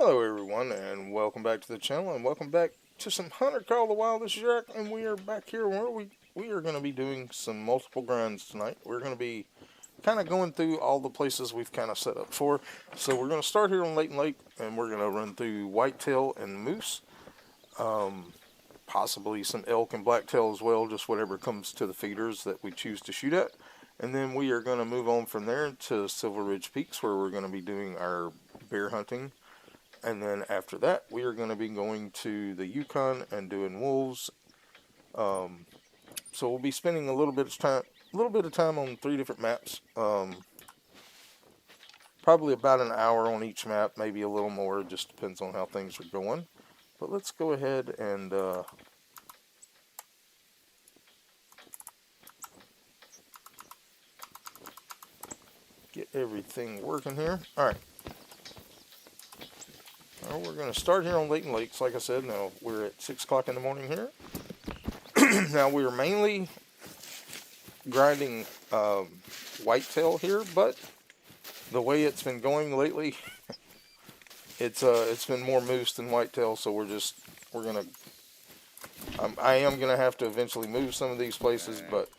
Hello everyone and welcome back to the channel and welcome back to some Hunter Call of the Wild. This is Jack and we are back here where we are going to be doing some multiple grinds tonight. We're going to be kind of going through all the places we've kind of set up for. So we're going to start here on Layton Lake and we're going to run through whitetail and moose. Possibly some elk and blacktail as well, just whatever comes to the feeders that we choose to shoot at. And then we are going to move on from there to Silver Ridge Peaks where we're going to be doing our bear hunting. And then after that, we are going to be going to the Yukon and doing wolves. So we'll be spending a little bit of time on 3 different maps. Probably about an hour on each map, maybe a little more. It just depends on how things are going. But let's go ahead and get everything working here. All right. Well, we're going to start here on Layton Lakes. Like I said, now we're at 6 o'clock in the morning here. Now we are mainly grinding whitetail here, but the way it's been going lately, it's been more moose than whitetail. So I am gonna have to eventually move some of these places, but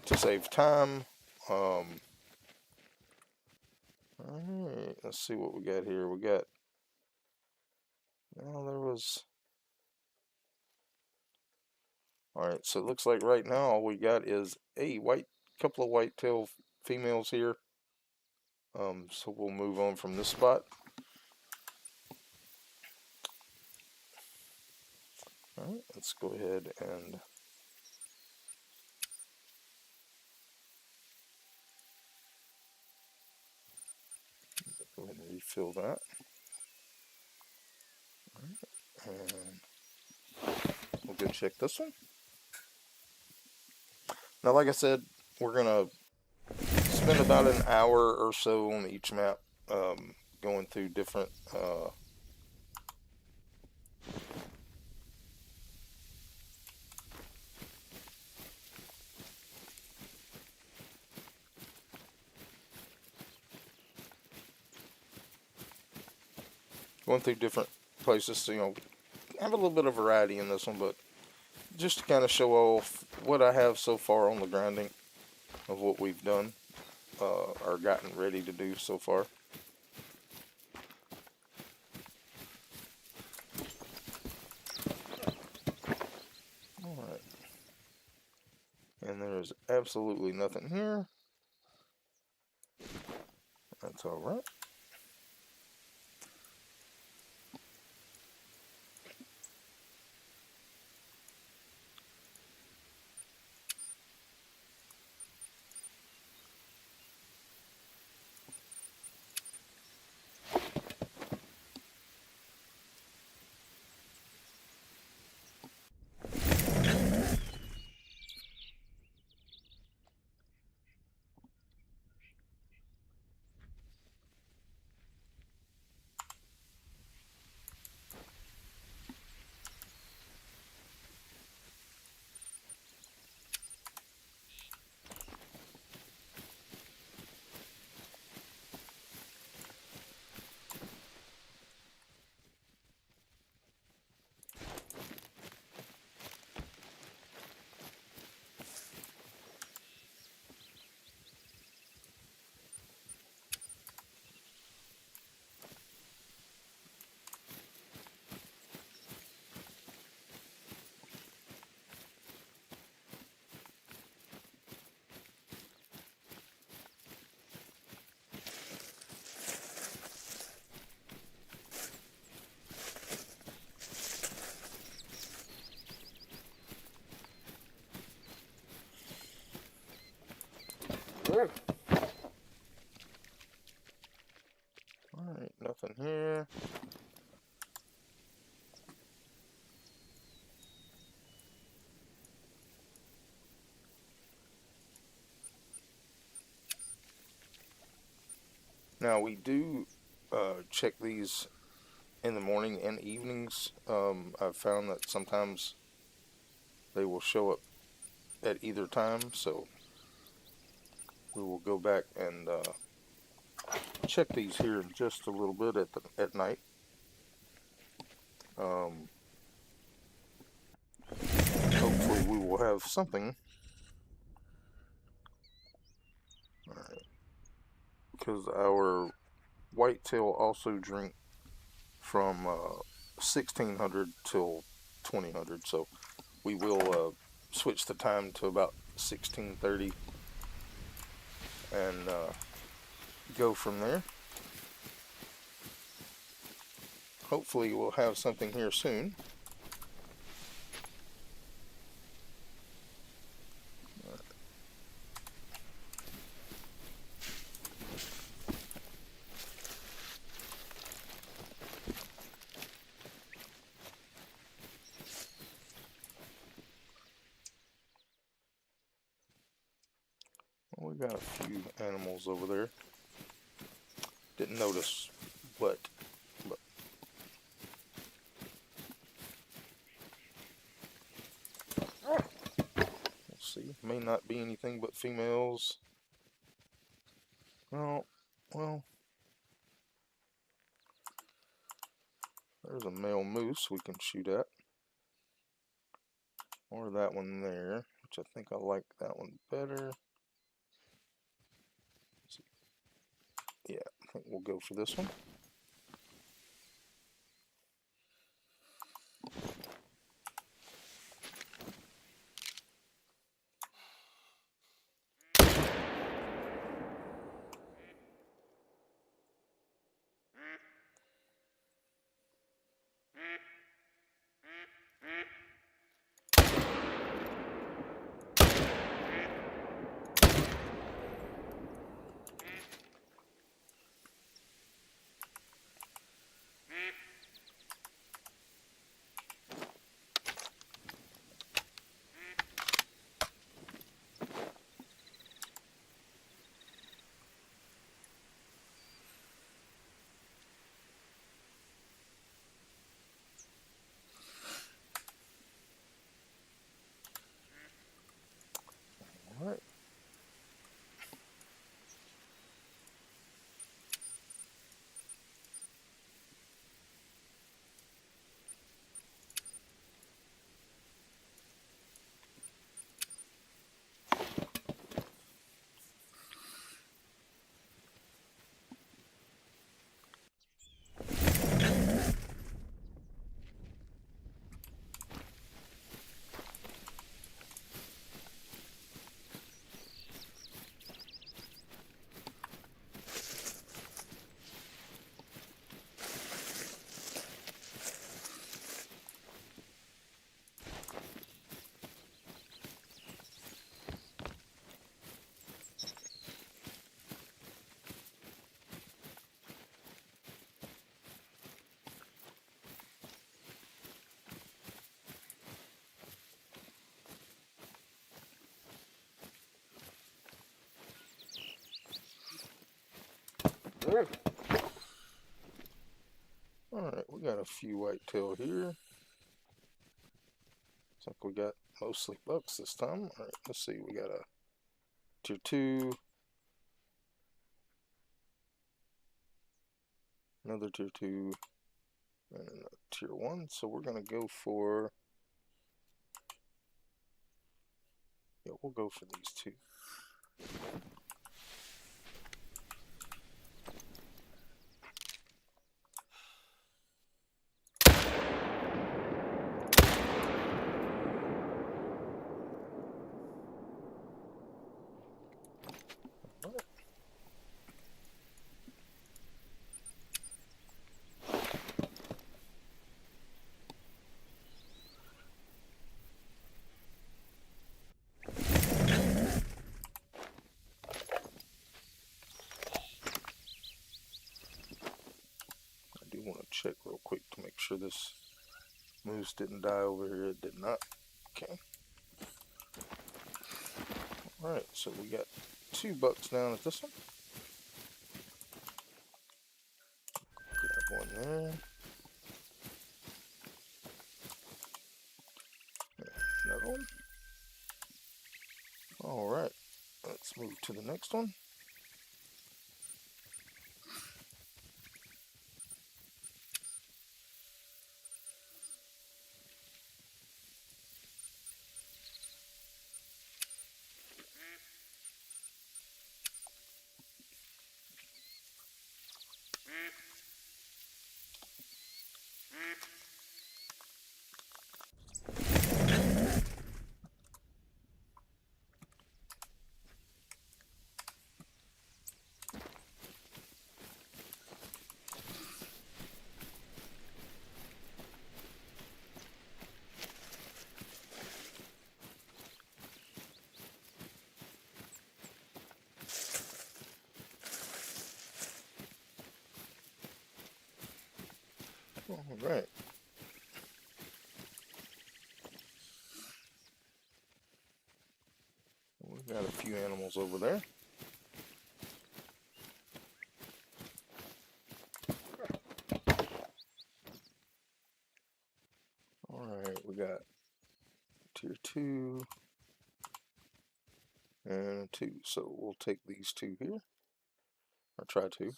to save time. All right, let's see what we got here. We got. Well, there was. Alright, so it looks like right now all we got is a couple of whitetail females here. So we'll move on from this spot. Alright, let's go ahead and go ahead and refill that. Alright, and we'll go check this one. Now, like I said, we're gonna spend about an hour or so on each map, going through different places. So, have a little bit of variety in this one, but just to kind of show off what I have so far on the grinding of what we've done or gotten ready to do so far. Alright. And there's absolutely nothing here. That's alright. Alright, nothing here. Now we do check these in the morning and evenings. I've found that sometimes they will show up at either time, so we will go back and check these here in just a little bit at night. Hopefully we will have something. Alright. Because our whitetail also drink from 1600 till 2000, so we will switch the time to about 1630 and go from there. Hopefully we'll have something here soon. Well, we got a few animals over there. Didn't notice, but we'll see. May not be anything but females. Oh, well, there's a male moose we can shoot at. Or that one there, which I think I like that one better. Yeah, I think we'll go for this one. All right. Alright, we got a few whitetail here. Looks like we got mostly bucks this time. Alright, let's see. We got a tier 2. Another tier 2. And a tier 1. So we're going to go for... Yeah, we'll go for these two. Want to check real quick to make sure this moose didn't die over here. It did not. Okay. Alright, so we got 2 bucks down at this one. Grab one there. Another one. Alright, let's move to the next one. Alright. We've got a few animals over there. Alright, we got tier 2 and 2. So we'll take these 2 here. Or try to.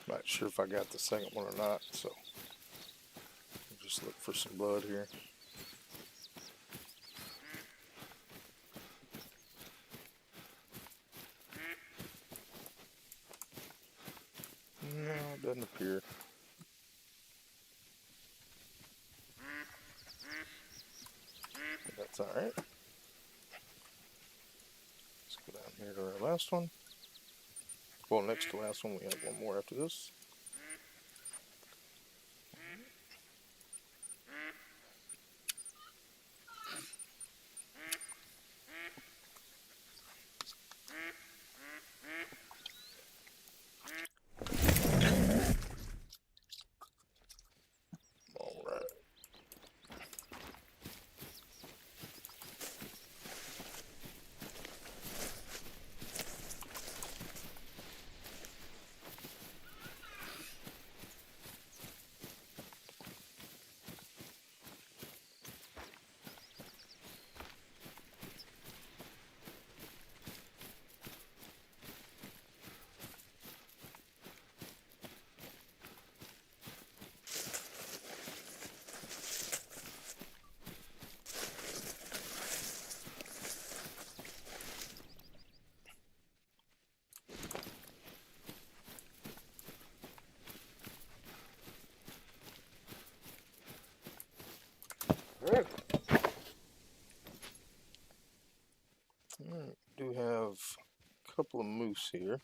Not sure if I got the second one or not, so we'll just look for some blood here. No, it doesn't appear. But that's alright. Let's go down here to our last one. Well, next to last one, we have one more after this. Alright. Alright, we do have a couple of moose here.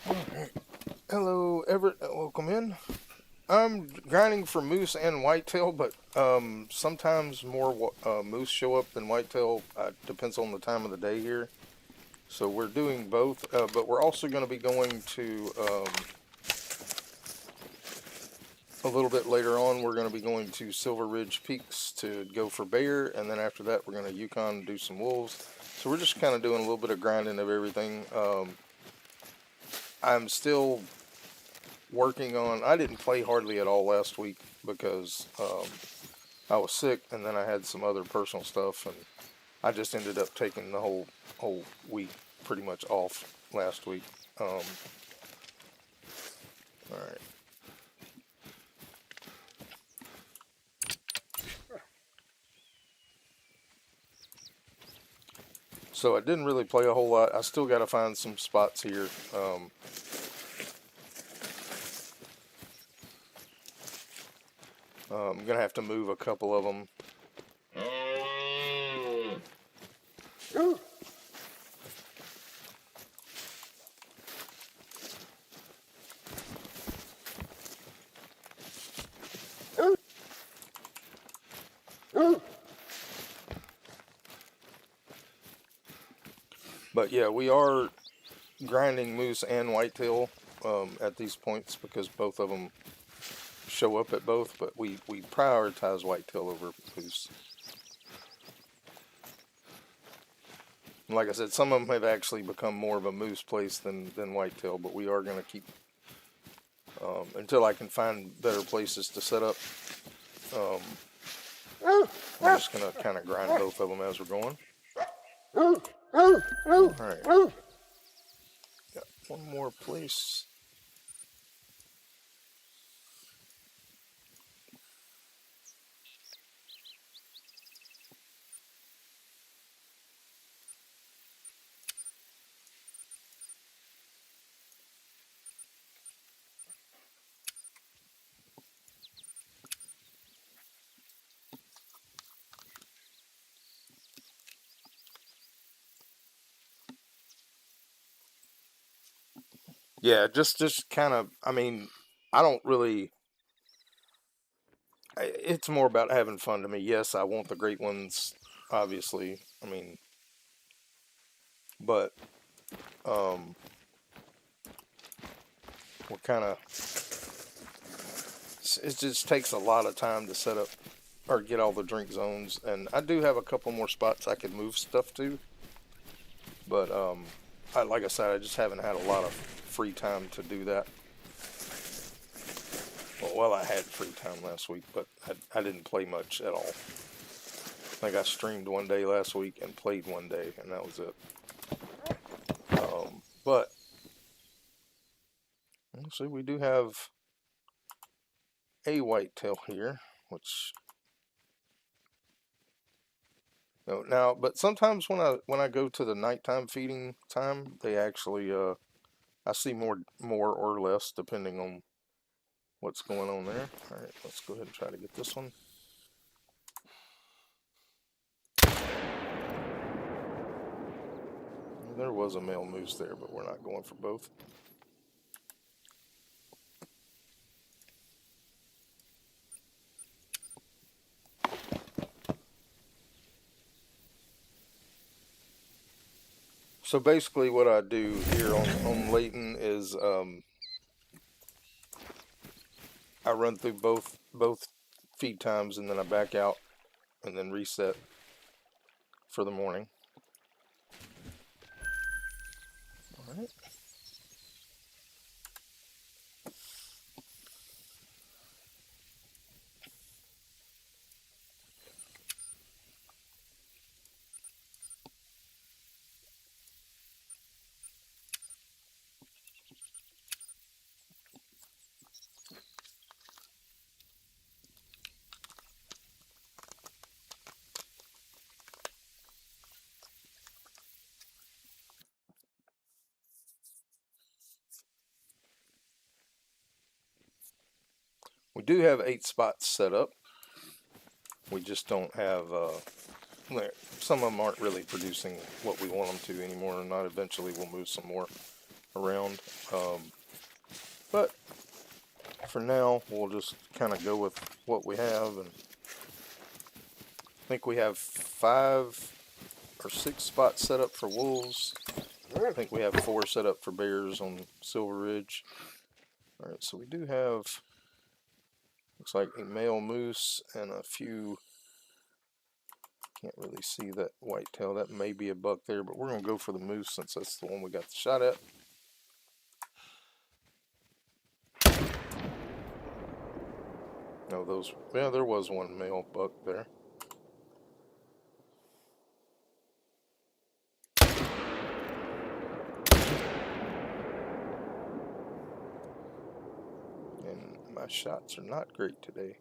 Alright. Hello, Everett. Welcome in. I'm grinding for moose and whitetail, but sometimes more moose show up than whitetail. Depends on the time of the day here. So we're doing both, but we're also going to be going to a little bit later on. We're going to be going to Silver Ridge Peaks to go for bear, and then after that we're going to Yukon do some wolves. So we're just kind of doing a little bit of grinding of everything. I'm still working on. I didn't play hardly at all last week because I was sick, and then I had some other personal stuff, and I just ended up taking the whole week pretty much off last week. All right. So I didn't really play a whole lot. I still got to find some spots here. I'm going to have to move a couple of them. But yeah, we are grinding moose and whitetail at these points because both of them show up at both, but we prioritize whitetail over moose. Like I said, some of them have actually become more of a moose place than whitetail, but we are going to keep, until I can find better places to set up, I'm just going to kind of grind both of them as we're going. Alright. Got one more place. Yeah, just kind of, I mean, I don't really, it's more about having fun to me. Yes, I want the great ones, obviously. I mean, but um, we're kind of, it just takes a lot of time to set up or get all the drink zones. And I do have a couple more spots I could move stuff to, but like I said, I just haven't had a lot of free time to do that. Well, I had free time last week, but I didn't play much at all. I think I streamed one day last week and played one day, and that was it. But let's see, we do have a whitetail here, which no, now, but sometimes when I go to the nighttime feeding time, they actually I see more or less depending on what's going on there. All right, let's go ahead and try to get this one. There was a male moose there, but we're not going for both. So basically what I do here on Layton is I run through both feed times and then I back out and then reset for the morning. All right. We do have 8 spots set up. We just don't have, some of them aren't really producing what we want them to anymore or not. Eventually we'll move some more around. But for now, we'll just kind of go with what we have. And I think we have 5 or 6 spots set up for wolves. I think we have 4 set up for bears on Silver Ridge. Alright, so we do have, looks like a male moose and a few, can't really see that whitetail. That may be a buck there, but we're going to go for the moose since that's the one we got the shot at. No, those, yeah, there was one male buck there. And my shots are not great today.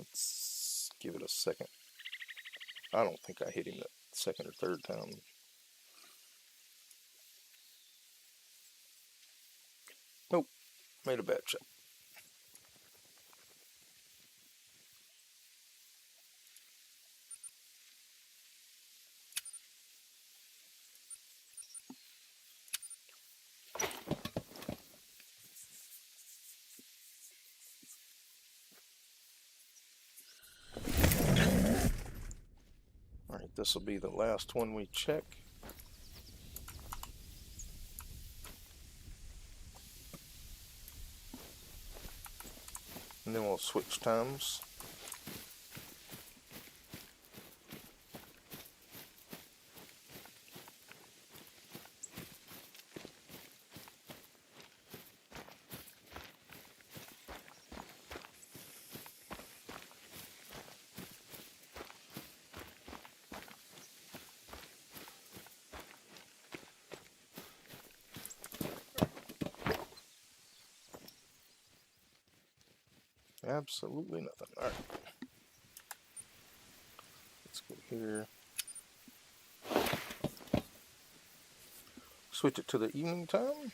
Let's give it a second. I don't think I hit him that second or third time. Nope, made a bad shot. Alright, this will be the last one we check. And then we'll switch times. Absolutely nothing. Alright. Let's go here. Switch it to the evening time.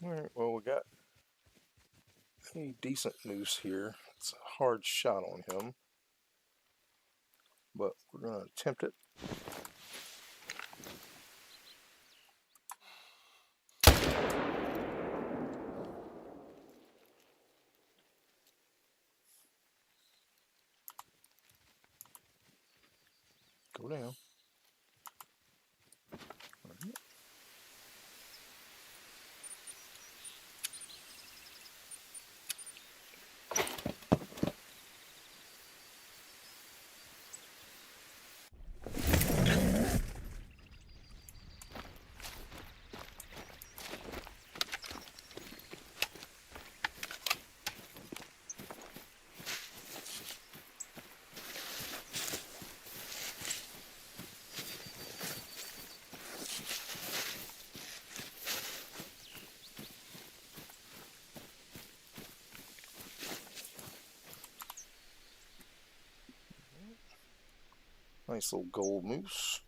Alright, well, we got a decent moose here. It's a hard shot on him, but we're going to attempt it. Go down. Alright. Nice little gold moose.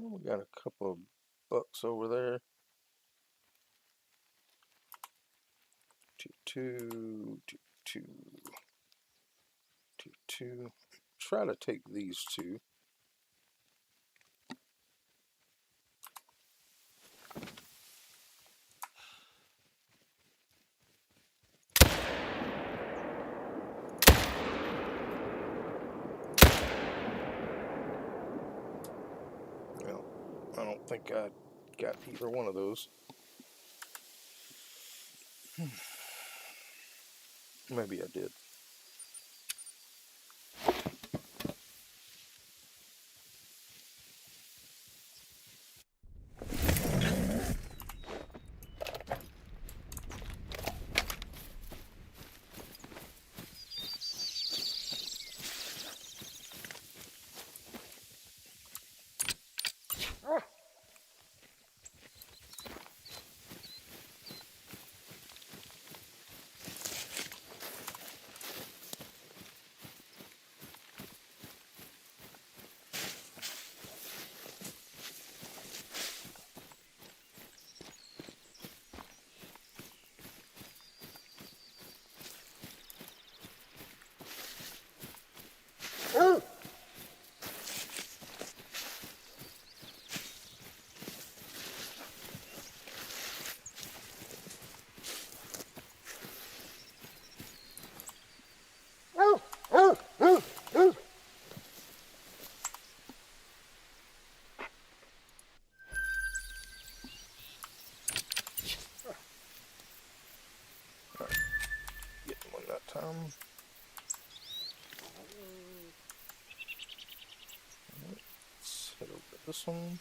Well, we got a couple of bucks over there. 2, 2, 2, 2, 2, 2. Try to take these two. Well, I don't think I got either one of those. Maybe I did. Getting one that time. Let's head over to this one.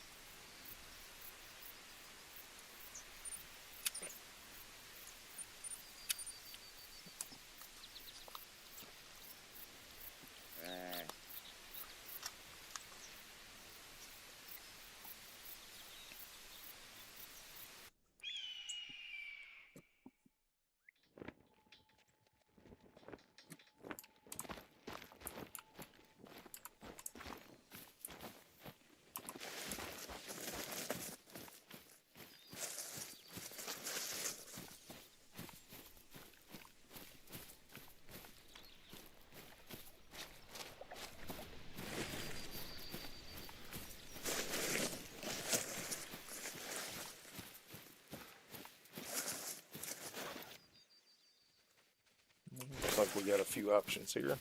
Looks like we got a few options here.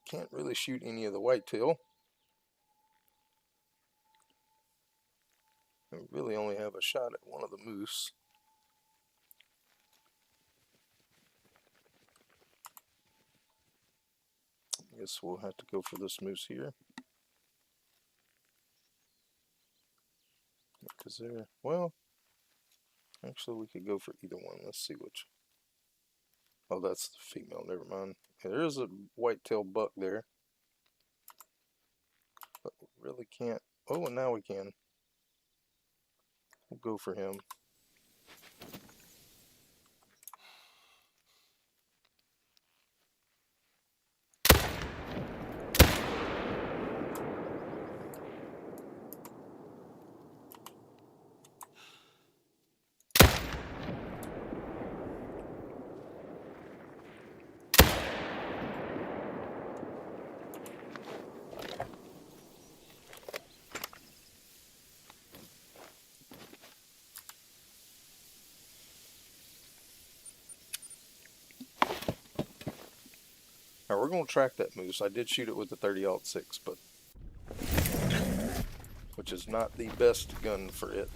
Can't really shoot any of the whitetail. We really only have a shot at one of the moose. I guess we'll have to go for this moose here. Because they're, well, actually we could go for either one. Let's see which. Oh, that's the female, never mind. There is a whitetail buck there. But we really can't. Oh, and now we can. We'll go for him. Now we're going to track that moose. I did shoot it with the 30-06, but which is not the best gun for it.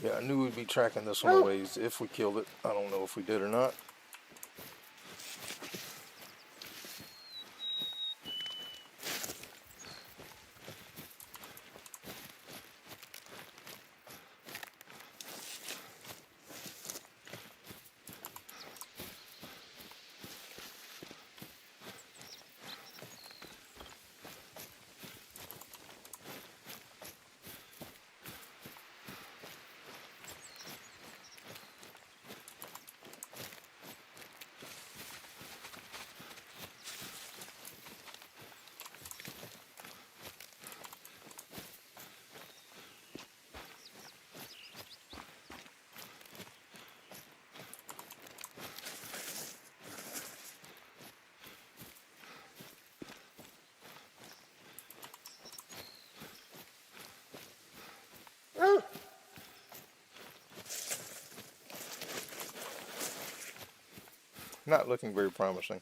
Yeah, I knew we'd be tracking this one a ways if we killed it. I don't know if we did or not. Not looking very promising.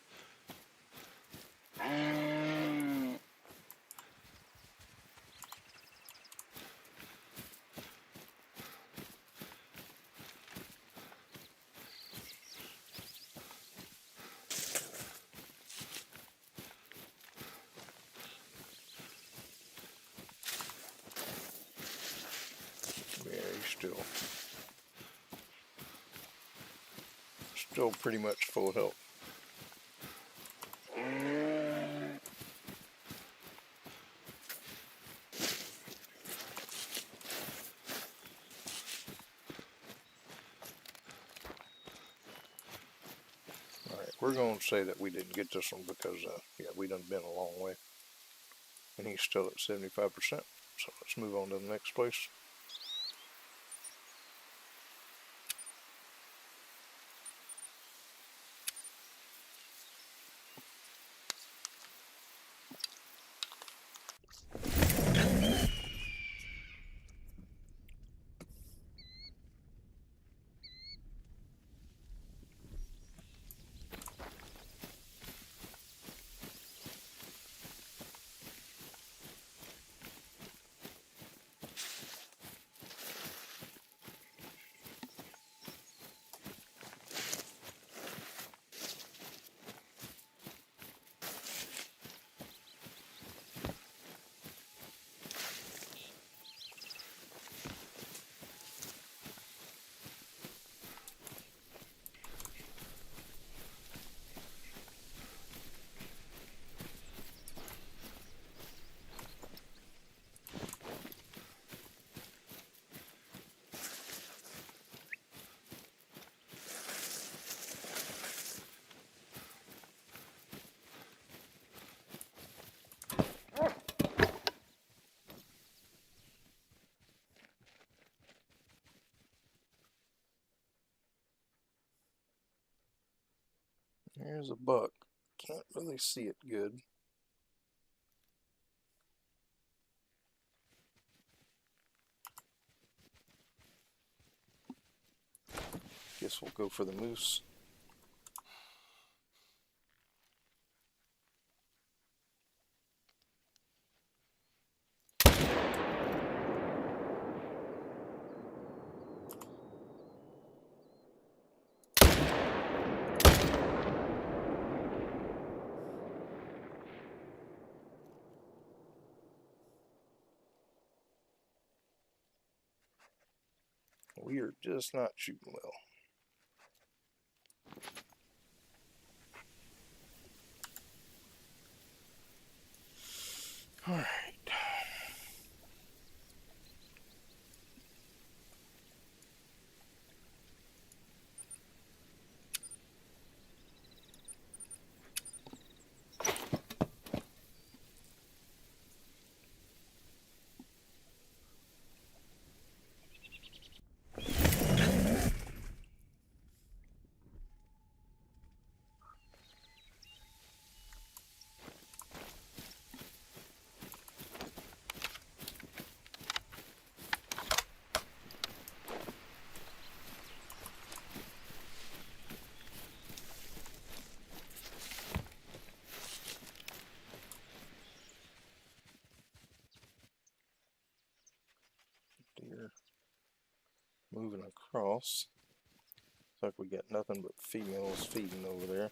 Yeah, he's still pretty much full health. Alright, we're going to say that we didn't get this one because, yeah, we done been a long way. And he's still at 75%. So let's move on to the next place. Here's a buck. Can't really see it good. Guess we'll go for the moose. We are just not shooting well. All right. house. Looks like we got nothing but females feeding over there.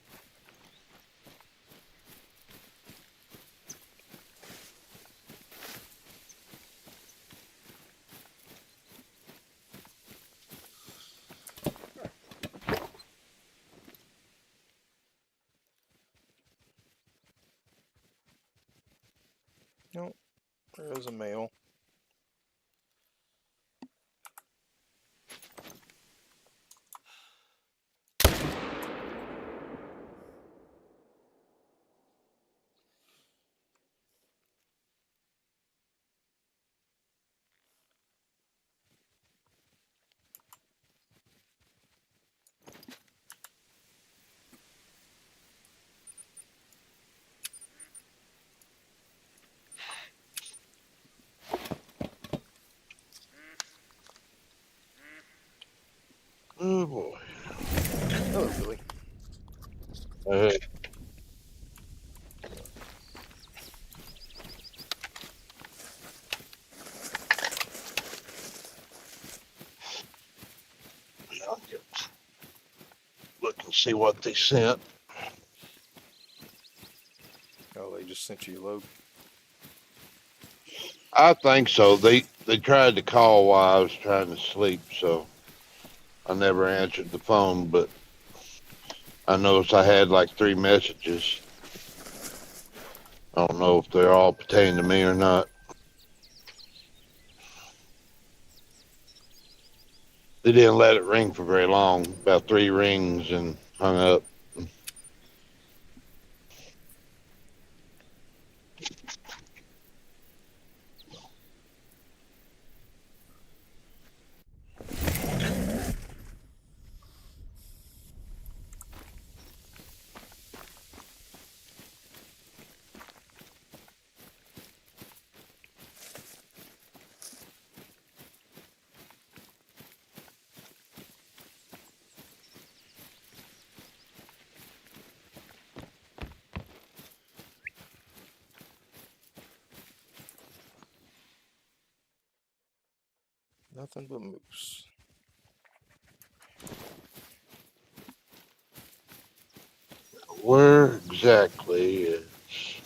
Nope, there is a male. Oh boy. Hello, Billy. Hey, I'll get look and see what they sent. Oh, they just sent you a load. I think so. They tried to call while I was trying to sleep, so I never answered the phone, but I noticed I had like 3 messages. I don't know if they're all pertaining to me or not. They didn't let it ring for very long, about 3 rings and hung up. Nothing but moose. Where exactly is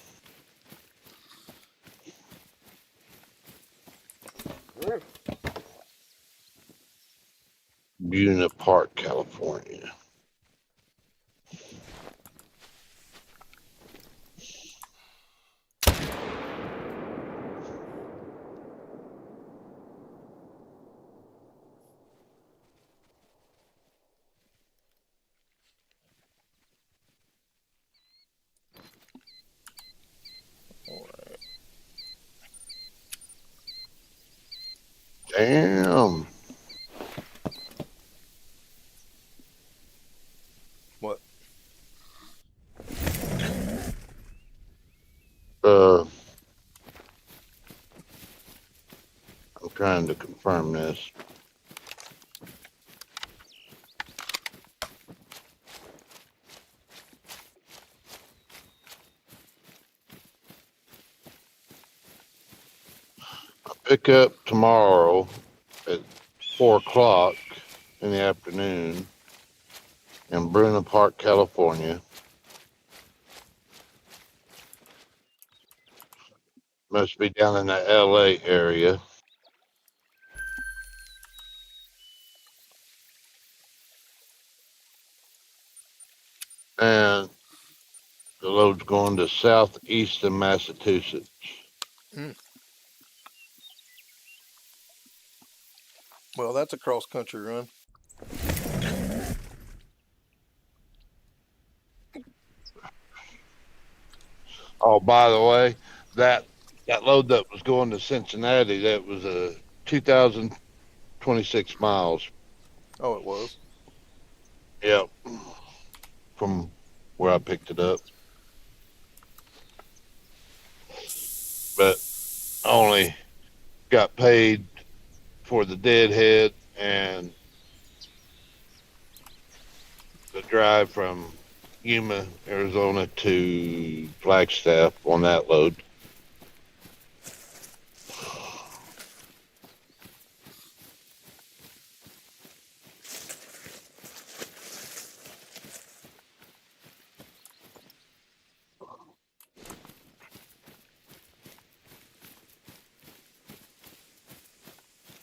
Buena Park, California? Alright. Damn. What? Uh, I'm trying to confirm this. Pick up tomorrow at 4 o'clock in the afternoon in Bruno Park, California. Must be down in the LA area. And the load's going to southeastern Massachusetts. Mm. Well, that's a cross country run. Oh, by the way, that load that was going to Cincinnati, that was a 2,026 miles. Oh, it was. Yep, from where I picked it up. But I only got paid for the deadhead and the drive from Yuma, Arizona to Flagstaff on that load.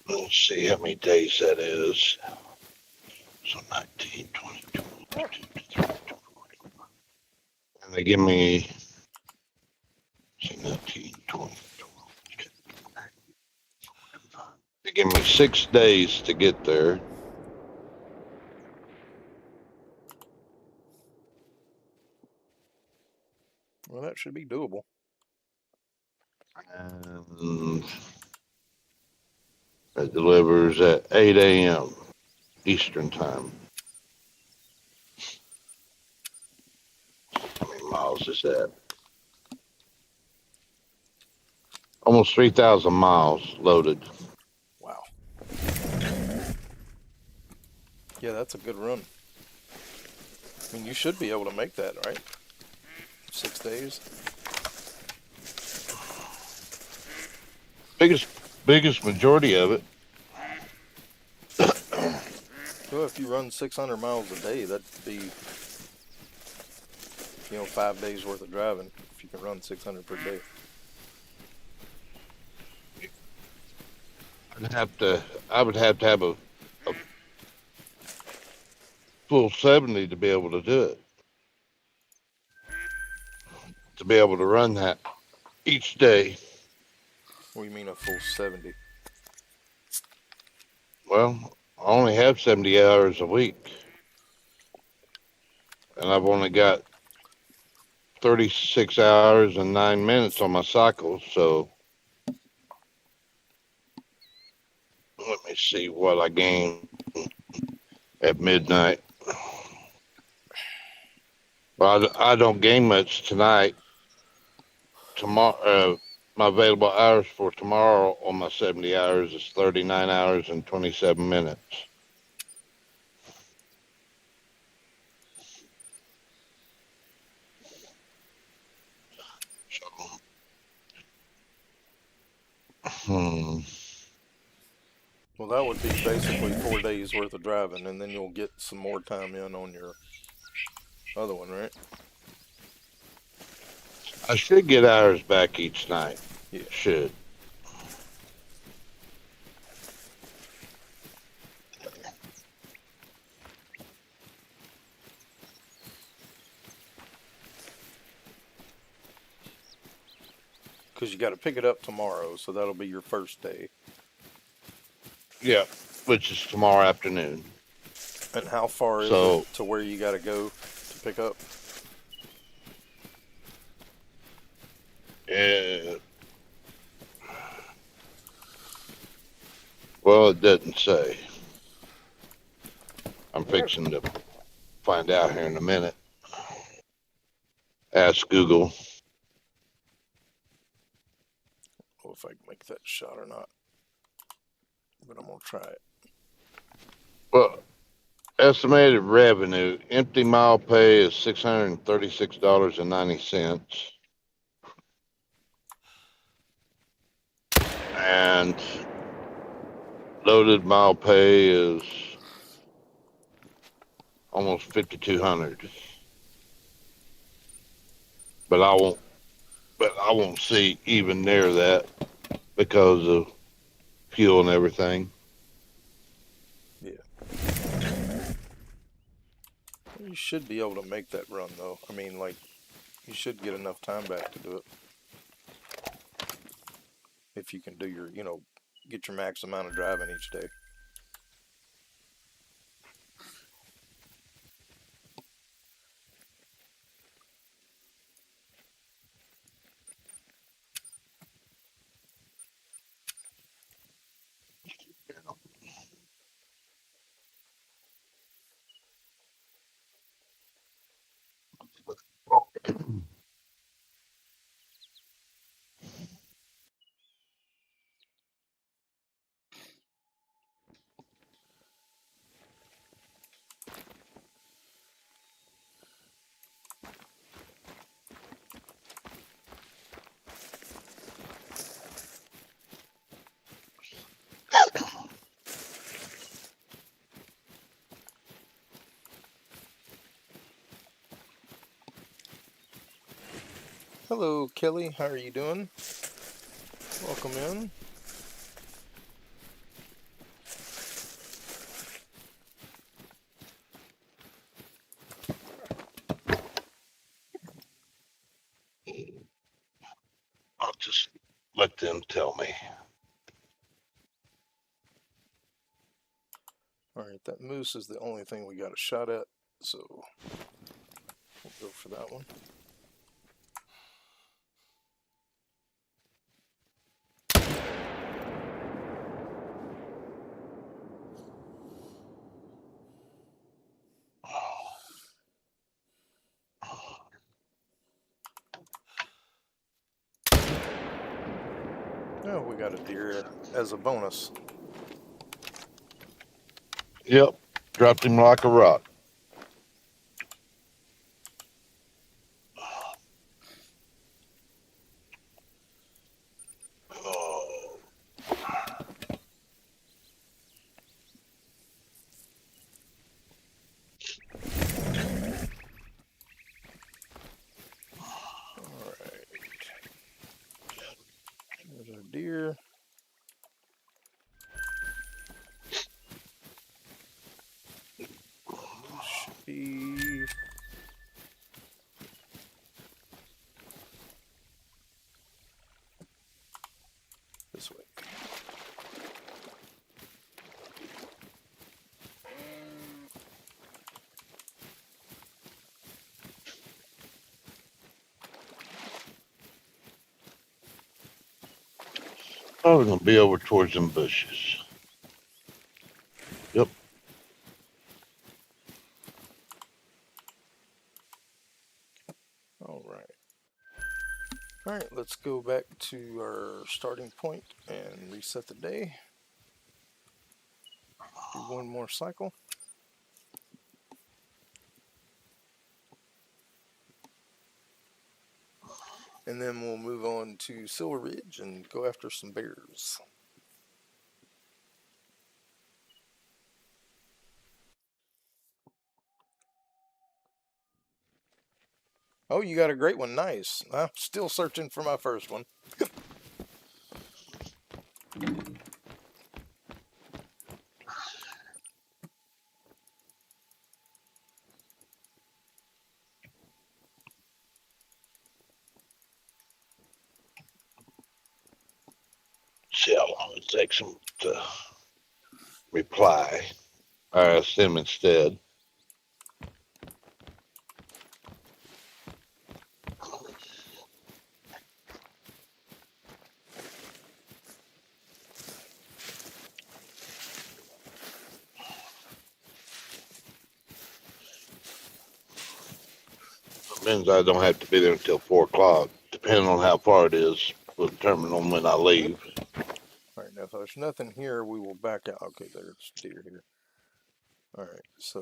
Let's see how many days that is. So 19, 20, 22, and they give me, see, 19, 20, 22. They give me 6 days to get there. Well, that should be doable. And it delivers at 8 a.m. Eastern time. How many miles is that? Almost 3,000 miles loaded. Wow. Yeah, that's a good run. I mean, you should be able to make that, right? 6 days. Biggest biggest majority of it. Well, if you run 600 miles a day, that'd be, 5 days worth of driving if you can run 600 per day. I would have to have a full 70 to be able to do it. To be able to run that each day. What do you mean a full 70? Well, I only have 70 hours a week, and I've only got 36 hours and 9 minutes on my cycle. So let me see what I gained at midnight. Well, I don't gain much tonight. Tomorrow, my available hours for tomorrow on my 70 hours is 39 hours and 27 minutes. So, hmm. Well, that would be basically 4 days worth of driving, and then you'll get some more time in on your other one, right? I should get hours back each night. Yeah. Should. Because you got to pick it up tomorrow, so that'll be your first day. Yeah, which is tomorrow afternoon. And how far is it So, to where you got to go to pick up? uh, well, it doesn't say. I'm fixing to find out here in a minute. Ask Google. Well, if I can make that shot or not. But I'm going to try it. Well, estimated revenue, empty mile pay is $636.90. And loaded mile pay is almost 5,200. But I won't see even near that because of fuel and everything. Yeah. You should be able to make that run, though. I mean, like, you should get enough time back to do it. If you can do your, get your max amount of driving each day. Hello, Kelly. How are you doing? Welcome in. Just let them tell me. All right, that moose is the only thing we got a shot at, so we'll go for that one. Oh, we got a deer as a bonus. Yep, dropped him like a rock. Oh. All right. There's our deer. Moose should be this way. Probably gonna be over towards them bushes. Yep. All right. All right, let's go back to our starting point and reset the day. Do one more cycle. And then we'll move on to Silver Ridge and go after some bears. Oh, you got a great one. Nice. I'm still searching for my first one. See how long it takes them to reply. I asked them instead. It means I don't have to be there until 4 o'clock, depending on how far it is. Will determine on when I leave. All right, now if there's nothing here, we will back out. Okay, there's deer here. All right, so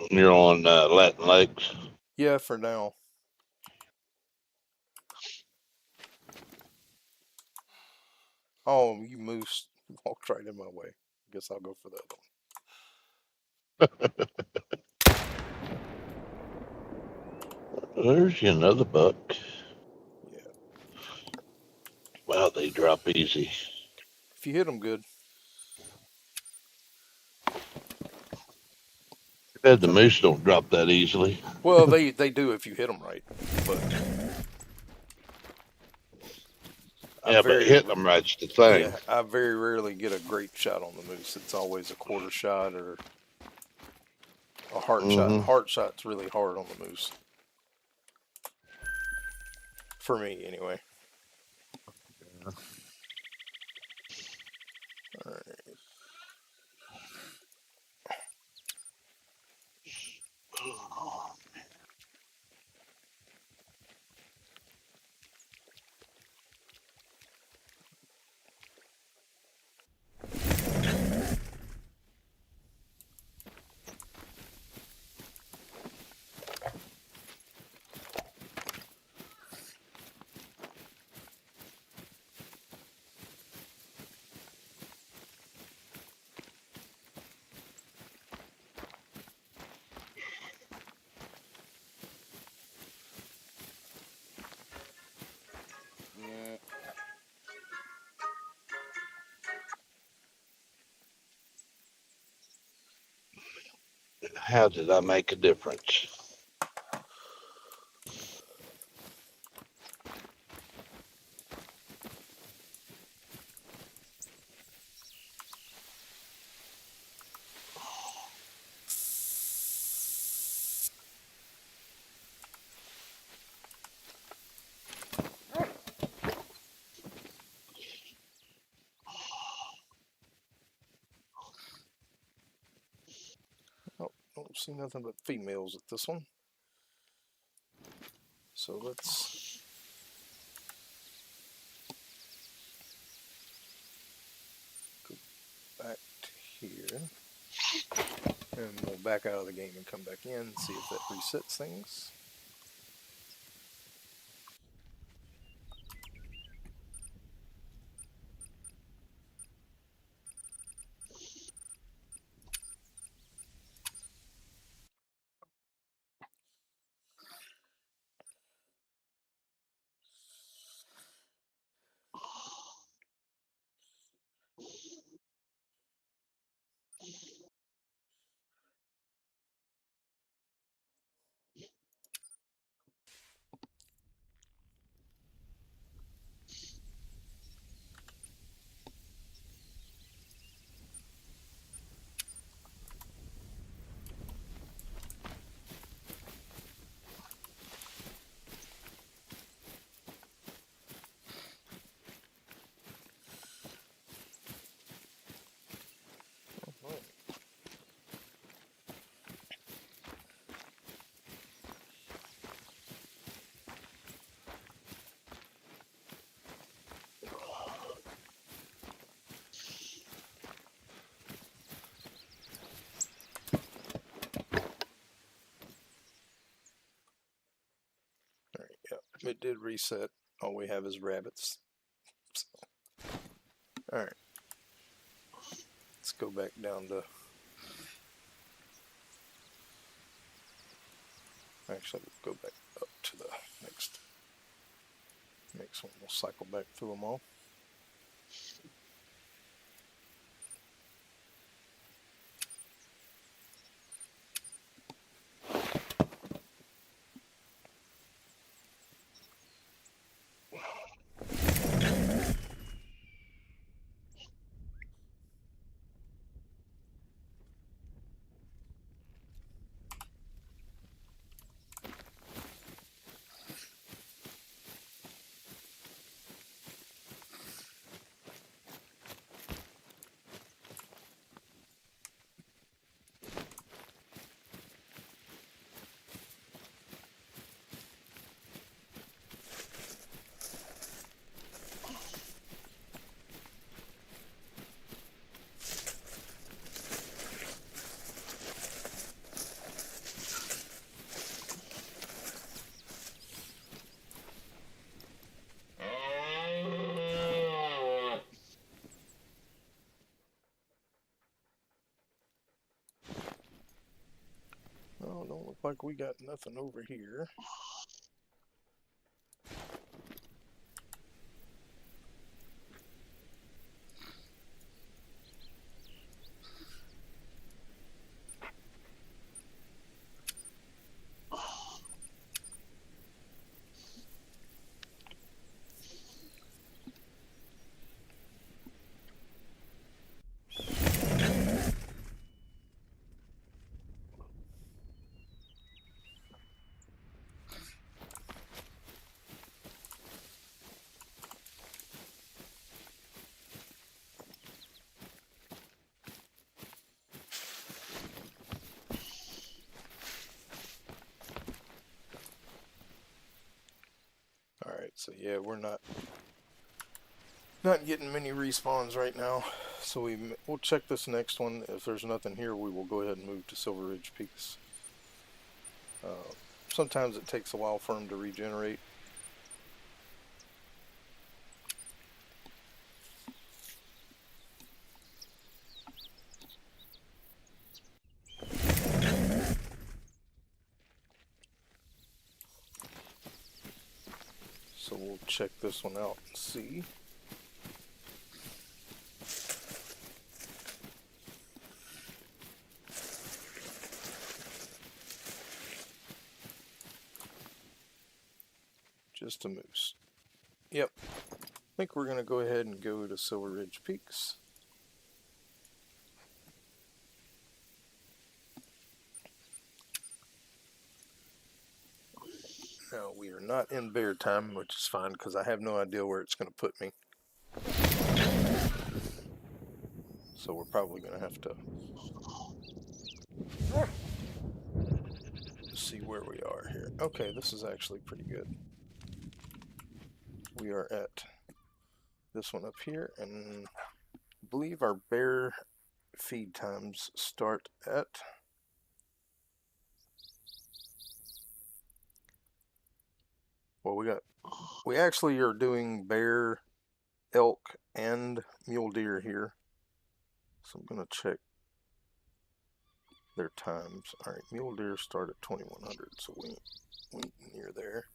You're on Latin Lakes. yeah, for now. Oh, you moose walked right in my way. Guess I'll go for that one. There's another buck. Yeah. Wow, they drop easy. If you hit them good. The moose don't drop that easily. Well, they do if you hit them right, but Yeah, but hitting them right's the thing. Yeah, I very rarely get a great shot on the moose. It's always a quarter shot or a heart shot. And heart shot's really hard on the moose. For me, anyway. Yeah. All right. How did I make a difference? see nothing but females at this one. So let's go back to here. And we'll back out of the game and come back in and see if that resets things. Alright, yep, it did reset. All we have is rabbits. So, alright. Let's go back down to... Actually, we'll go back up to the next one. We'll cycle back through them all. Oh, don't look like we got nothing over here. Alright, so yeah, we're not getting many respawns right now. So we'll check this next one. If there's nothing here, we will go ahead and move to Silver Ridge Peaks. Sometimes it takes a while for them to regenerate. So we'll check this one out and see. Just a moose. Yep. I think we're going to go ahead and go to Silver Ridge Peaks. Now, we are not in bear time, which is fine because I have no idea where it's going to put me. So we're probably going to have to see where we are here. Okay, this is actually pretty good. We are at this one up here, and I believe our bear feed times start at well, we actually are doing bear, elk, and mule deer here. So I'm gonna check their times. All right, mule deer start at 2100, so we ain't near there.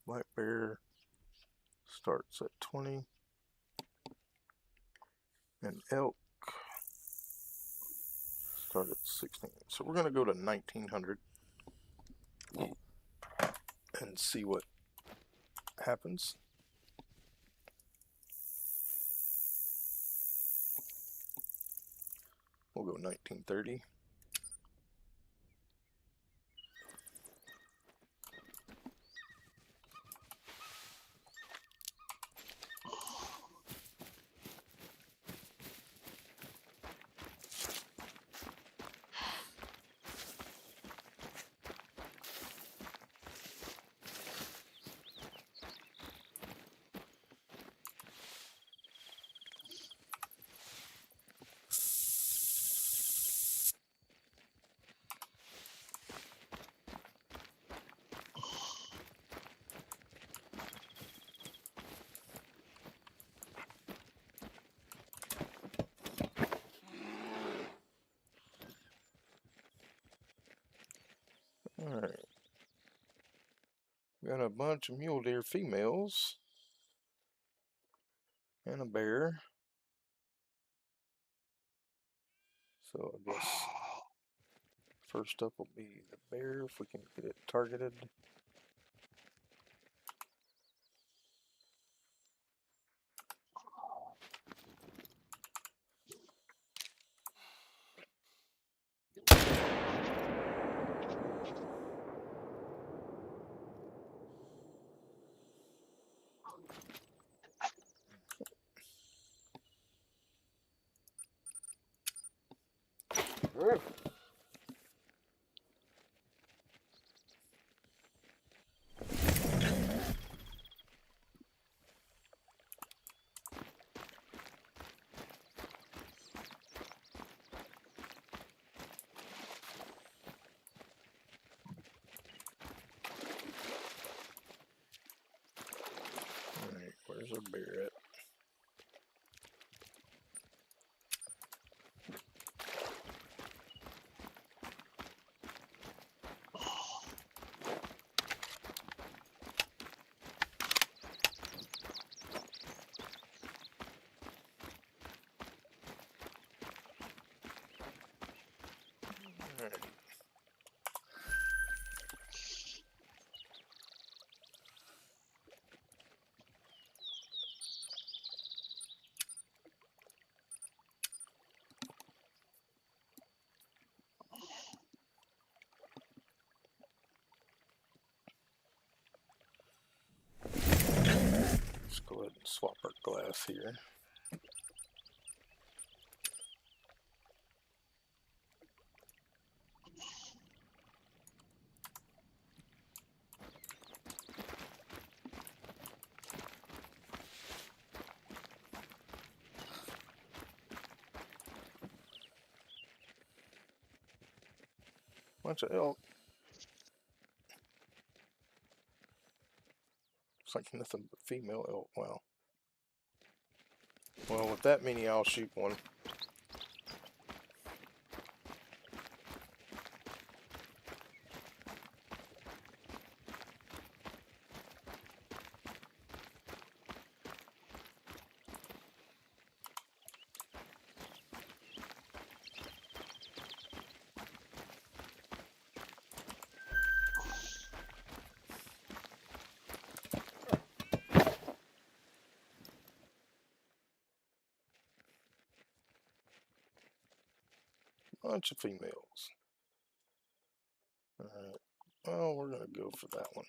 Black bear starts at 20, and elk start at 16. So we're gonna go to 1900 and see what happens. We'll go 1930. All right. Got a bunch of mule deer females and a bear. So I guess first up will be the bear if we can get it targeted. Alright, where's our bear at? Alright. Let's go ahead and swap our glass here. Bunch of elk. Looks like nothing but female elk. Wow. Well, with that many, I'll shoot one. Bunch of females. Alright. Well, we're going to go for that one.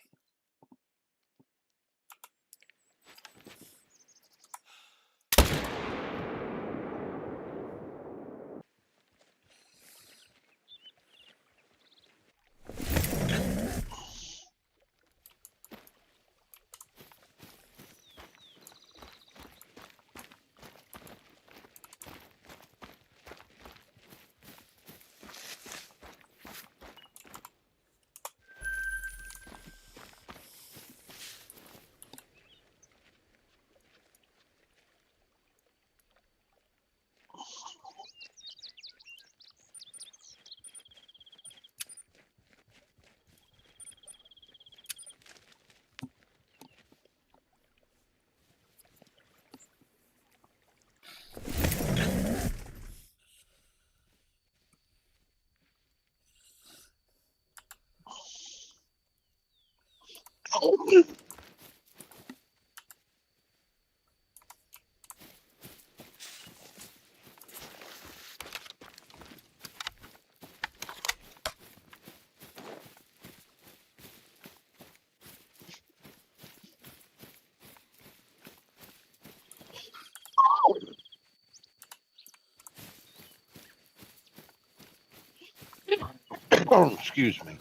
Excuse me.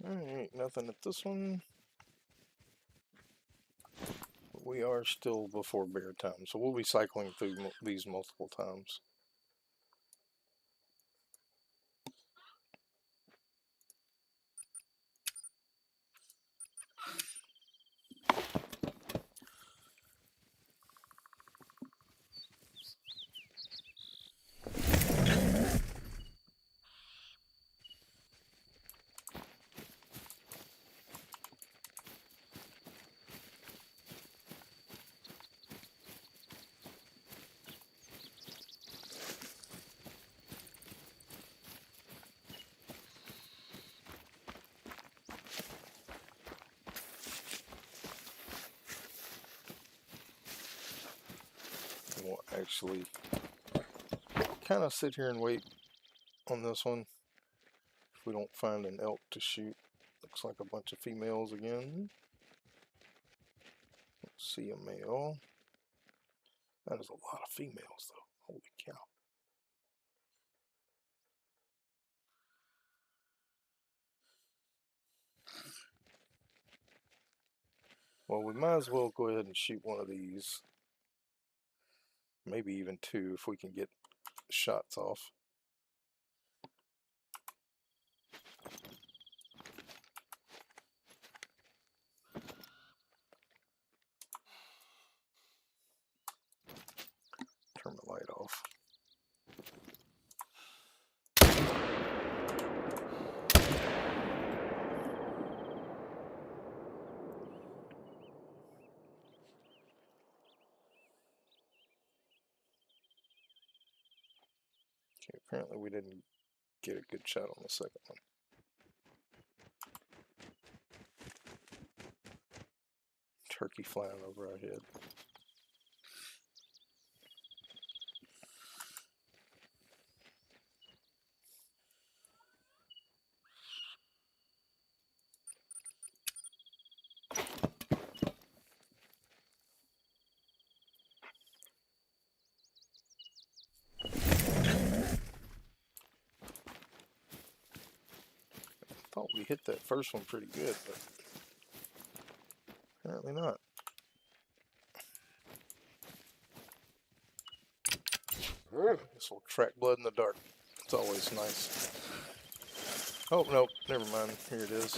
Alright, nothing at this one. We are still before bear time, so we'll be cycling through these multiple times. We'll actually kind of sit here and wait on this one. If we don't find an elk to shoot, looks like a bunch of females again. Let's see a male. That is a lot of females, though. Holy cow. Well, we might as well go ahead and shoot one of these. Maybe even two if we can get shots off. Turn the light off. Okay, apparently we didn't get a good shot on the second one. Turkey flying over our head. Thought we hit that first one pretty good, but apparently not. This will track blood in the dark. It's always nice. Oh, nope, never mind. Here it is.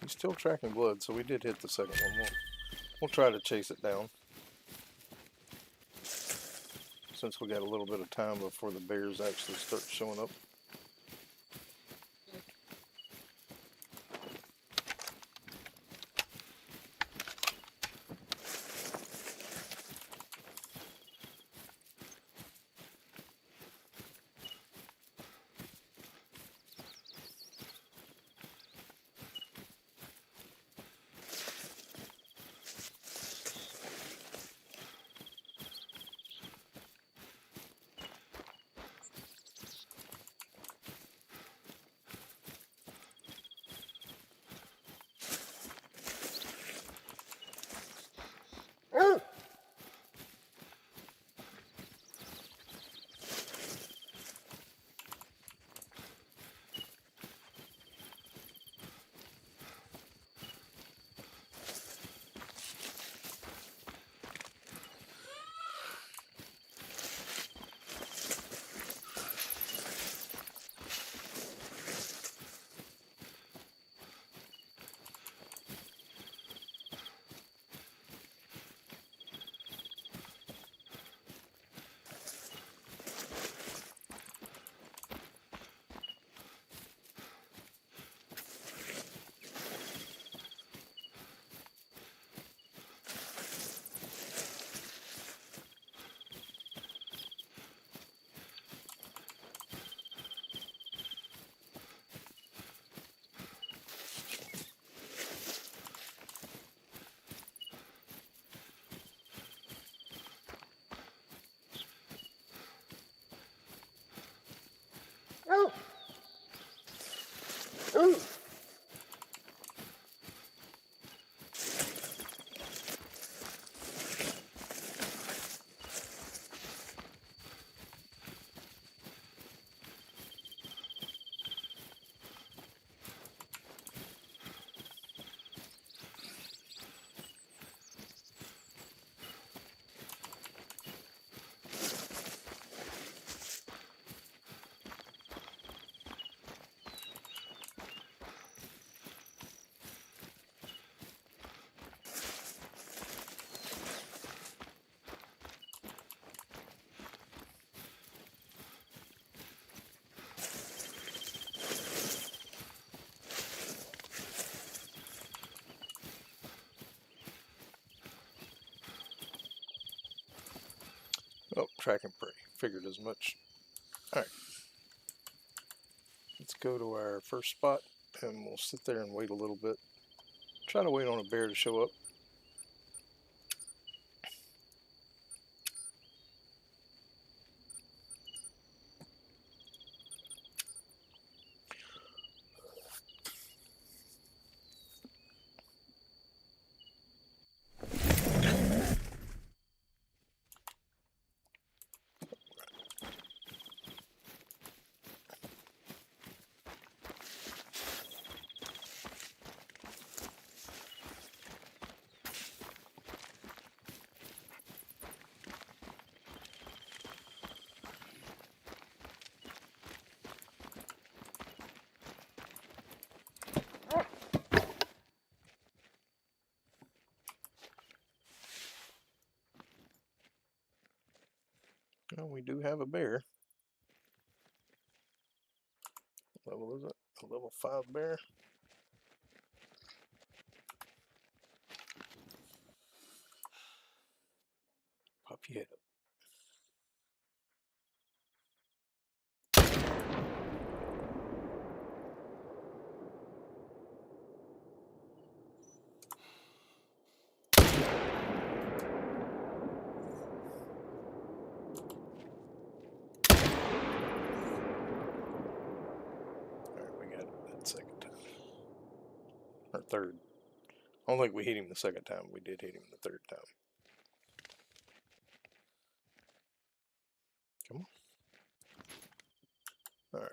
He's still tracking blood, so we did hit the second one. We'll try to chase it down. Since we got a little bit of time before the bears actually start showing up. Oh, tracking pretty. Figured as much. Alright. Let's go to our first spot and we'll sit there and wait a little bit. Try to wait on a bear to show up. Well, we do have a bear. What level is it? A level 5 bear. Pop your head up. Alright, we got it that second time. Or third. I don't think we hit him the second time. We did hit him the third time. Come on. Alright.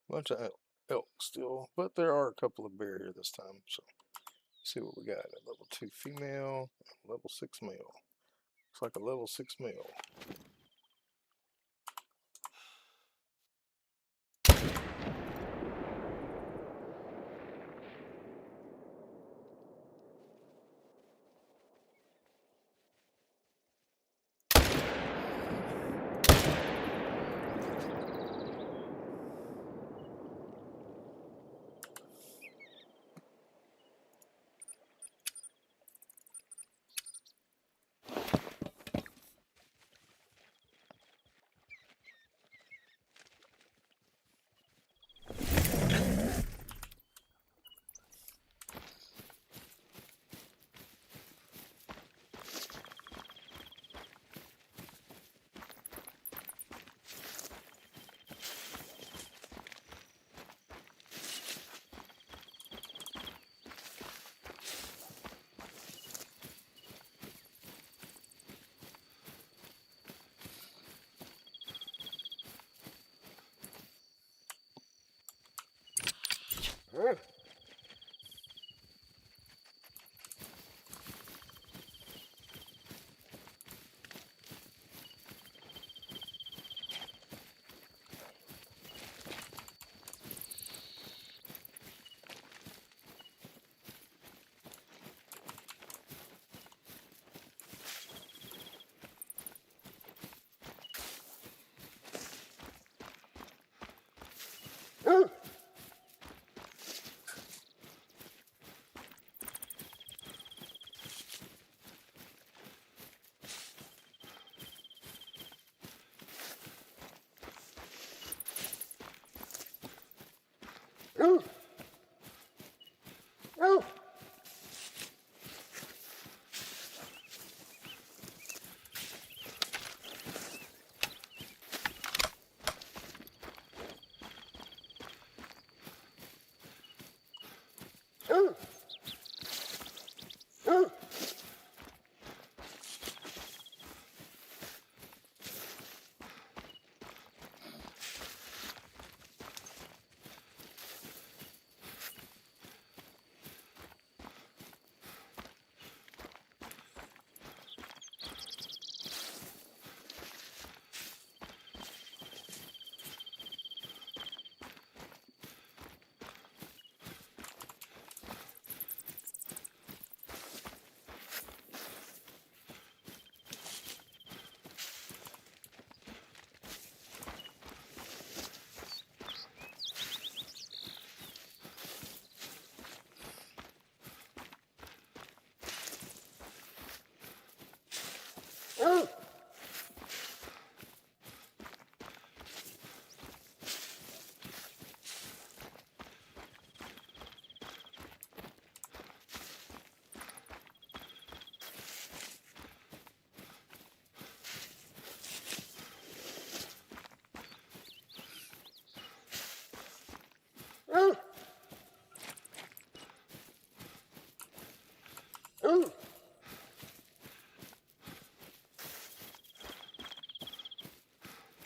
Bunch of elk still, but there are a couple of bear here this time. So let's see what we got. A level 2 female, a level 6 male. Looks like a level 6 male.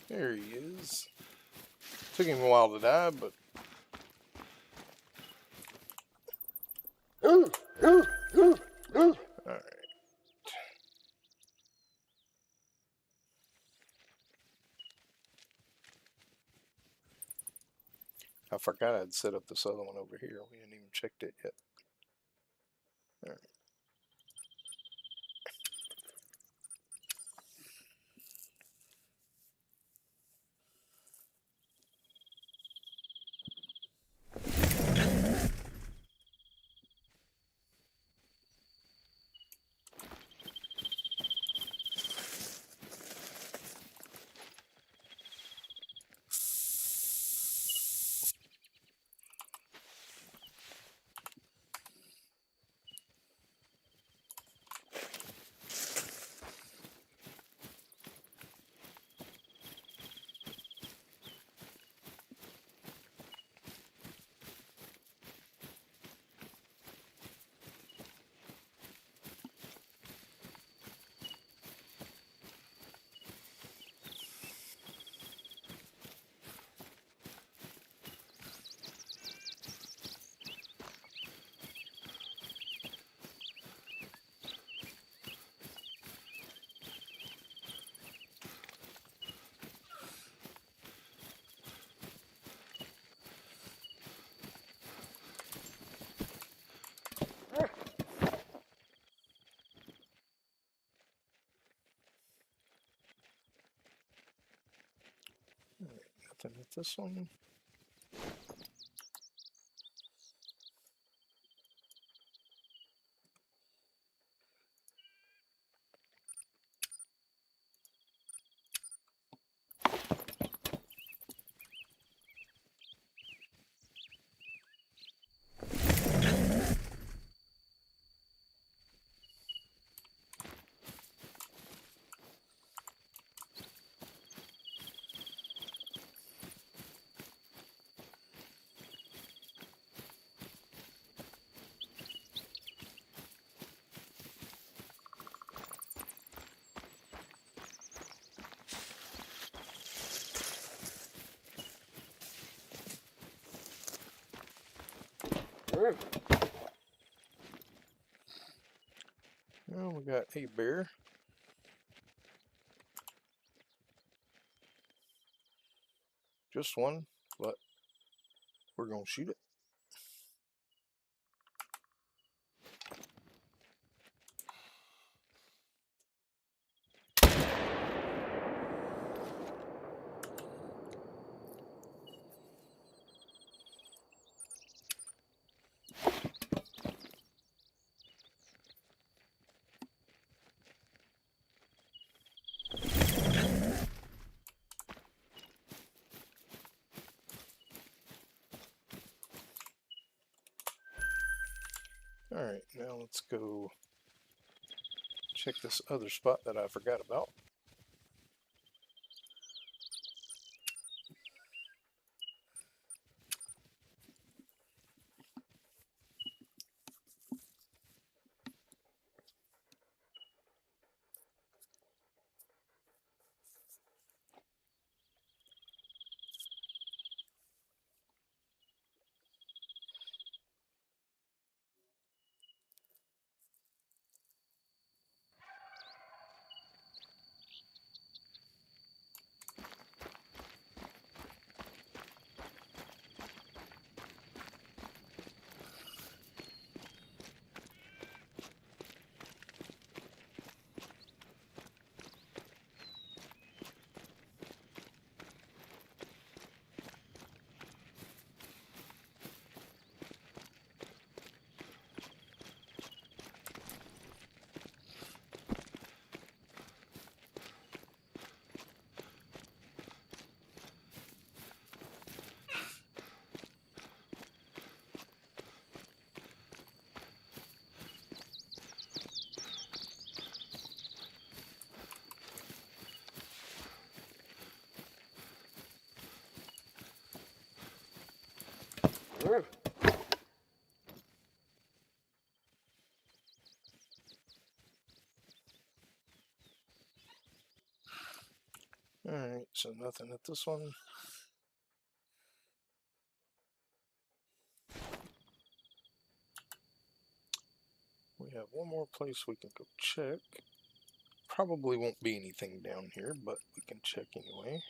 There he is. Took him a while to die, but alright. I forgot I'd set up this other one over here. We hadn't even checked it yet. All right. Nothing with this one. Well, we got a bear. Just one, but we're gonna shoot it. Alright, now let's go check this other spot that I forgot about. Alright, so nothing at this one. We have one more place we can go check. Probably won't be anything down here, but we can check anyway.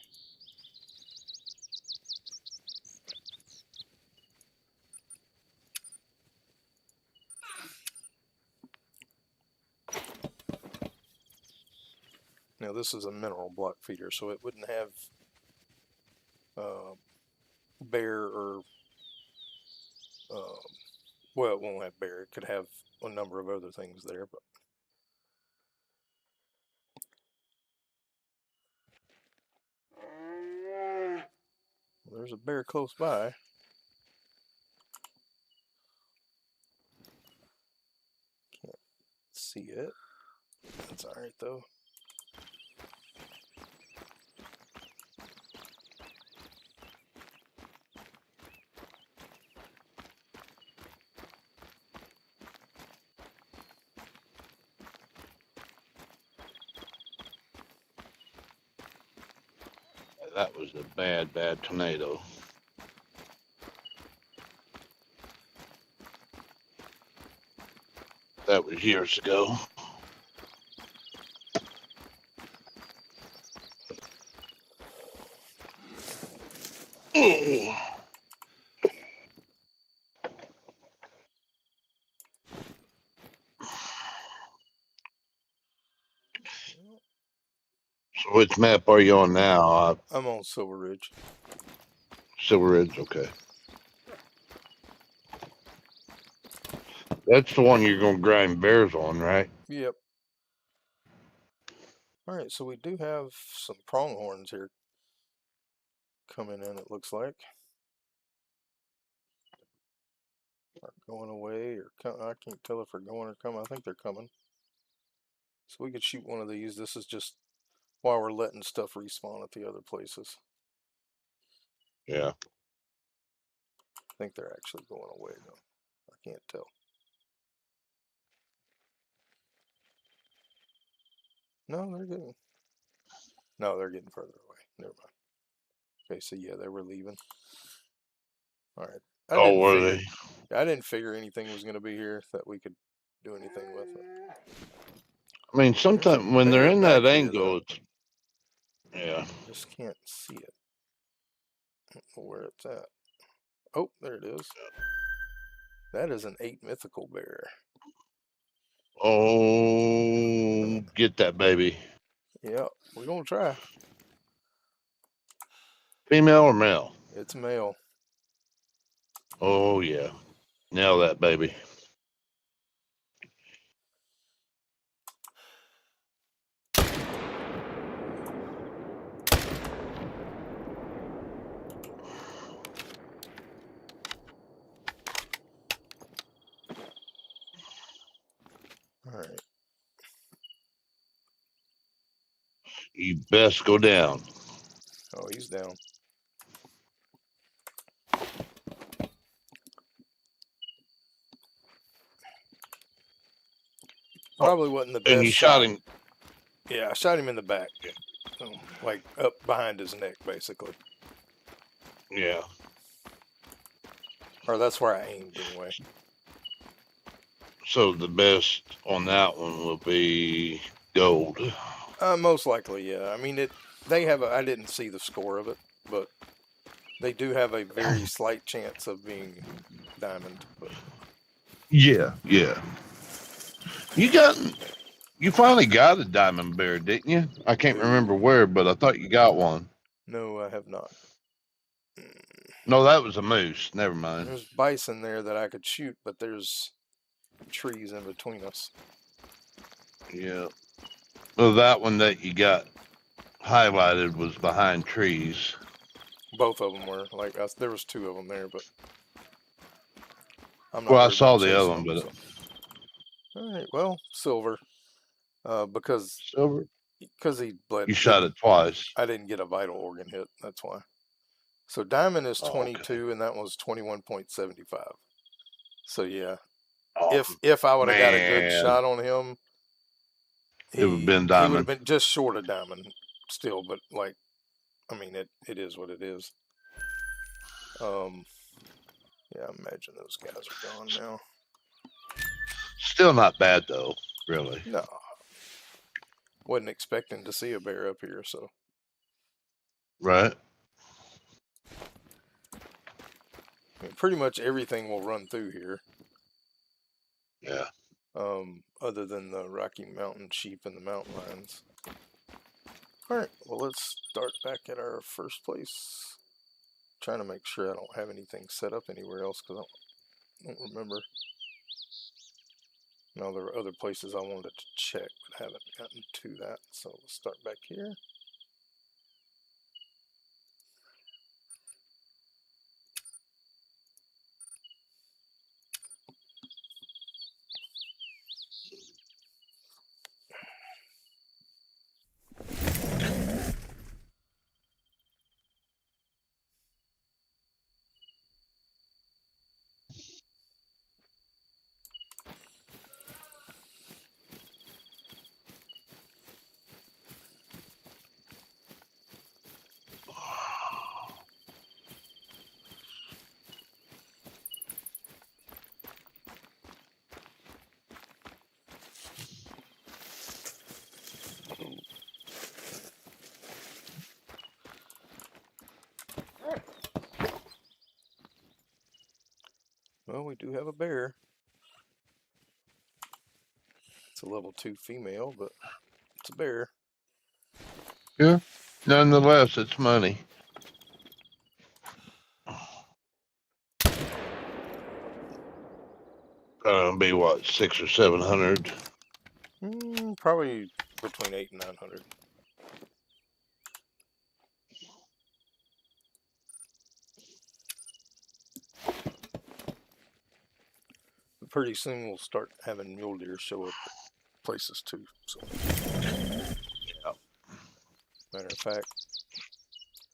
Now this is a mineral block feeder, so it wouldn't have bear or well, it won't have bear. It could have a number of other things there, but there's a bear close by. Can't see it. That's alright though. That was a bad, bad tornado. That was years ago. Oh. So which map are you on now? I'm on Silver Ridge. Silver Ridge, okay. That's the one you're gonna grind bears on, right? Yep. Alright, so we do have some pronghorns here coming in, it looks like. Are going away, or I can't tell if they're going or coming. I think they're coming. So we could shoot one of these. This is just while we're letting stuff respawn at the other places. Yeah. I think they're actually going away though. I can't tell. No, they're getting. No, they're getting further away. Never mind. Okay, so yeah, they were leaving. All right. I Oh, didn't were figure. they? I didn't figure anything was going to be here that we could do anything with it. I mean, There's a sometimes when they're bear in back that here, angle, though. it's yeah. Just can't see it. I don't know where it's at. Oh, there it is. That is an 8 mythical bear. Oh, get that baby. Yep, we're going to try. Female or male? It's male. Oh yeah, nail that baby. All right. You best go down. Oh, he's down. Oh, Probably wasn't the and best you shot shot. him. Yeah, I shot him in the back. Like up behind his neck, basically. Yeah. Or that's where I aimed anyway. So the best on that one will be gold. Most likely, yeah. I mean, they have I didn't see the score of it, but they do have a very slight chance of being diamond. But Yeah, yeah. You finally got a diamond bear, didn't you? I can't remember no, where, but I thought you got one. no, I have not. No, that was a moose. Never mind. There's bison there that I could shoot, but there's trees in between us. Yeah. Well, that one that you got highlighted was behind trees. Both of them were like there was 2 of them there, but I'm not Well, I very good saw the other chasing one, them. but So, all right, well, silver, because silver. he bled You shot didn't it twice. I didn't get a vital organ hit. That's why. So diamond is Oh, okay. 22, and that was 21.75. So yeah, Oh if I would have got a good man, shot on him, it would have been he would have diamond. been just short of diamond still. But like, I mean, it is what it is. Yeah, I imagine those guys are gone now. Still not bad though, really. No, wasn't expecting to see a bear up here. So Right? I mean, pretty much everything will run through here. Yeah. Other than the Rocky Mountain sheep and the mountain lions. All right, well, let's start back at our first place. Trying to make sure I don't have anything set up anywhere else because I don't remember. No, there were other places I wanted to check, but haven't gotten to that. So let's start back here. Well, we do have a bear. It's a level 2 female, but it's a bear. Yeah. Nonetheless, it's money. Be what, 600 or 700? Probably between 8 and 900. But pretty soon we'll start having mule deer show up at places too. So, Yeah. matter of fact,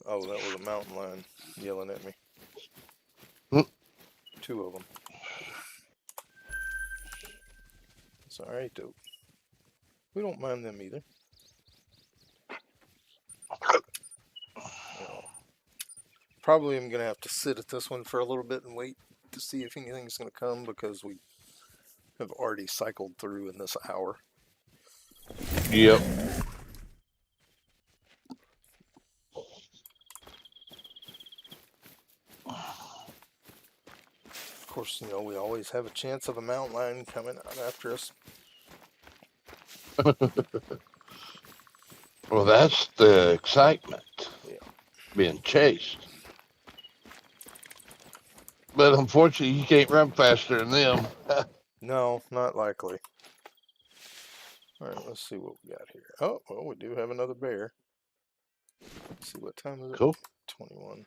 oh, that was a mountain lion yelling at me. Hmm. 2 of them. It's all right though. We don't mind them either. probably am going to have to sit at this one for a little bit and wait to see if anything's going to come because we have already cycled through in this hour. Yep. Of course, you know, we always have a chance of a mountain lion coming out after us. Well, that's the excitement. Yeah. Being chased. But unfortunately, you can't run faster than them. No, not likely. All right, let's see what we got here. Oh, well, we do have another bear. Let's see, what time is it? Cool. 21.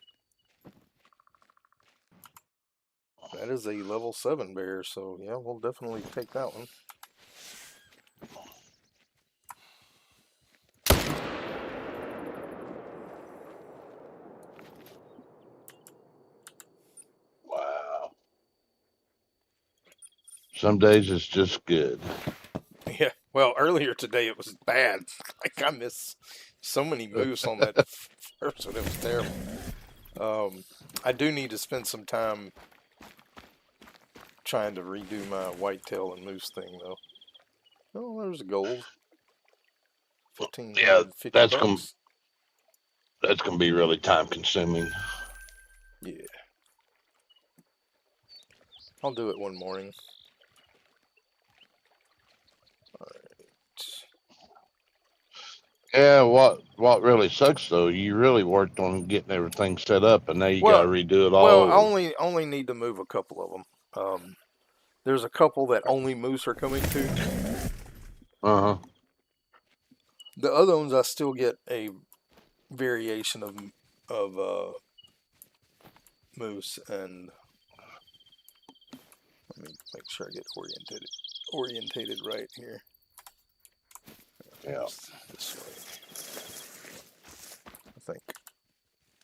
That is a level 7 bear, so yeah, we'll definitely take that one. Wow. Some days it's just good. Yeah, well, earlier today it was bad. Like, I missed so many moose on that first one, it was terrible. I do need to spend some time trying to redo my whitetail and moose thing, though. Oh, there's a gold. Yeah, 1,550 that's gonna bucks. that's gonna be really time consuming. Yeah. I'll do it one morning. Yeah, what really sucks though, you really worked on getting everything set up, and now you got Well, to redo it well, all I over. only need to move a couple of them. There's a couple that only moose are coming to. Uh huh. The other ones I still get a variation of moose, and let me make sure I get orientated right here. Yeah. This way. I think.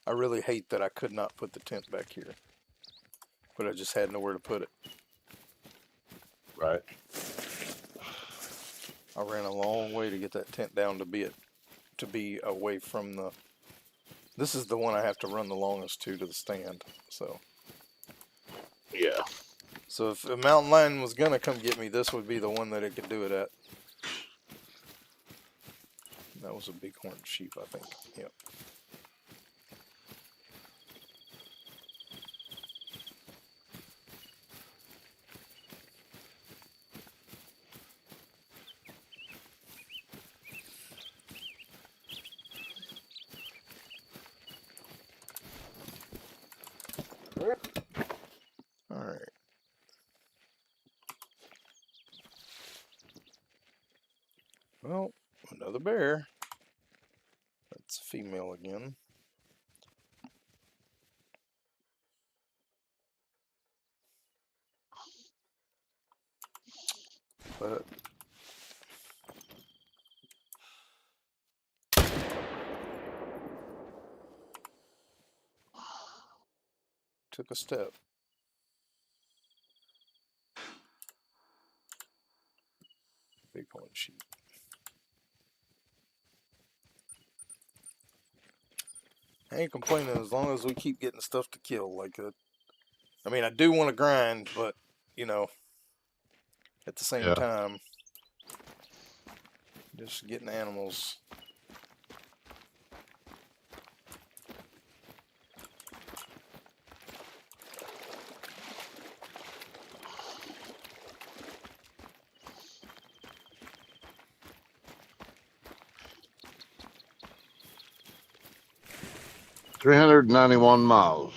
I really hate that I could not put the tent back here, but I just had nowhere to put it. Right. I ran a long way to get that tent down to be away from the. This is the one I have to run the longest to the stand. Yeah. So if a mountain lion was gonna come get me, this would be the one that it could do it at. That was a bighorn sheep, I think. Yep. All right. Well, another bear. That's female again. But took a step. Bighorn sheep. I ain't complaining as long as we keep getting stuff to kill. Like, I mean, I do want to grind, but you know, at the same Yeah. time, just getting animals. $391.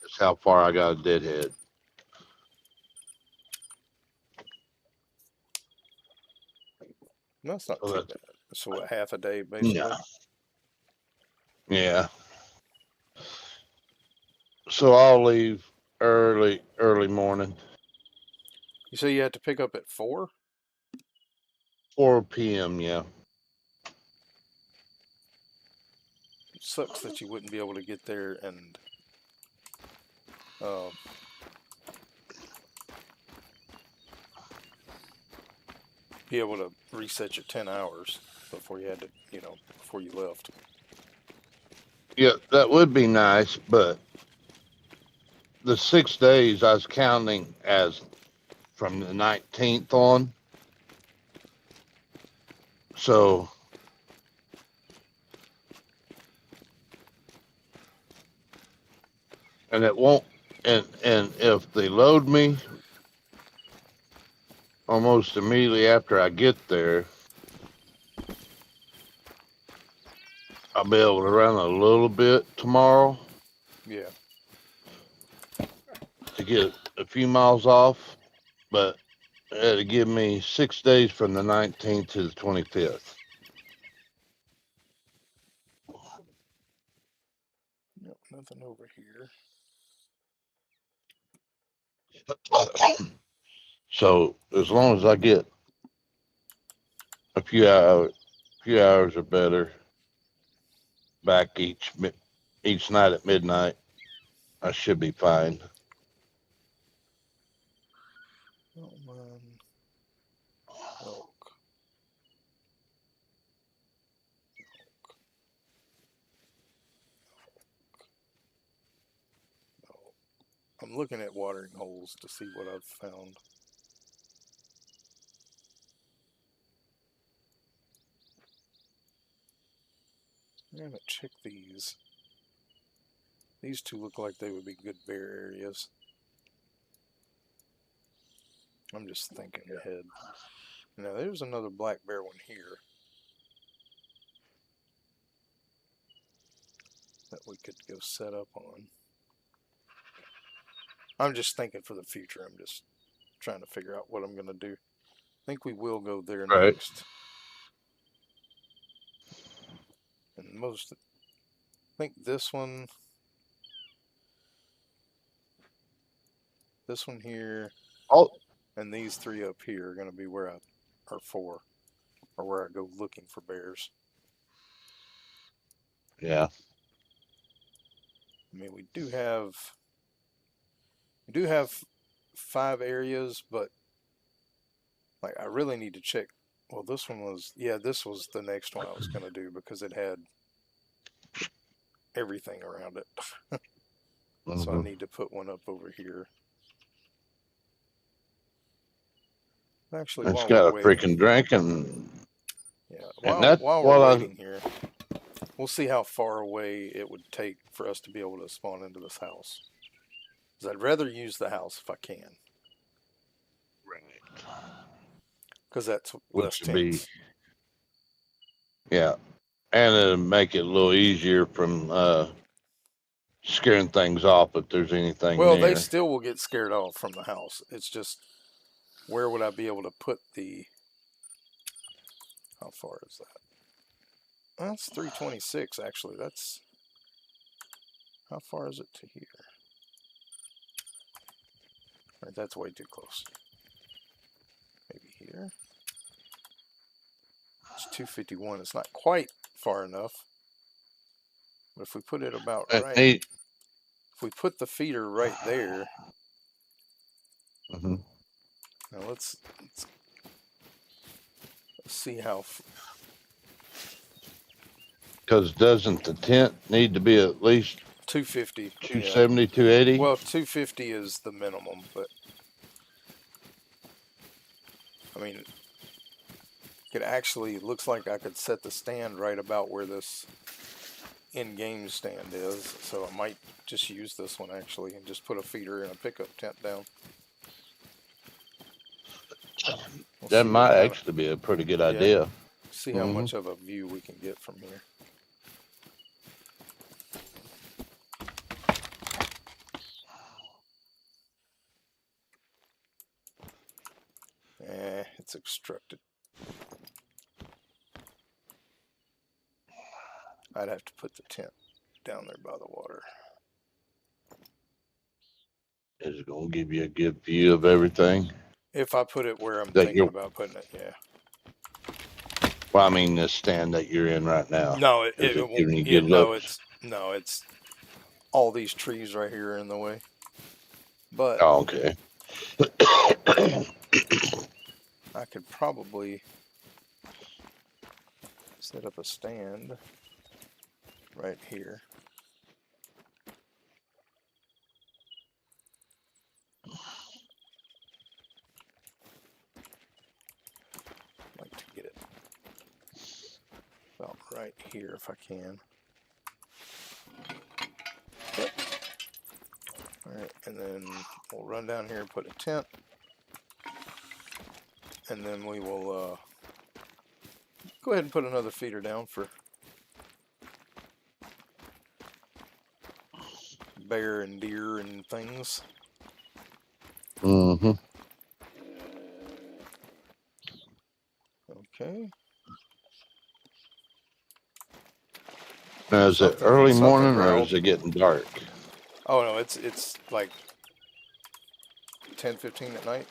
That's how far I got a deadhead. No, it's not So too that's bad. So what, half a day no. basically. Yeah. So I'll leave early morning, You say you had to pick up at 4? 4 p.m. Yeah. It sucks that you wouldn't be able to get there and um, be able to reset your 10 hours before you had to, before you left. Yeah, that would be nice, but the 6 days I was counting as from the 19th on. So, and it won't, and if they load me almost immediately after I get there, I'll be able to run a little bit tomorrow Yeah. to get a few miles off, but it'll give me 6 days from the 19th to the 25th. Yep, nothing over here. So as long as I get a few hours or better back each night at midnight, I should be fine. Oh, man. Elk. Elk. I'm looking at watering holes to see what I've found. I'm going to check these. These two look like they would be good bear areas. I'm just thinking ahead. Now, there's another black bear one here that we could go set up on. I'm just thinking for the future. I'm just trying to figure out what I'm going to do. I think we will go there Right. next. And I think this one here, Oh, and these three up here are going to be where are four, or where I go looking for bears. yeah. I mean, we do have 5 areas, but like I really need to check. Well, this was the next one I was going to do because it had everything around it. So I Mm-hmm. need to put one up over here. Actually, It's while we're got a waiting, freaking drink, and yeah, that's while we're what I. waiting here, we'll see how far away it would take for us to be able to spawn into this house. Because I'd rather use the house if I can, Right. because that's less Which would be, tense. yeah, and it'll make it a little easier from scaring things off if there's anything Well, they near. still will get scared off from the house. It's just where would I be able to put the? How far is that? That's 326 actually. That's how far is it to here? Right, that's way too close. Maybe here. It's 251. It's not quite far enough. But if we put it about And right, he, if we put the feeder right there, mm-hmm. now let's see how. Because doesn't the tent need to be at least 250. Yeah. 270, 280? Well, 250 is the minimum, but I mean, it actually looks like I could set the stand right about where this in-game stand is, so I might just use this one actually and just put a feeder and a pickup tent down. We'll That see what might kind of, actually be a pretty good yeah, idea. see how Mm-hmm. much of a view we can get from here. It's obstructed. I'd have to put the tent down there by the water. Is it going to give you a good view of everything If I put it where I'm that thinking you're, about putting it, yeah. well, I mean, the stand that you're in right now? No, Is it won't. giving you good No, looks? it's all these trees right here are in the way. But Oh, okay. I could probably set up a stand right here. I'd like to get it about right here if I can. Yep. Alright, and then we'll run down here and put a tent. And then we will go ahead and put another feeder down for bear and deer and things. Mm-hmm. Okay. Now, is it Something early morning or growled. is it getting dark? Oh no, it's like 10:15 at night.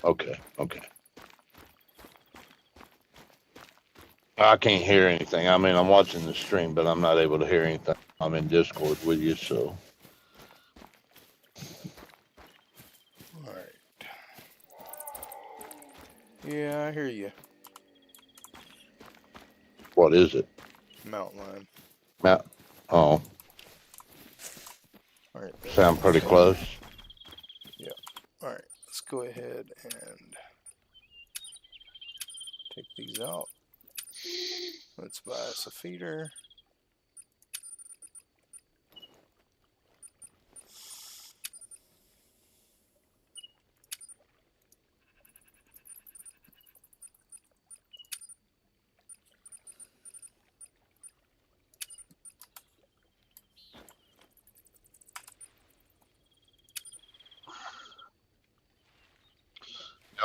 Okay, okay. I can't hear anything. I mean, I'm watching the stream, but I'm not able to hear anything. I'm in Discord with you, so. Alright. Yeah, I hear you. What is it? Mountain lion. Oh, Alright. sound pretty close. Yeah. Alright, let's go ahead and take these out. Let's buy us a feeder.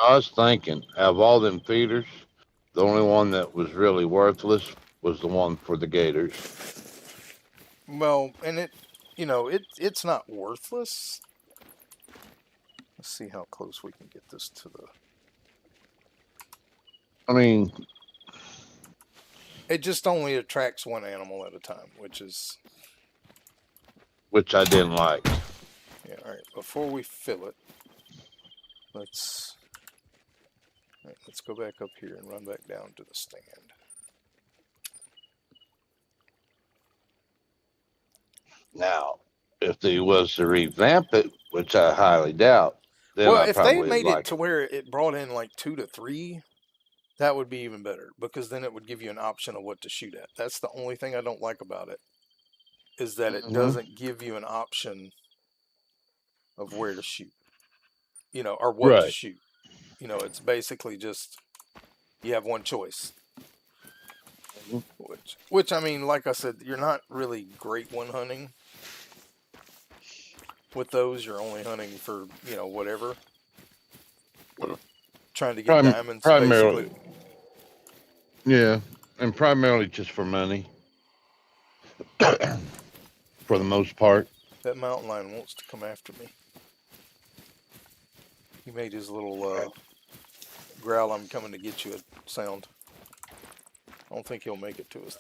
I was thinking, out of all them feeders, the only one that was really worthless was the one for the gators. Well, and it's not worthless. Let's see how close we can get this to the. I mean, It just only attracts one animal at a time, which I didn't like. Yeah, alright, before we fill it, let's go back up here and run back down to the stand. Now, if they was to revamp it, which I highly doubt, then Well, I if they probably would made it like to it. where it brought in like 2 to 3, that would be even better, because then it would give you an option of what to shoot at. That's the only thing I don't like about it, is that it Mm-hmm. doesn't give you an option of where to shoot, or what to Right. shoot. It's basically just you have one choice. Which I mean, like I said, you're not really great one hunting with those. You're only hunting for whatever, trying to get diamonds Primarily, basically. yeah, and primarily just for money, for the most part. That mountain lion wants to come after me. He made his little growl, "I'm coming to get you" a sound. I don't think he'll make it to us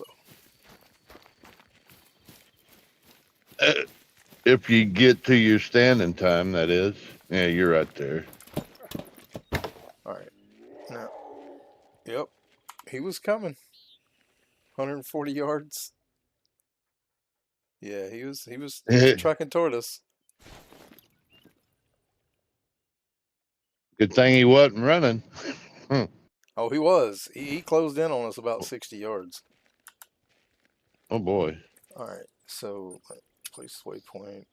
though. If you get to your standing time, that is. Yeah, you're right there. All right. Now, yep, he was coming. 140 yards. Yeah, he was trucking toward us. Good thing he wasn't running. Oh, he was. He closed in on us about 60 yards. Oh boy. All right, so place waypoint.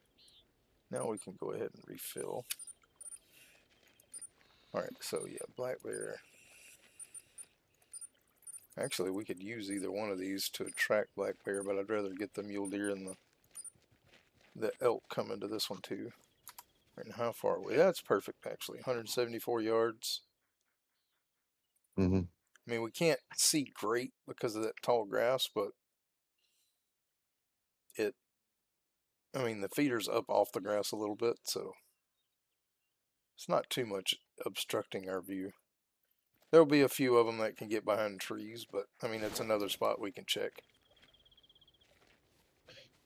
Now we can go ahead and refill. All right, so yeah, black bear. Actually, we could use either one of these to attract black bear, but I'd rather get the mule deer and the elk coming to this one too. And how far away? That's perfect, actually. 174 yards. Mm-hmm. I mean, we can't see great because of that tall grass, but the feeder's up off the grass a little bit, so it's not too much obstructing our view. There'll be a few of them that can get behind trees, but it's another spot we can check.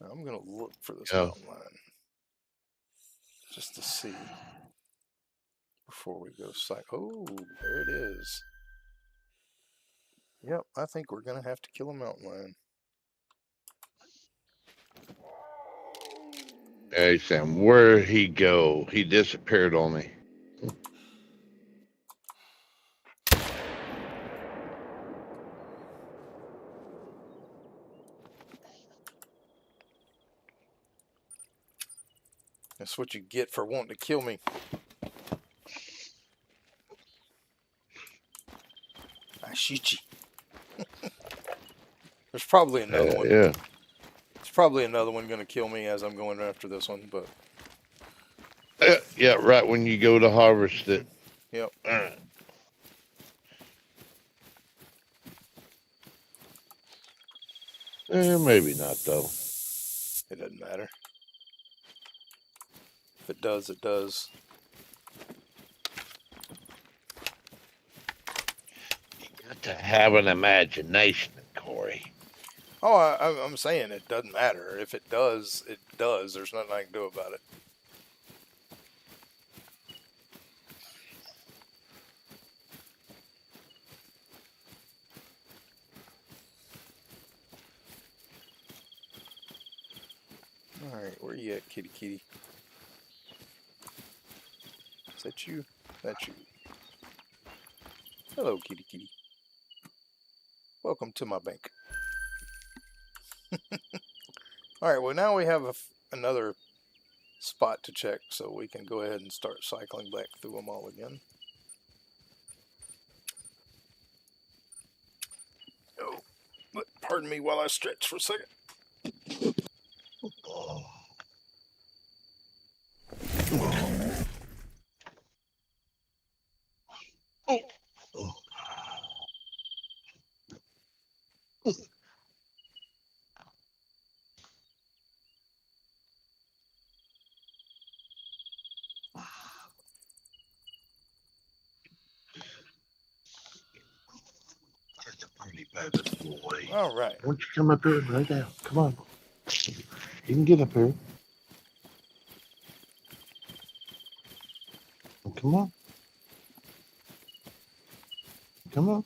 Now, I'm going to look for this mountain lion just to see. before we go sight. Oh, there it is. Yep, I think we're gonna have to kill a mountain lion. Hey Sam, where'd he go? He disappeared on me. That's what you get for wanting to kill me. I shoot you. There's probably another one. Yeah. There's probably another one gonna kill me as I'm going after this one, but Yeah, right when you go to harvest it. yep. Maybe not though. It doesn't matter. If it does, it does. You got to have an imagination, Corey. Oh, I'm saying it doesn't matter. If it does, it does. There's nothing I can do about it. Alright, where you at, kitty kitty? Is that you? That's you. Hello, kitty kitty. Welcome to my bank. Alright, well now we have another spot to check, so we can go ahead and start cycling back through them all again. Oh, but pardon me while I stretch for a second. Oh. Oh. That's a pretty bad boy. All right. Why don't you come up here and lay down? Come on. You can get up here. Come on. Come on.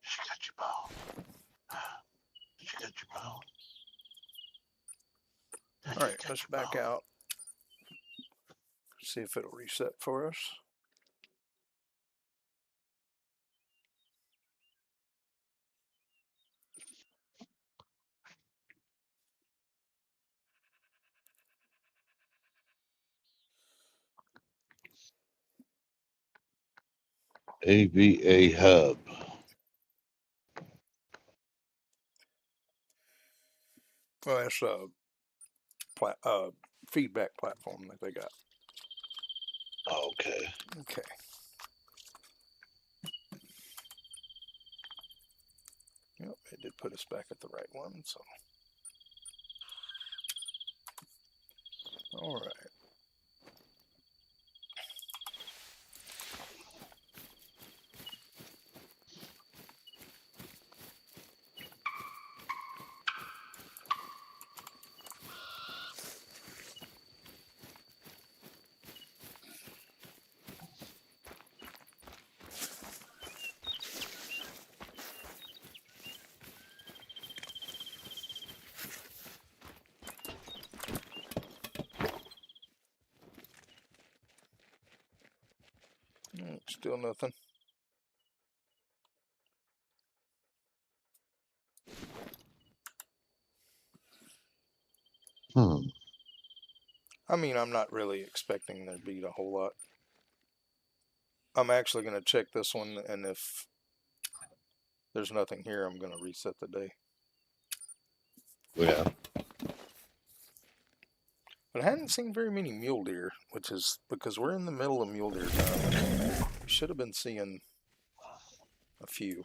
She got your bone. She got your bone. All right, let's back out. See if it'll reset for us. AVA Hub. Well, that's a feedback platform that they got. Okay. Okay. Yep, it did put us back at the right one, so. All right. Still nothing. I mean, I'm not really expecting there to be a whole lot. I'm actually going to check this one, and if there's nothing here, I'm going to reset the day. Yeah. But I hadn't seen very many mule deer, which is because we're in the middle of mule deer time. We should have been seeing a few.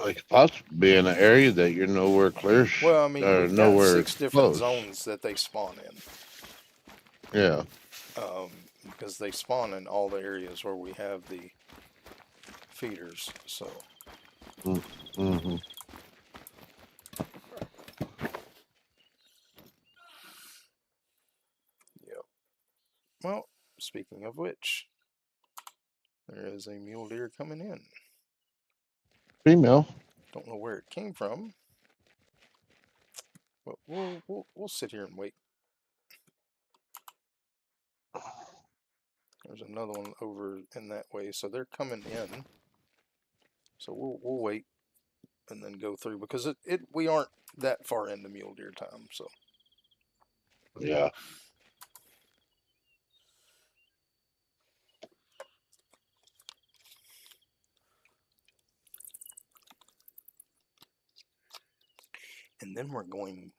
It could possibly be in an area that you're nowhere clear, Well, I mean, or we've got nowhere 6 different close. zones that they spawn in. Yeah. Because they spawn in all the areas where we have the feeders. So, Mm-hmm. yep. Well, speaking of which, there is a mule deer coming in. Female. Don't know where it came from, but we'll sit here and wait. There's another one over in that way, so they're coming in. So we'll wait and then go through because we aren't that far into mule deer time. So Yeah. and then we're going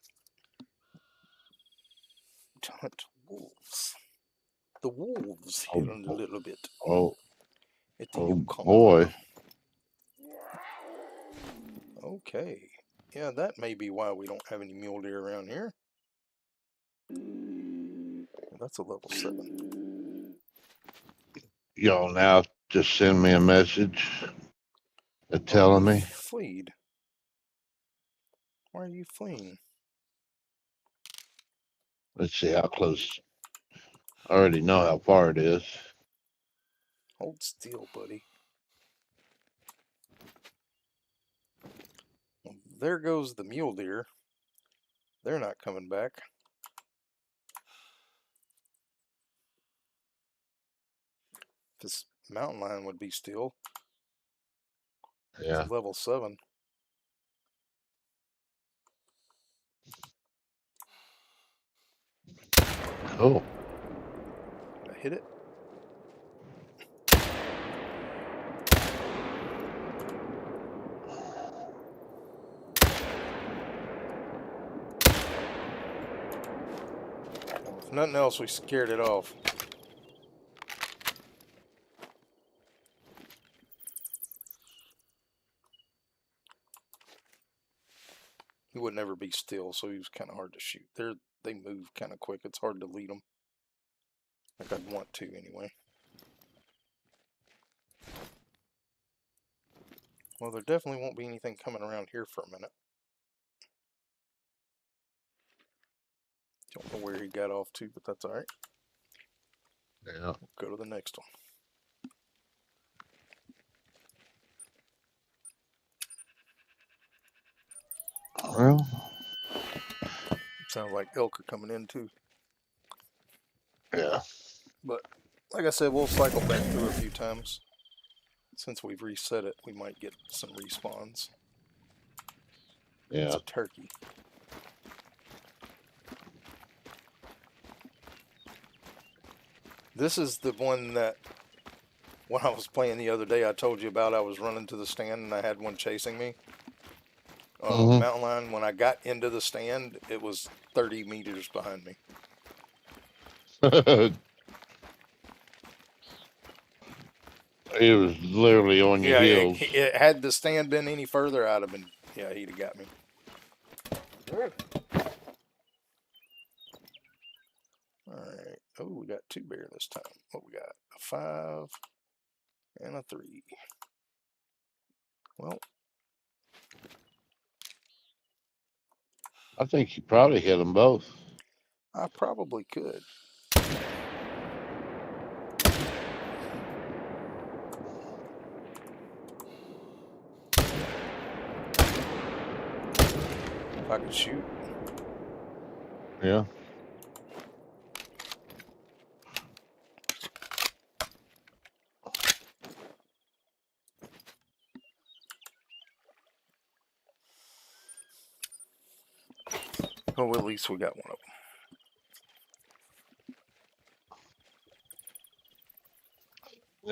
to hunt wolves. The wolves Oh, here in a little bit oh, at the oh Yukon. boy. Okay. Yeah, that may be why we don't have any mule deer around here. That's a level 7. Y'all now just send me a message Oh, telling you me. fleed. Why are you fleeing? Let's see how close. I already know how far it is. Hold still, buddy. Well, there goes the mule deer. They're not coming back. This mountain lion would be still. Yeah. It's level 7. Cool. Did I hit it? If nothing else, we scared it off. He would never be still, so he was kind of hard to shoot. They move kind of quick. It's hard to lead them. Like I'd want to, anyway. Well, there definitely won't be anything coming around here for a minute. Don't know where he got off to, but that's alright. Yeah. We'll go to the next one. Well, Sounds like elk are coming in too. yeah. But like I said, we'll cycle back through a few times. Since we've reset it, we might get some respawns. It's Yeah. a turkey. This is the one that when I was playing the other day, I told you about. I was running to the stand and I had one chasing me. Mm-hmm. Mountain lion. When I got into the stand, it was 30 meters behind me. It was literally on your Yeah, heels. had the stand been any further, I'd have been. Yeah, he'd have got me. All right. Oh, we got 2 bear this time. What we got? A 5 and a 3. Well, I think you probably hit them both. I probably could. If I could shoot. Yeah. Oh, well, at least we got one of them.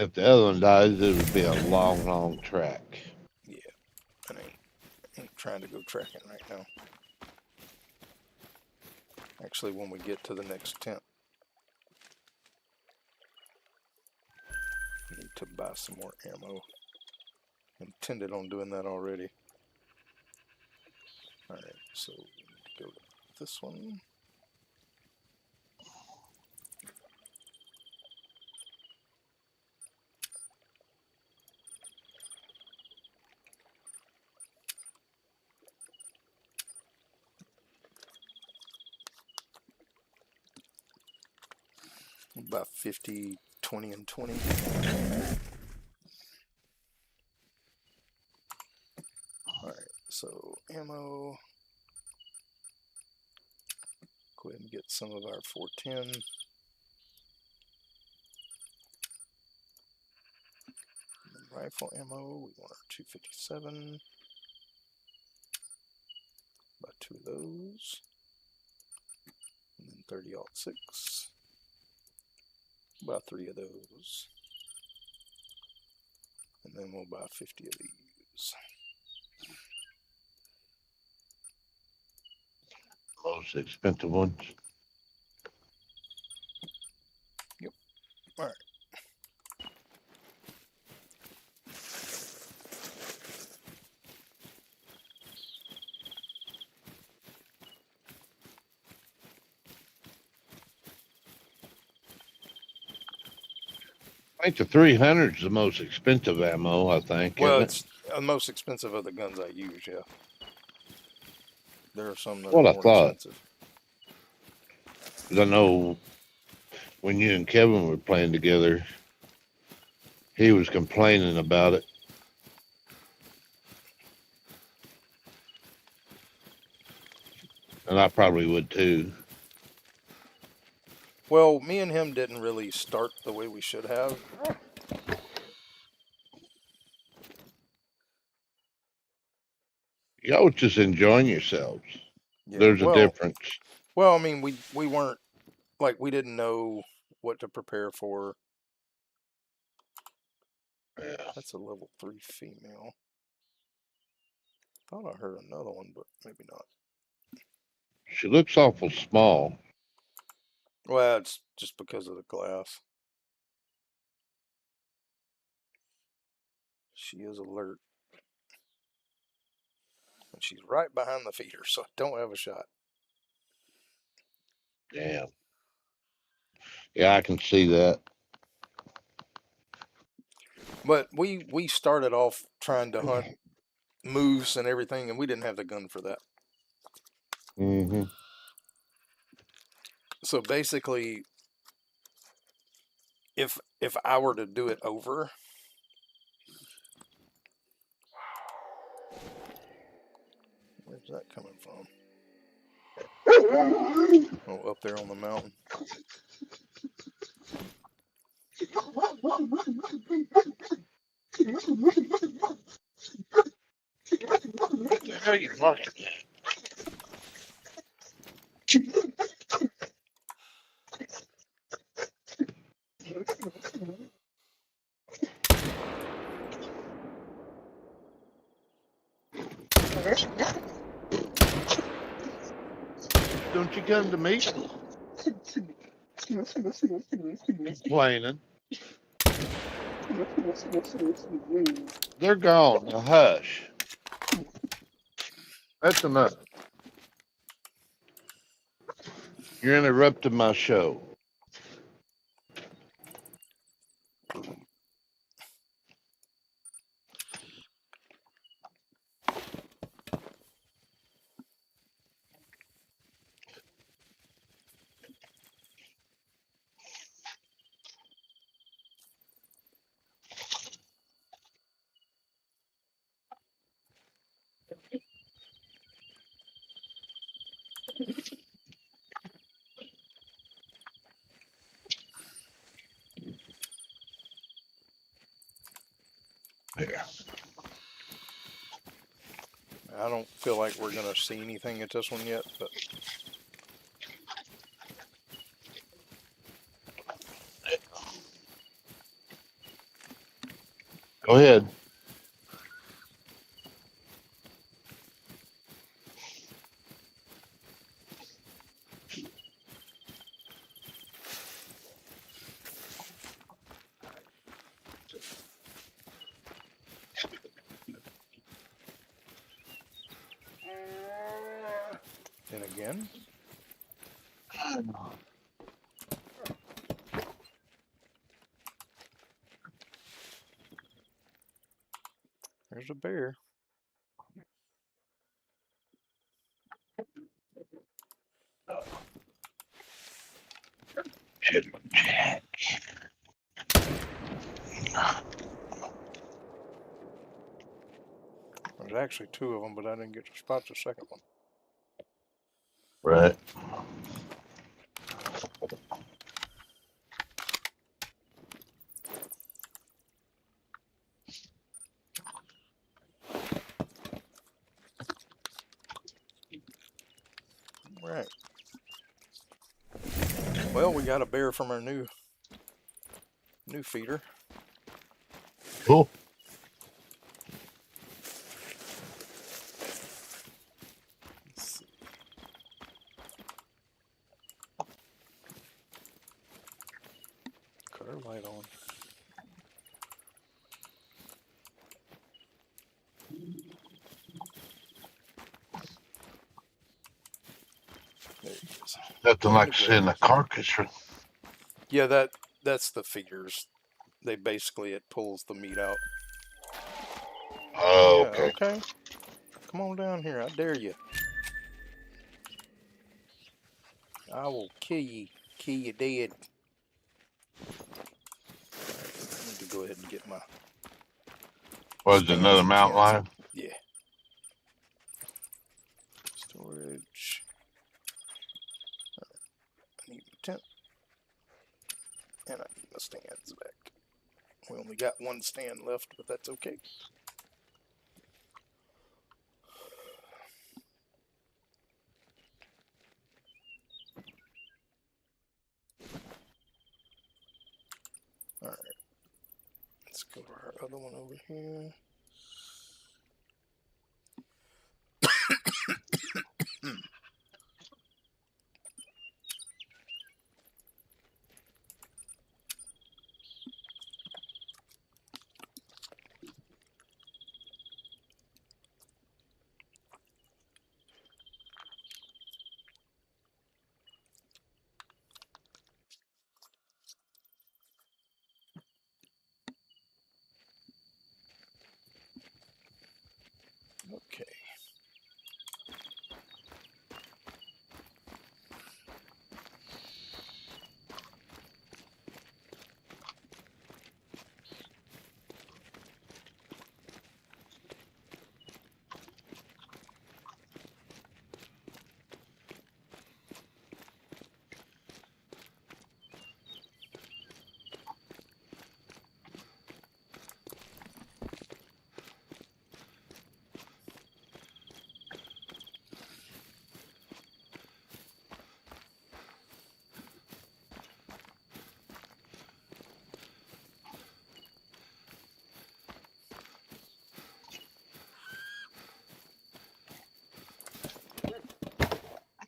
If the other one dies, it would be a long, long track. Yeah, I ain't trying to go tracking right now. Actually, when we get to the next tent, I need to buy some more ammo. Intended on doing that already. Alright, so we need to go to this one. About 50, 20, and 20. Alright, so ammo. Go ahead and get some of our 410. Rifle ammo, we want our 257. About 2 of those. And then 30-06. About 3 of those. And then we'll buy 50 of these. Most expensive ones. Yep. Alright. I think the 300 is the most expensive ammo, I think. Well, Isn't it's the most expensive of the guns I use, yeah. There are some that What are I more thought. expensive. Because I know when you and Kevin were playing together, he was complaining about it. And I probably would too. Well, me and him didn't really start the way we should have. Y'all was just enjoying yourselves. Yeah. There's a difference. Well, I mean, we weren't, like, we didn't know what to prepare for. Yeah. That's a level 3 female. Thought I heard another one, but maybe not. She looks awful small. Well, it's just because of the glass. She is alert. And she's right behind the feeder, so I don't have a shot. Damn. Yeah, I can see that. But we started off trying to hunt moose and everything, and we didn't have the gun for that. Mm-hmm. So basically, if I were to do it over, where's that coming from? Oh, up there on the mountain. What the hell are you looking at? Don't you come to me complaining? They're gone. Now hush. That's enough. You're interrupting my show. There. I don't feel like we're gonna see anything at this one yet, but Go ahead. again. There's a bear. Jack. There's actually two of them, but I didn't get to spot the second one. Right. Right. Well, we got a bear from our new feeder. Cool. Let's see. Cut our light on. There he is. Nothing like seeing a carcass. Yeah, that's the figures. They basically, it pulls the meat out. Oh, Yeah, okay. okay. Come on down here. I dare you. I will kill you. Kill you dead. I need to go ahead and get my Was it stands another and mountain cans. lion? Yeah. Storage. I need a tent. And I need my stands back. We only got one stand left, but that's okay. Alright. Let's go to our other one over here. Okay.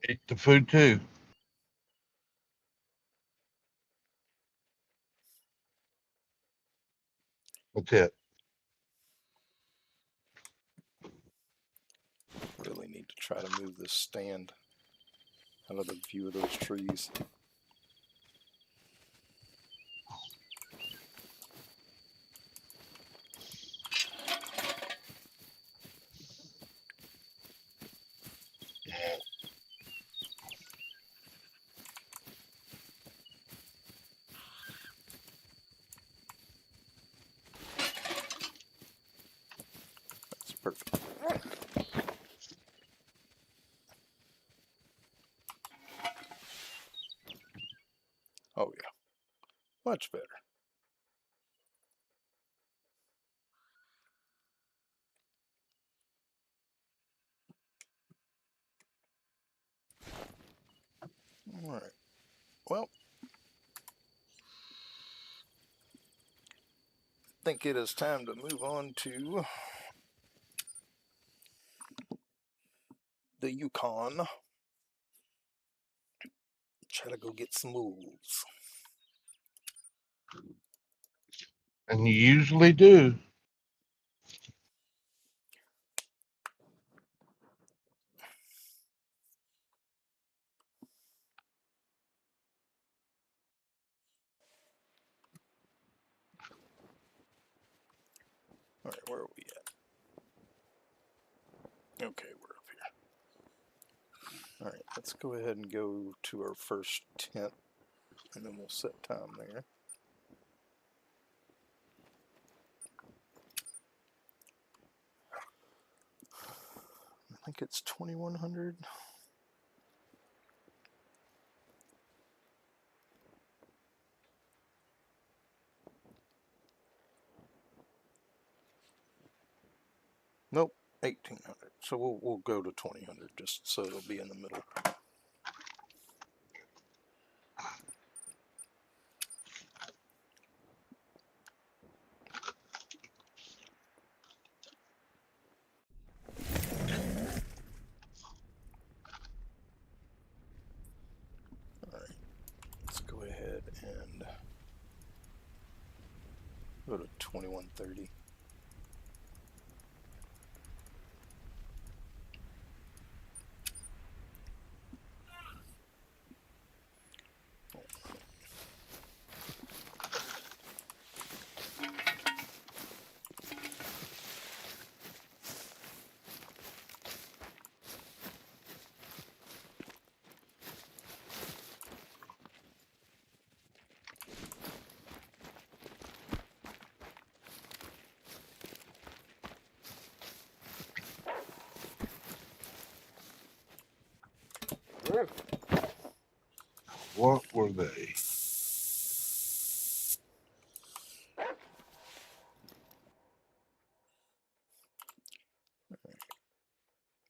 Eat the food too. That's it. Really need to try to move this stand out of the view of those trees. That's perfect. Oh yeah, much better. All right. Well, I think it is time to move on to the Yukon. Try to go get some wolves. And you usually do. Alright, where are we at? Okay, we're up here. Alright, let's go ahead and go to our first tent, and then we'll set time there. I think it's 2100. Nope, 1800. So we'll go to 2000 just so it'll be in the middle. Alright, let's go ahead and go to 2130. What were they? Got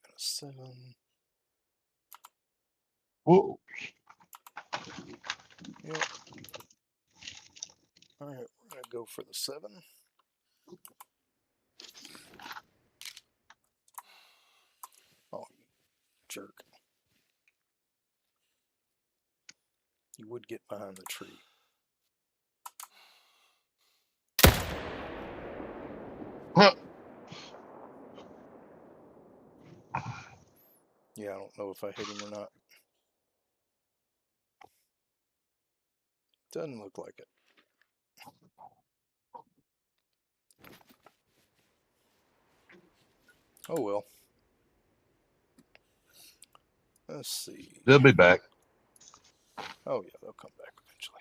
a 7. Whoa. Yep. Alright, we're going to go for the 7. Oh, you jerk. You would get behind the tree. Huh. Yeah, I don't know if I hit him or not. Doesn't look like it. Oh well. Let's see. They'll be back. Oh yeah, they'll come back eventually.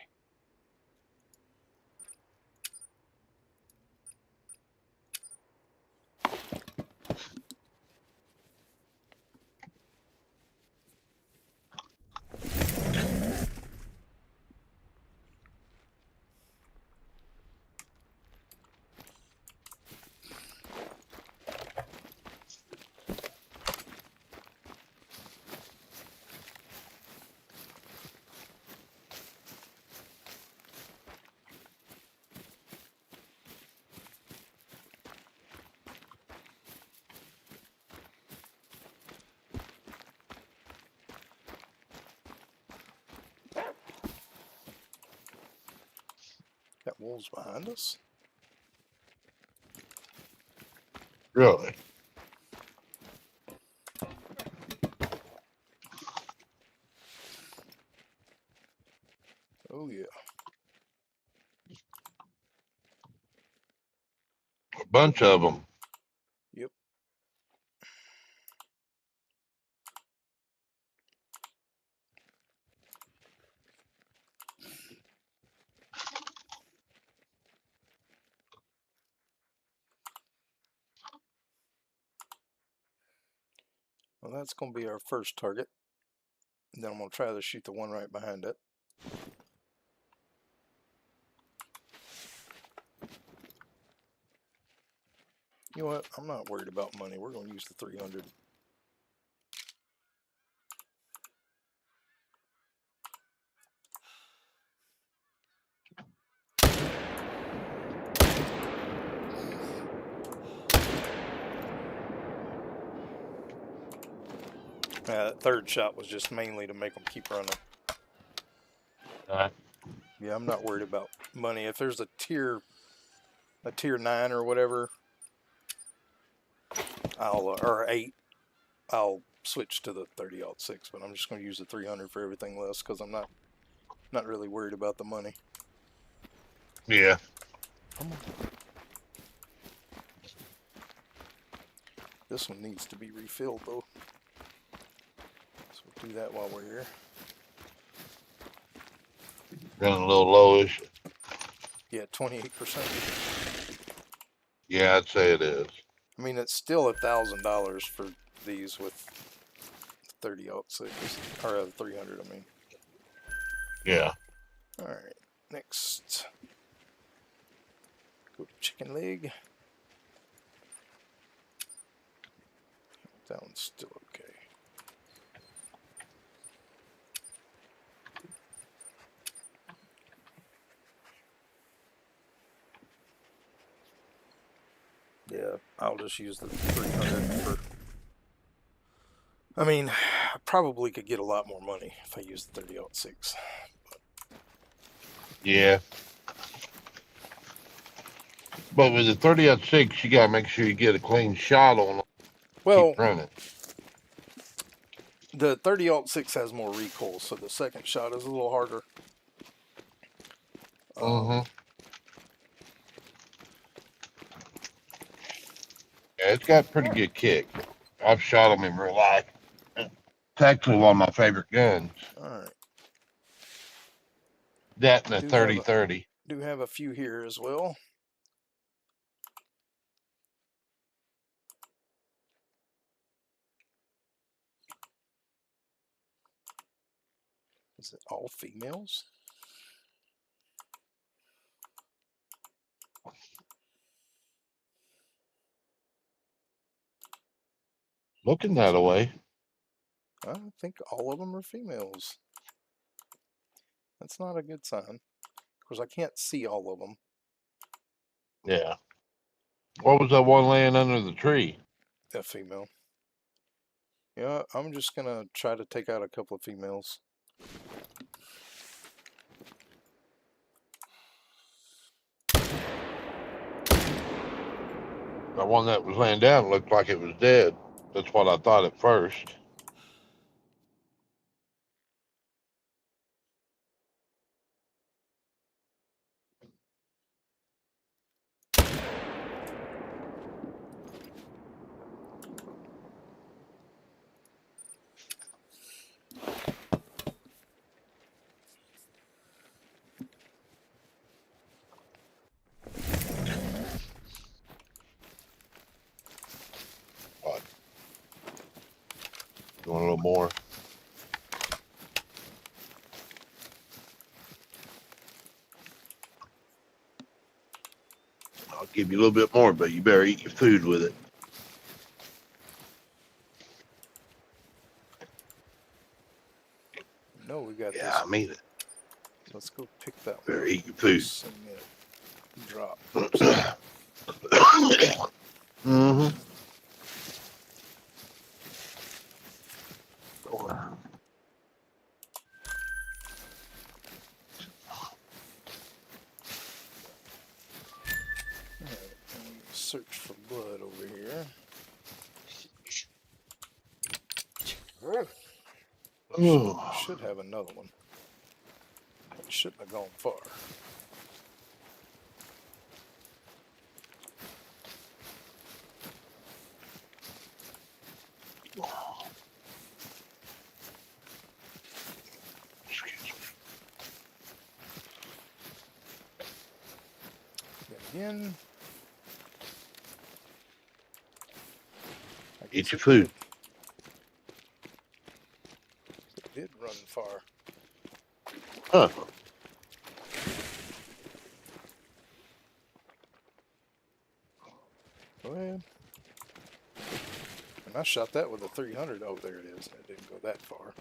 Got wolves behind us. Really? Oh yeah. A bunch of them. Yep. Well, that's going to be our first target. Then I'm going to try to shoot the one right behind it. You know what? I'm not worried about money. We're going to use the 300. That third shot was just mainly to make them keep running. Yeah, I'm not worried about money. If there's a tier 9 or whatever, or 8, I'll switch to the 30-06. But I'm just going to use the 300 for everything else because I'm not really worried about the money. Yeah. Come on. This one needs to be refilled though. So we'll do that while we're here. Running a little lowish. Yeah, 28%. Yeah, I'd say it is. I mean, it's still $1,000 for these with 30-06 or 300. I mean. Yeah. All right. Next, go to chicken leg. That one's still okay. Yeah, I'll just use the 300 for. I mean, I probably could get a lot more money if I use the 30-06. Yeah. But with the 30-06, you gotta make sure you get a clean shot on it. Well, Keep running. the 30-06 has more recoil, so the second shot is a little harder. Yeah, it's got pretty good kick. I've shot them in real life. It's actually one of my favorite guns. All right. That and the 30-30. Do have a few here as well. Is it all females? Looking that way. I think all of them are females. That's not a good sign. Of course, I can't see all of them. Yeah. What was that one laying under the tree? A female. Yeah, I'm just gonna try to take out a couple of females. The one that was laying down looked like it was dead. That's what I thought at first. What? You want a little more? I'll give you a little bit more, but you better eat your food with it. No, we got Yeah, this. I mean it. Let's go pick that one. Better eat your food. Drop. Mm-hmm. Search for blood over here. Should have another one. It shouldn't have gone far. Again. Eat your food. It did run far. Huh. Go ahead. And I shot that with a 300. Oh, there it is. It didn't go that far.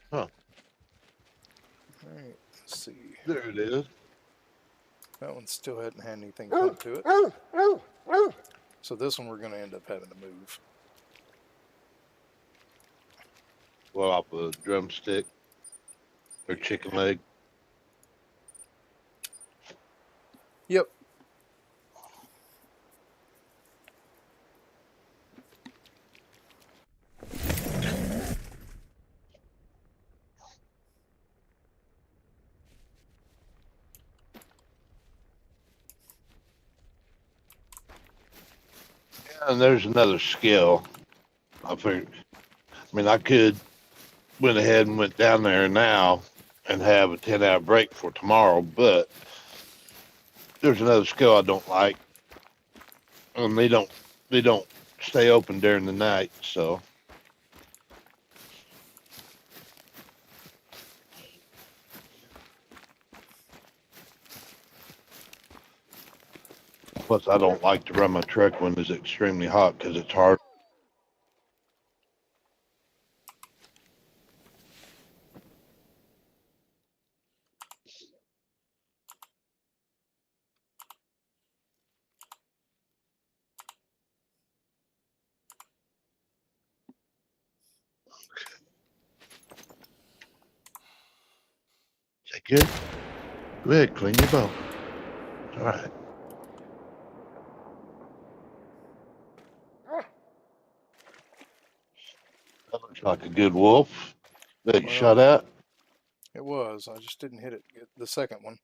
Huh. Alright, let's see. There it is. That one still hadn't had anything come to it. So this one we're going to end up having to move. Well, off a drumstick or chicken leg. Yep. And there's another skill. I figured. I mean, I could went ahead and went down there now and have a 10-hour break for tomorrow, but there's another skill I don't like, and they don't stay open during the night. So plus, I don't like to run my truck when it's extremely hot because it's hard. Is that good? Go ahead, clean your boat. All right. That looks like a good wolf that you Well, shot at. it was. I just didn't hit it. The second one.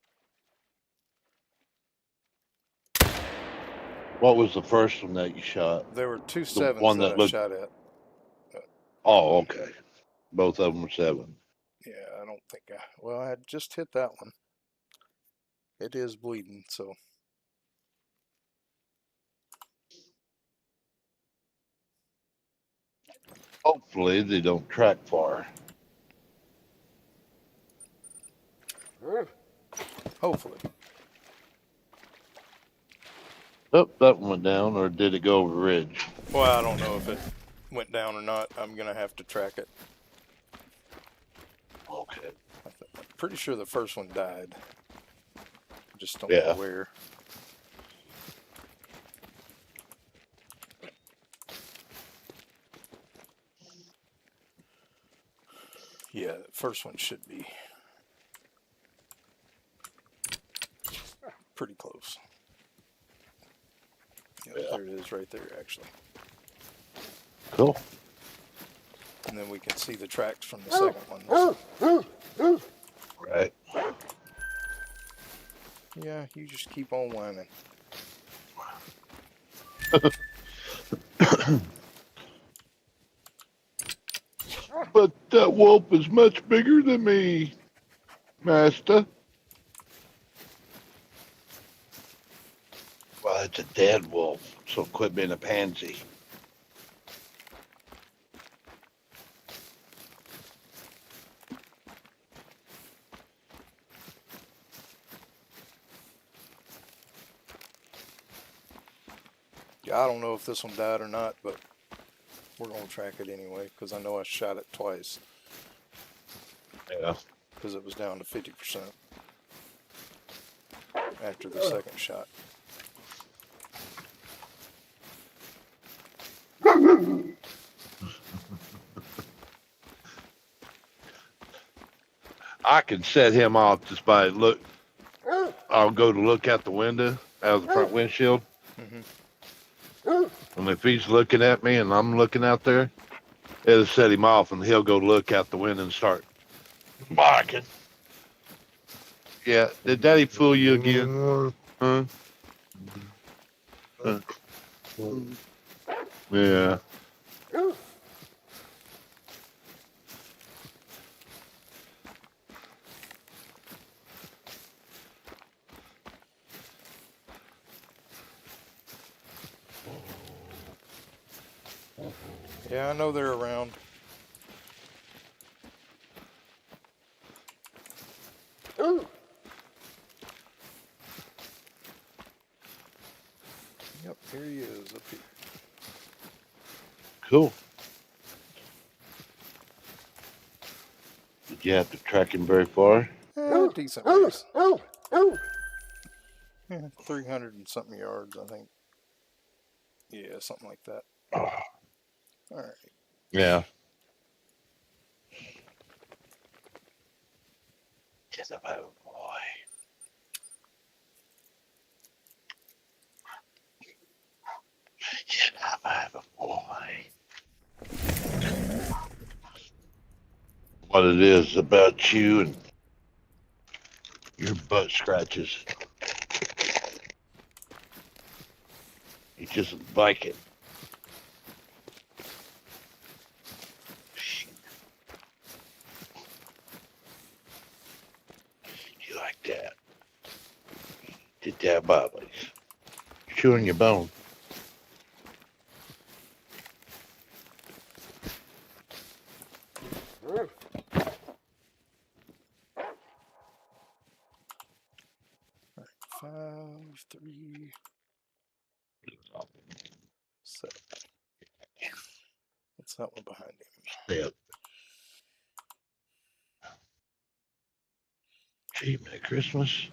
What was the first one that you shot? There were two The sevens one that that I looked. shot at. Oh, okay. Both of them were 7. Yeah, I don't think I. Well, I had just hit that one. It is bleeding, so. Hopefully, they don't track far. Hopefully. Oh, that one went down, or did it go over the ridge? Well, I don't know if it went down or not. I'm going to have to track it. Okay. I'm pretty sure the first one died. I just don't Yeah. know where. Yeah, the first one should be pretty close. Yep, Yeah. there it is right there, actually. Cool. And then we can see the tracks from the second one. So, Right. yeah, you just keep on whining. But that wolf is much bigger than me, Master. Well, it's a dead wolf, so quit being a pansy. Yeah, I don't know if this one died or not, but we're going to track it anyway because I know I shot it twice Yeah. because it was down to 50% after the second shot. I can set him off just by look. I'll go to look out the window, out of the front windshield, Hmm. and if he's looking at me and I'm looking out there, it'll set him off, and he'll go look out the window and start barking. Yeah, did Daddy fool you again? Huh? Huh? Yeah. Yeah, I know they're around. Yep, here he is up here. Cool. Did you have to track him very far? Decent ways. Yeah, 300 and something yards, I think. Yeah, something like that. Oh, All right. yeah. Just about boy. Just about a boy. What it is about you and your butt scratches. You just like it. Yeah, Bobby. Chewing your bone. Five, three, seven. That's that one behind him. Yeah. Gee, Merry Christmas.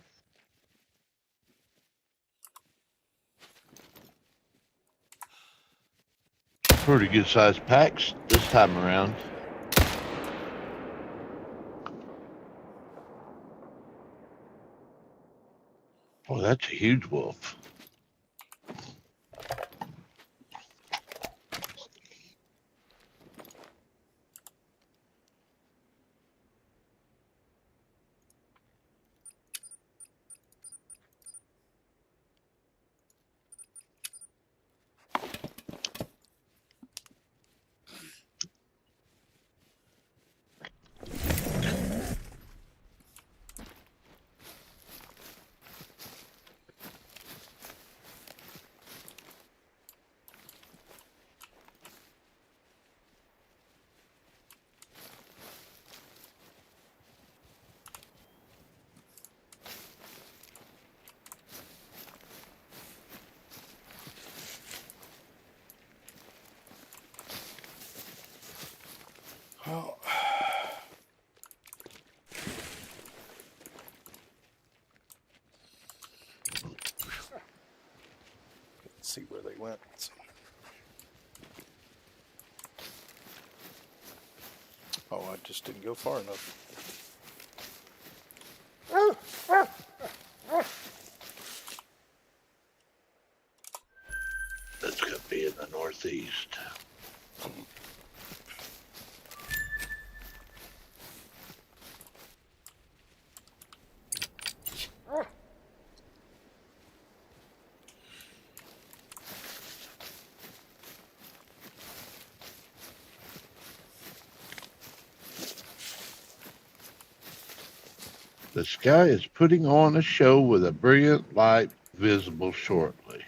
Pretty good sized packs this time around. Oh, that's a huge wolf. Well, let's see where they went. Oh, I just didn't go far enough. That's going to be in the northeast. The sky is putting on a show with a brilliant light visible shortly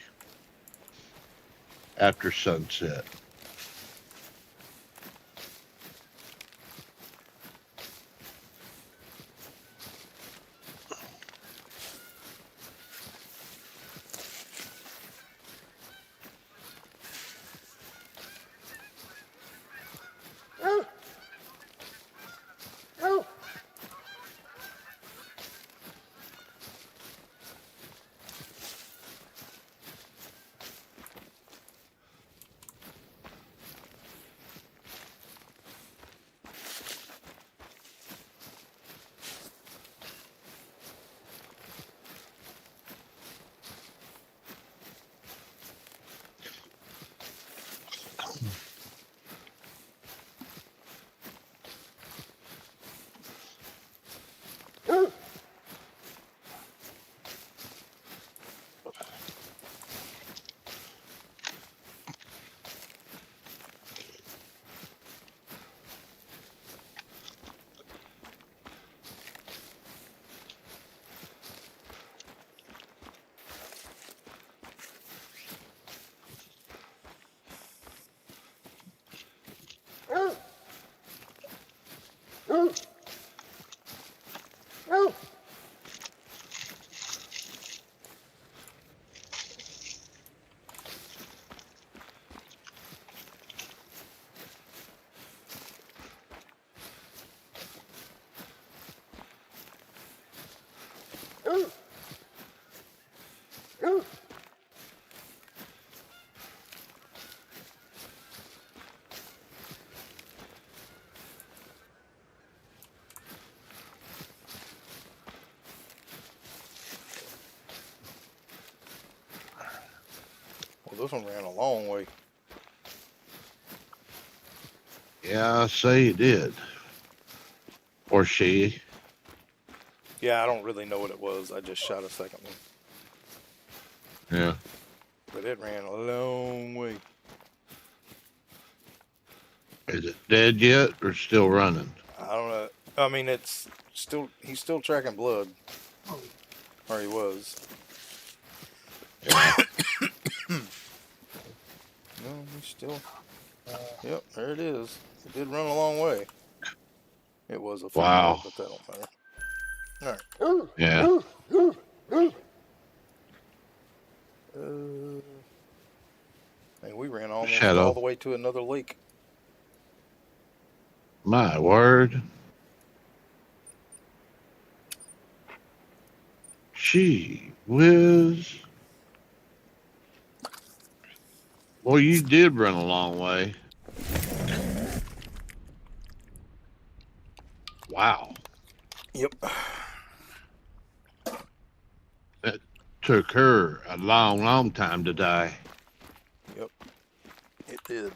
after sunset. Well, this one ran a long way. Yeah, I say it did. Or she. Yeah, I don't really know what it was. I just shot a second one. Yeah. But it ran a long way. Is it dead yet or still running? I don't know. I mean, he's still tracking blood. Or he was. Yeah. No, we still. Yep, there it is. It did run a long way. It was a female, Wow. but that don't matter. All right. Yeah. And we ran almost all Shadow. the way to another lake. My word. Gee whiz. Well, you did run a long way. Wow. Yep. That took her a long, long time to die. Yep. It did.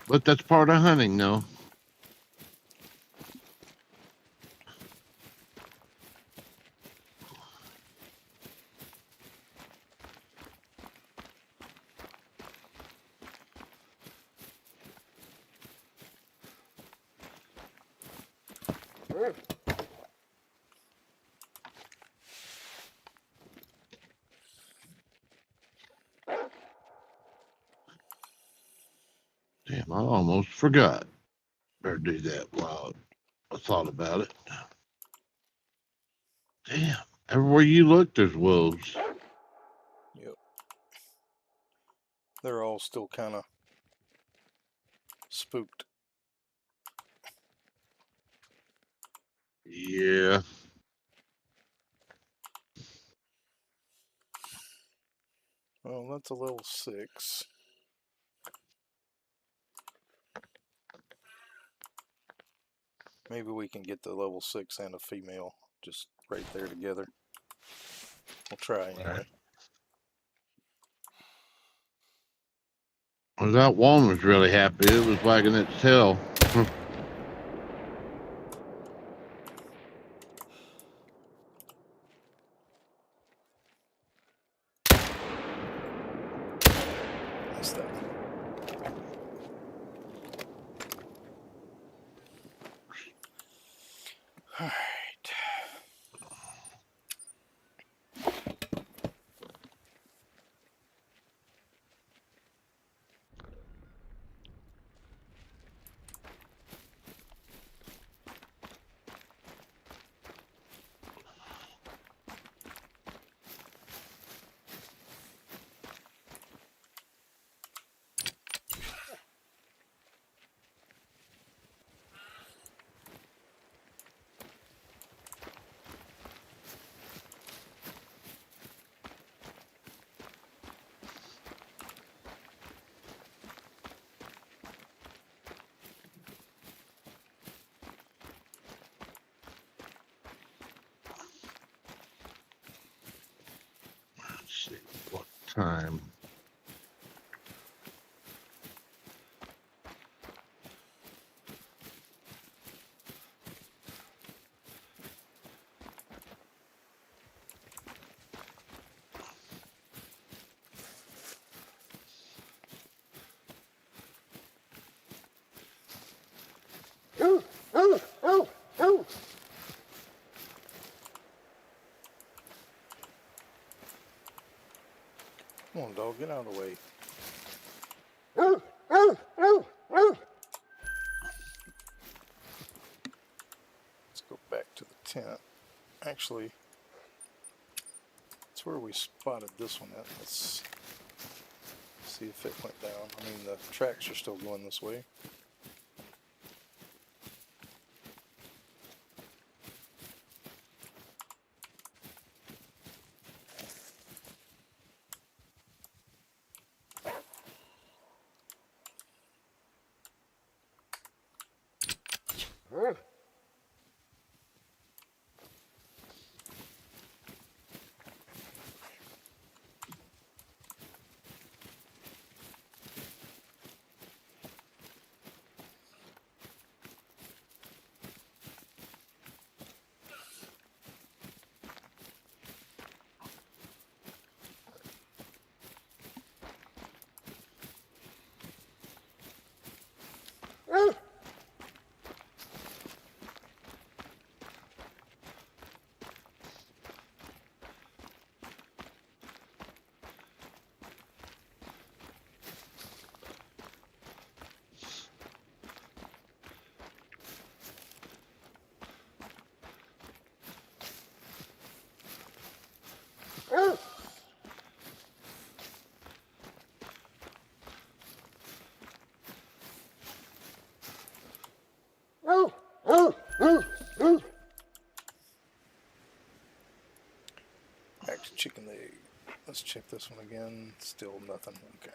But that's part of hunting, though. Damn, I almost forgot. Better do that while I thought about it. Damn, everywhere you look, there's wolves. Yep. They're all still kind of spooked. Yeah. Well, that's a level 6. Maybe we can get the level 6 and a female just right there together. We'll try anyway. Well, that one was really happy. It was wagging its tail. Missed that. All right. Let's see what time. Come on, dog, get out of the way. Let's go back to the tent. Actually, that's where we spotted this one at. Let's see if it went down. I mean, the tracks are still going this way. cracked chicken leg. Let's check this one again. Still nothing. Okay.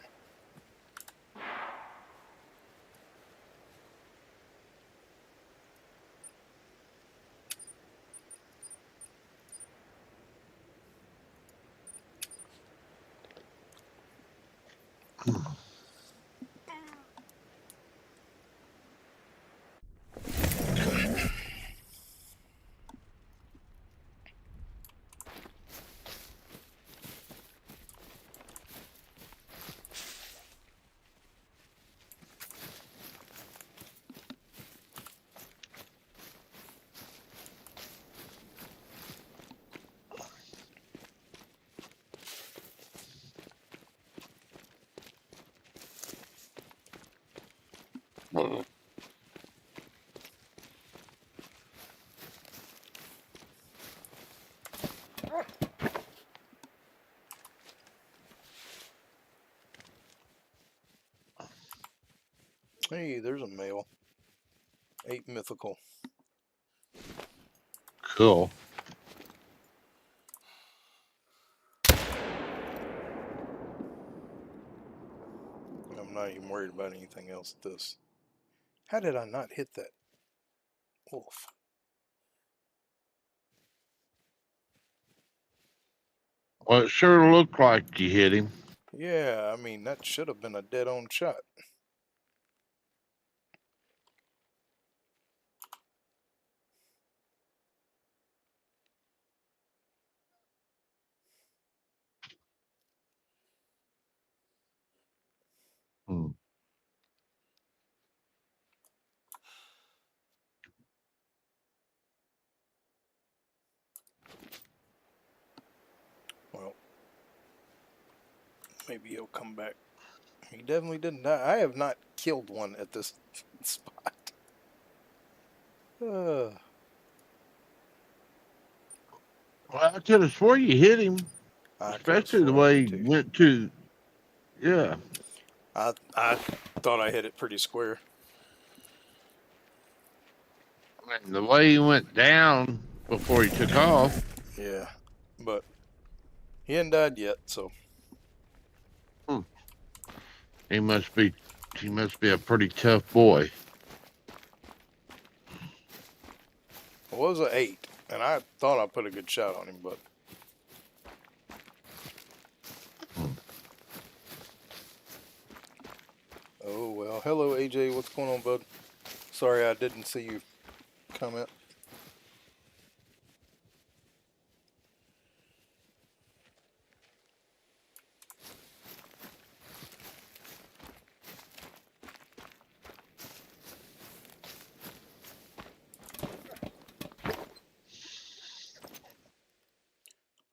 Hey, there's a male. 8 mythical. Cool. I'm not even worried about anything else at this. How did I not hit that wolf? Well, it sure looked like you hit him. Yeah, I mean, that should have been a dead-on shot. Hmm. Well, maybe he'll come back. He definitely didn't die. I have not killed one at this spot. Well, I could have swore you hit him, I could have especially the swore I way did he too. went to. Yeah. I thought I hit it pretty square. I mean, the way he went down before he took off. Yeah, but he hadn't died yet, so. Hmm. He must be. He must be a pretty tough boy. It was an 8, and I thought I put a good shot on him, but. Oh, well. Hello, AJ. What's going on, bud? Sorry I didn't see you comment.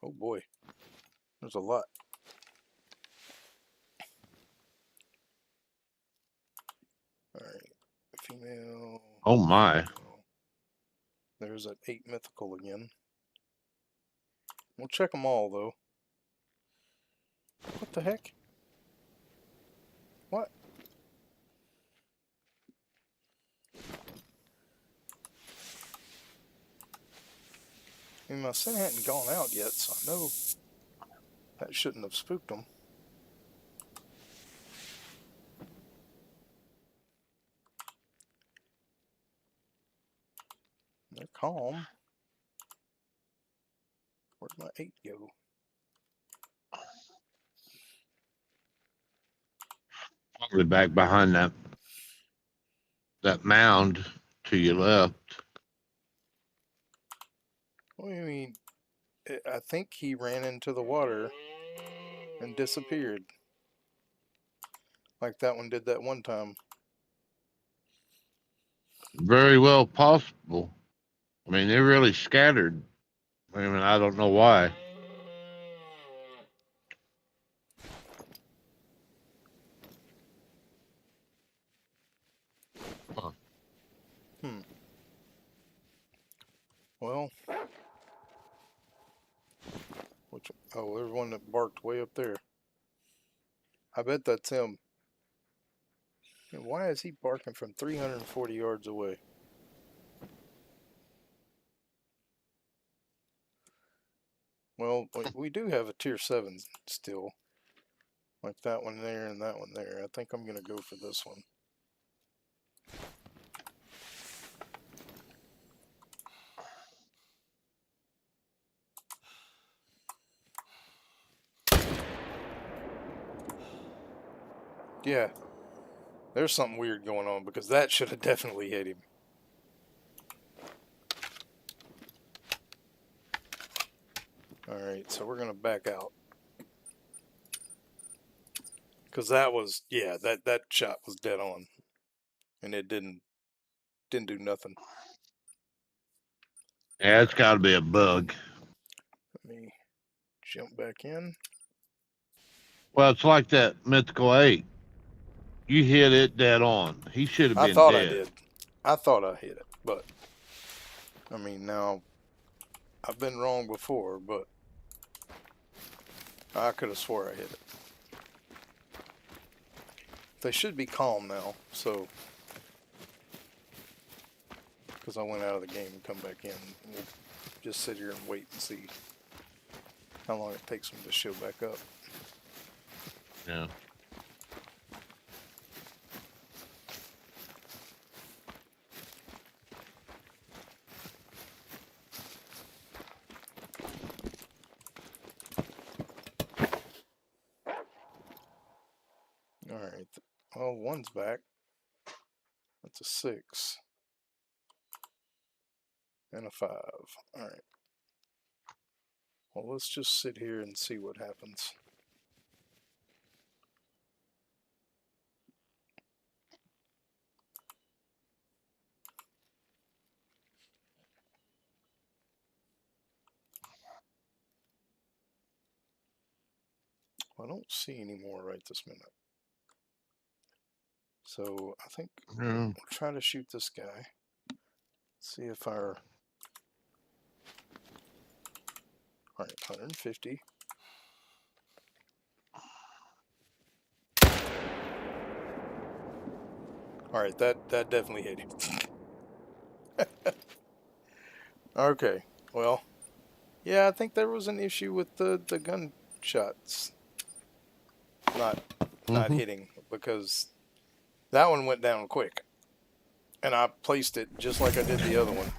Oh, boy. There's a lot. Alright. Female. Oh my. There's that 8 mythical again. We'll check them all, though. What the heck? What? I mean, my sin hadn't gone out yet, so I know that shouldn't have spooked them. They're calm. Where'd my 8 go? Probably back behind that mound to your left. What do you mean? I think he ran into the water and disappeared. Like that one did that one time. Very well possible. I mean, they're really scattered. I mean, I don't know why. Huh. Well, oh, there's one that barked way up there. I bet that's him. And why is he barking from 340 yards away? Well, we do have a tier 7 still. Like that one there and that one there. I think I'm going to go for this one. Yeah. There's something weird going on because that should have definitely hit him. Alright, so we're going to back out. Because that was, yeah, that shot was dead on. And it didn't do nothing. Yeah, it's got to be a bug. Let me jump back in. Well, it's like that mythical 8. You hit it dead on. He should have I been thought I dead. did. I thought I hit it, but I mean, now I've been wrong before, but I could have swore I hit it. They should be calm now, so because I went out of the game and come back in. We'll just sit here and wait and see how long it takes them to show back up. Yeah. Alright, well, one's back. That's a 6. And a 5. Alright. Well, let's just sit here and see what happens. I don't see any more right this minute. So I think we'll try to shoot this guy. See if our... Alright, 150. Alright, that definitely hit him. Okay, well, yeah, I think there was an issue with the gunshots not hitting, because that one went down quick. And I placed it just like I did the other one.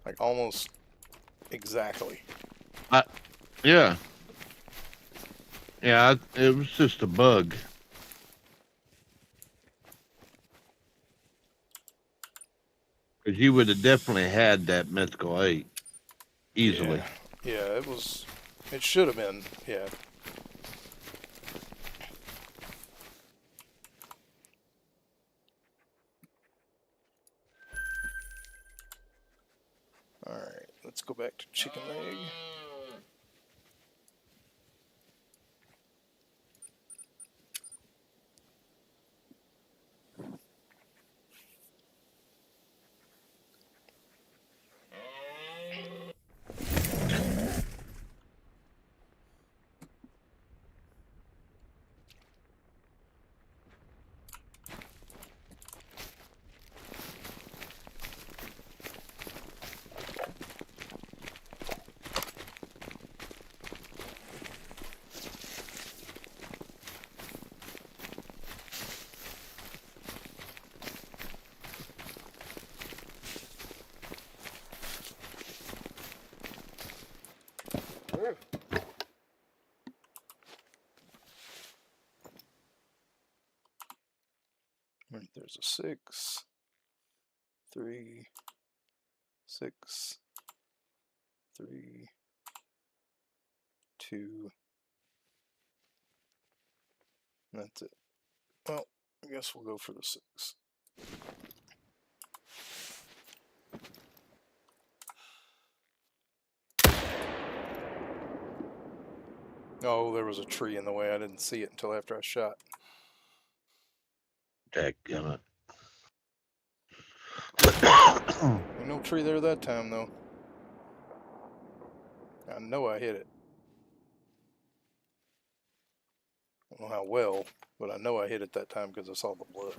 Like almost exactly. Yeah. Yeah, it was just a bug. Because you would have definitely had that mythical 8 easily. Yeah, it should have been, yeah. Alright, let's go back to chicken leg. Right, there's a 6, 3, 6, 3, 2. That's it. Well, I guess we'll go for the 6. Oh, there was a tree in the way. I didn't see it until after I shot. Dadgummit. Ain't no tree there that time, though. I know I hit it. I don't know how well, but I know I hit it that time because I saw the blood.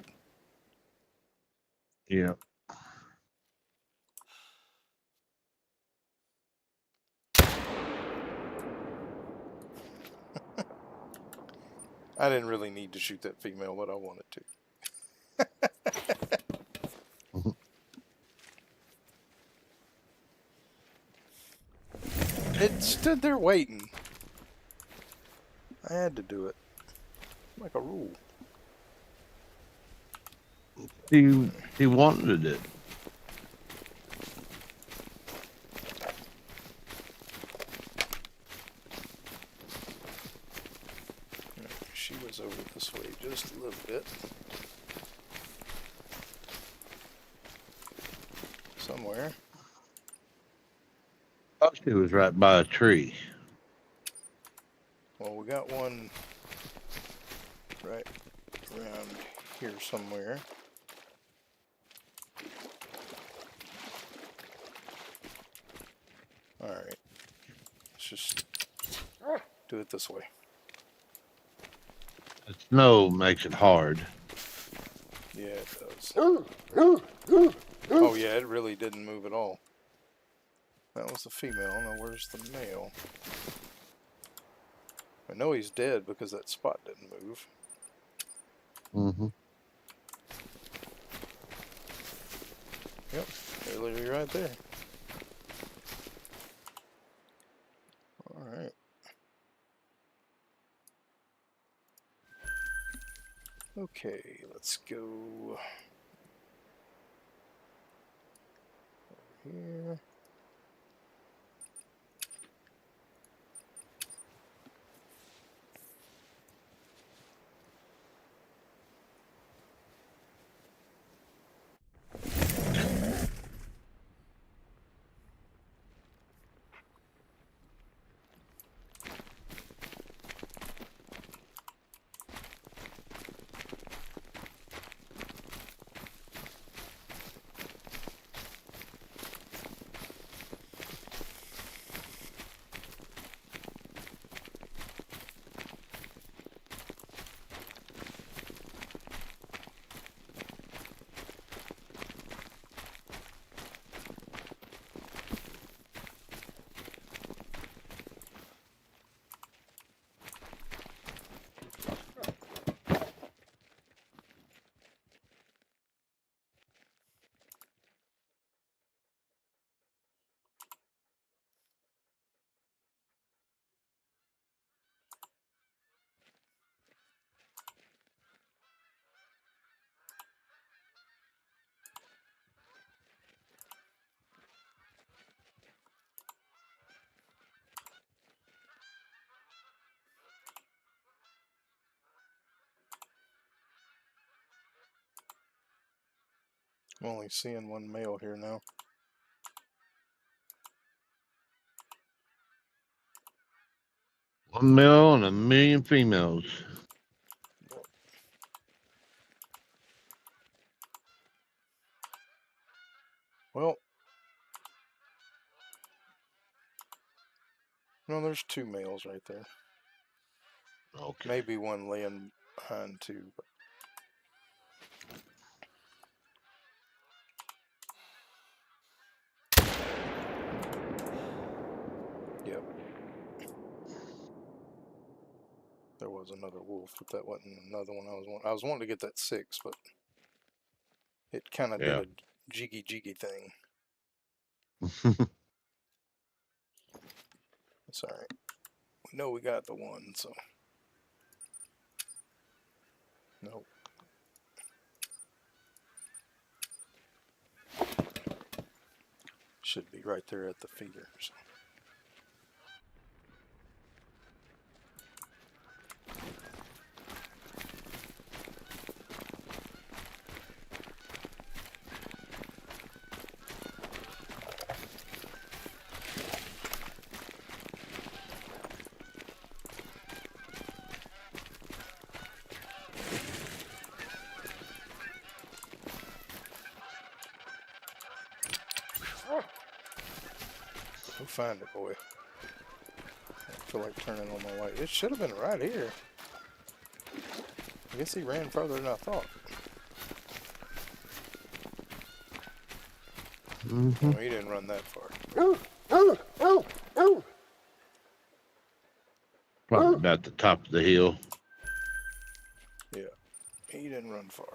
Yeah. I didn't really need to shoot that female, but I wanted to. It stood there waiting. I had to do it. Like a rule. He wanted it. She was over this way just a little bit. Somewhere. Oh, she was right by a tree. Well, we got one right around here somewhere. Alright. Let's just do it this way. The snow makes it hard. Yeah, it does. Oh, yeah, it really didn't move at all. That was the female. Now, where's the male? I know he's dead because that spot didn't move. Mm-hmm. Yep, they're literally right there. Alright. Okay, let's go over here. I'm only seeing one male here now. One male and a million females. Well, no, there's two males right there. Okay. Maybe one laying behind too, but yep. There was another wolf, but that wasn't another one I was wanting to get that 6, but it kind of did a jiggy thing. It's alright. We know we got the one, so. Nope. Should be right there at the feeder. So. We'll find it, boy. I feel like turning on my light. It should have been right here. I guess he ran further than I thought. Mm-hmm. No, he didn't run that far. Probably about the top of the hill. He didn't run far.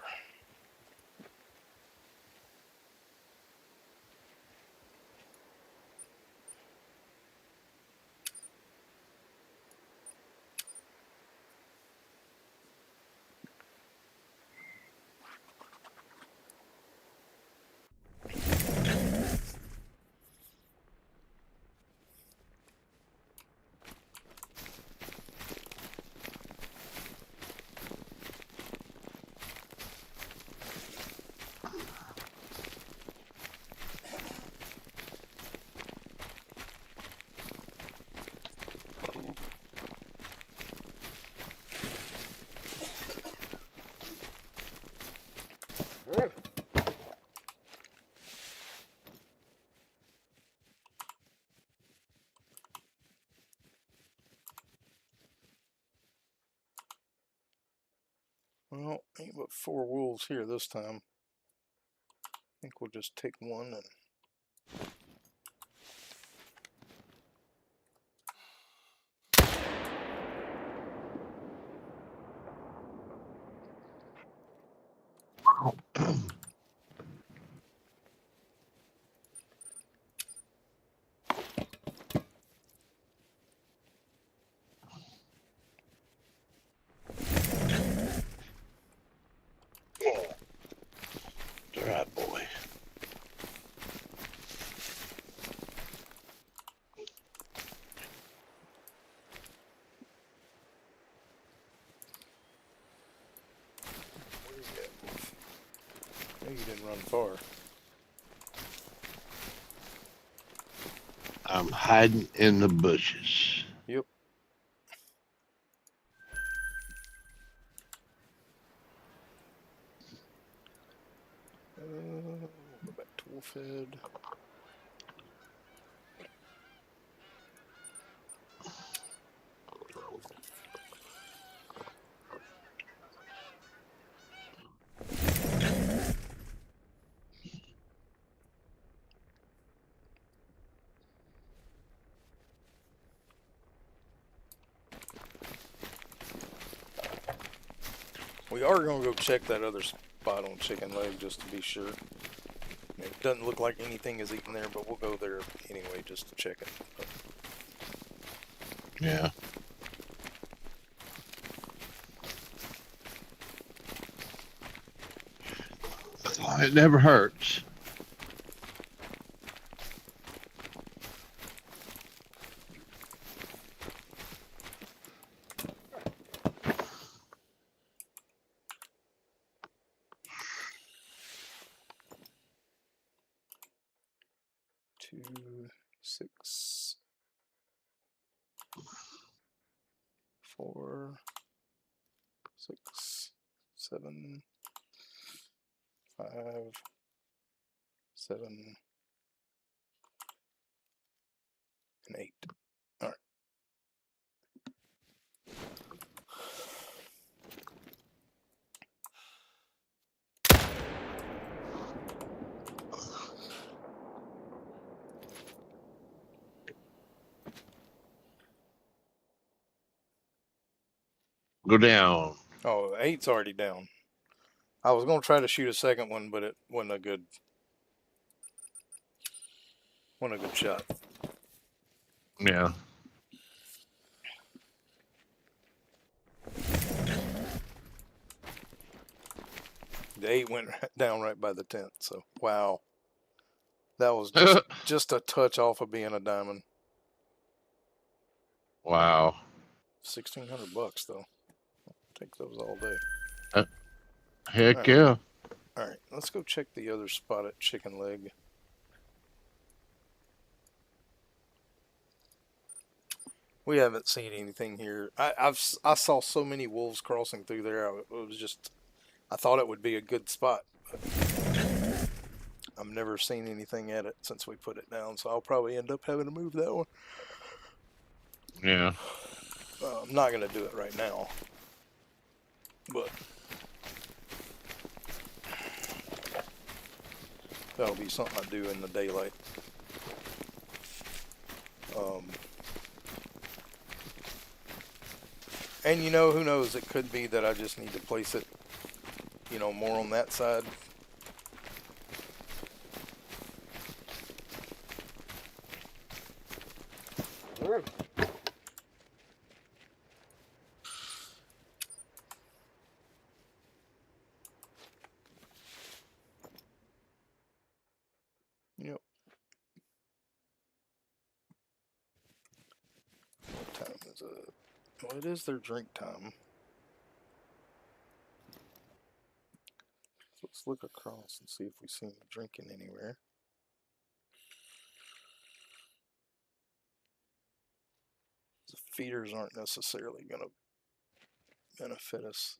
Well, ain't but 4 wolves here this time. I think we'll just take one and All right, boy. where you at, wolf? No, you didn't run far. I'm hiding in the bushes. Yep. We'll go back to wolf head. We are going to go check that other spot on chicken leg just to be sure. It doesn't look like anything is eaten there, but we'll go there anyway just to check it. Yeah. It never hurts. Two, 6, 4, 6, 7, 5, 7, and 8. All right. Go down. Oh, 8's already down. I was going to try to shoot a second one, but it wasn't a good shot. Yeah. The 8 went down right by the tent. So wow, that was just a touch off of being a diamond. Wow. $1,600 though. I'll take those all day. Heck All right. yeah. All right, let's go check the other spot at chicken leg. We haven't seen anything here. I saw so many wolves crossing through there. I thought it would be a good spot. But I've never seen anything at it since we put it down, so I'll probably end up having to move that one. Yeah. I'm not gonna do it right now, but that'll be something I do in the daylight. And who knows? It could be that I just need to place it you know, more on that side. Yep. What time is it? Well, it is their drink time. So let's look across and see if we see them drinking anywhere. The feeders aren't necessarily going to benefit us.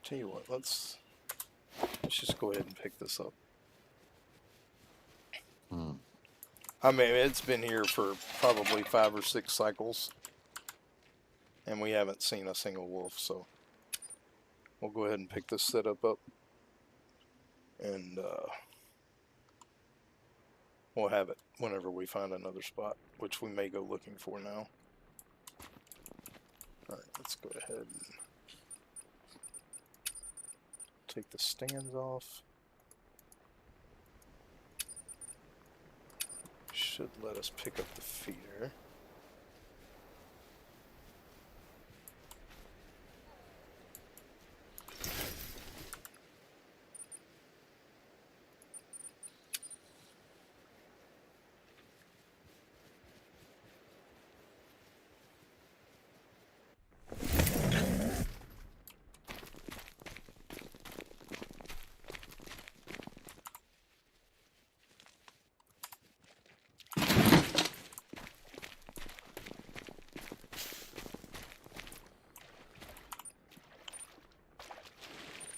Tell you what, let's just go ahead and pick this up. I mean, it's been here for probably 5 or 6 cycles, and we haven't seen a single wolf, so we'll go ahead and pick this setup up, and we'll have it whenever we find another spot, which we may go looking for now. Alright, let's go ahead and take the stands off. Should let us pick up the feeder.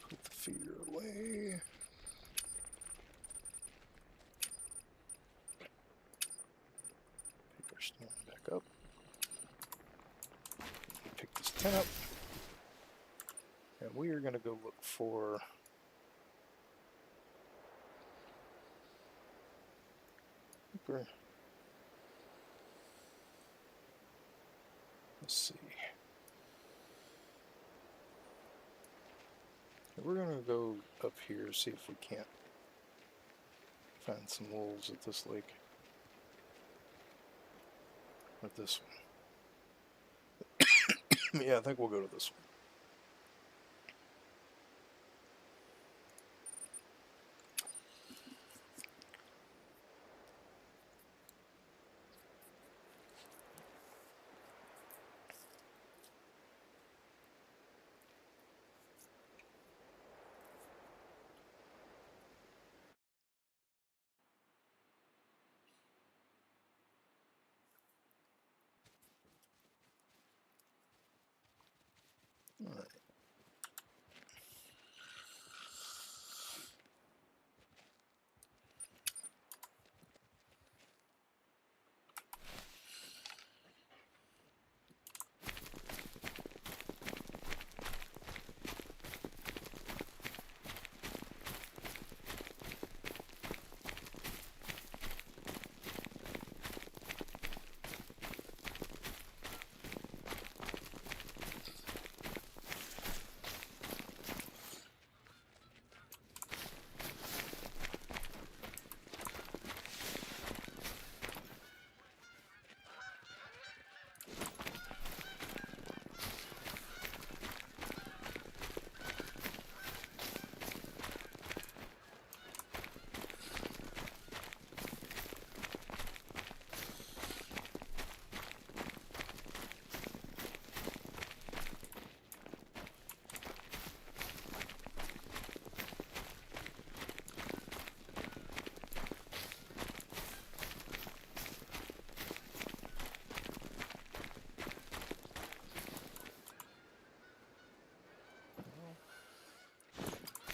Put the feeder away. Pick our stand back up. Pick this tent up. And we are going to go look for let's see. We're going to go up here, see if we can't find some wolves at this lake. Or this one. Yeah, I think we'll go to this one. All right.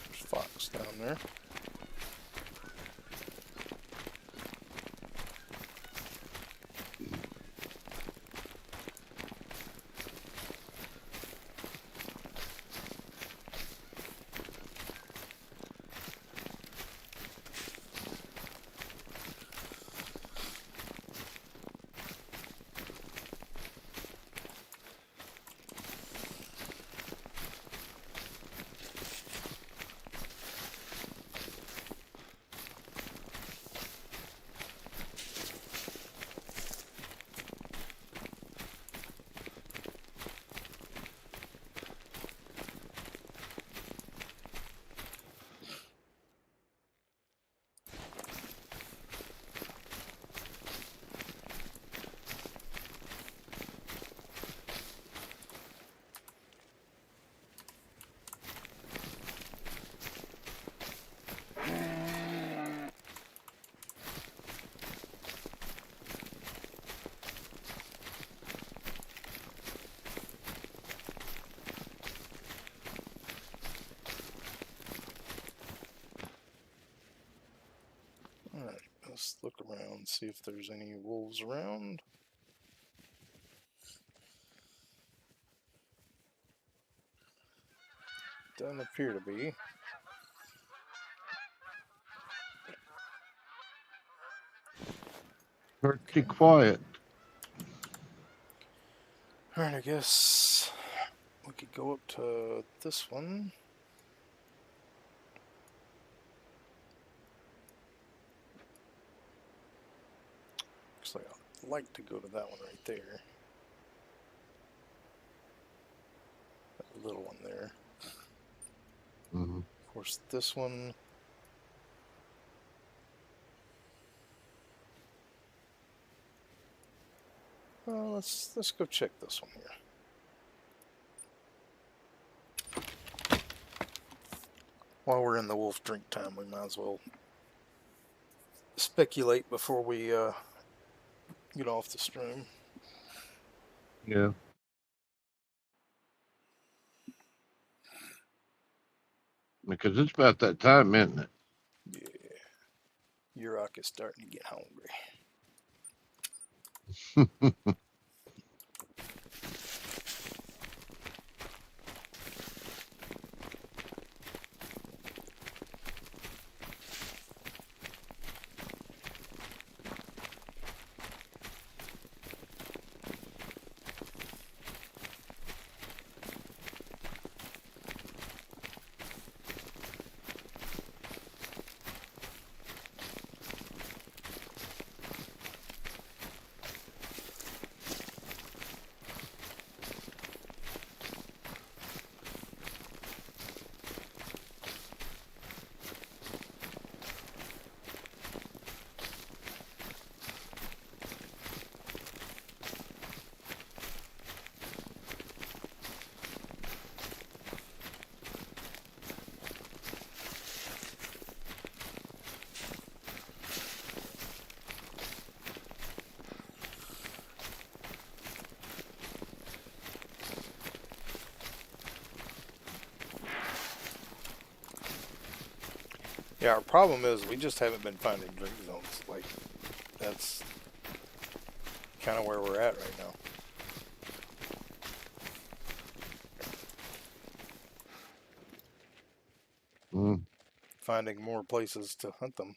There's fox down there. look around, see if there's any wolves around. Doesn't appear to be. Pretty quiet. Alright, I guess we could go up to this one. Looks like I'd like to go to that one right there. That little one there. Mm-hmm. Of course, this one. Well, let's go check this one here. While we're in the wolf drink time, we might as well speculate before we get off the stream. Yeah. Because it's about that time, isn't it? Yeah. Yurok is starting to get hungry. Yeah, our problem is we just haven't been finding drink zones. Like, that's kind of where we're at right now. Mm. Finding more places to hunt them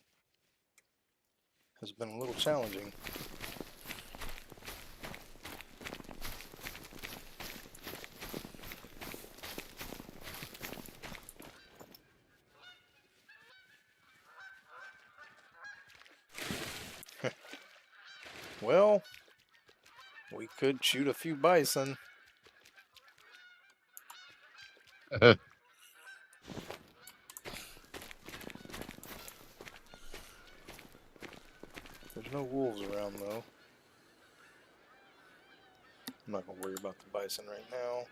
has been a little challenging. Well, we could shoot a few bison. There's no wolves around, though. I'm not going to worry about the bison right now.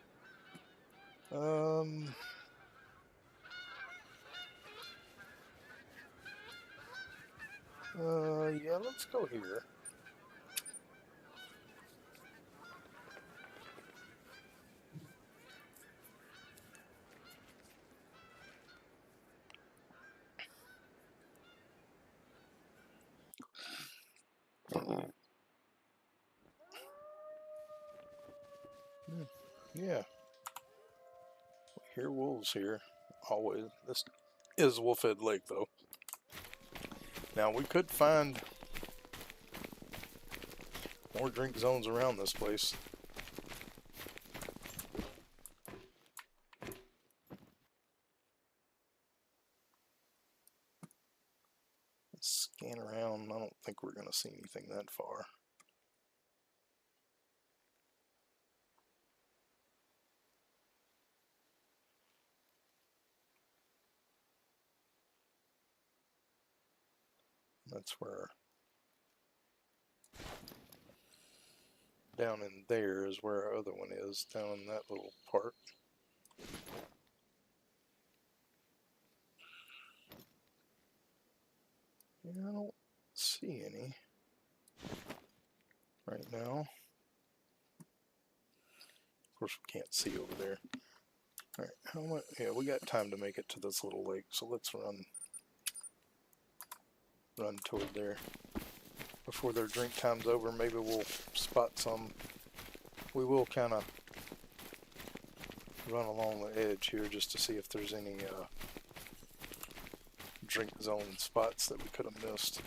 Yeah, let's go here. Yeah, we hear wolves here. Always. This is Wolfhead Lake, though. Now, we could find more drink zones around this place. Let's scan around. I don't think we're going to see anything that far. That's where, down in there is where our other one is, down in that little part. Yeah, I don't see any right now. Of course, we can't see over there. All right, how much? Yeah, we got time to make it to this little lake, so let's run toward there. before their drink time's over, maybe we'll spot some. We will kind of run along the edge here just to see if there's any drink zone spots that we could have missed.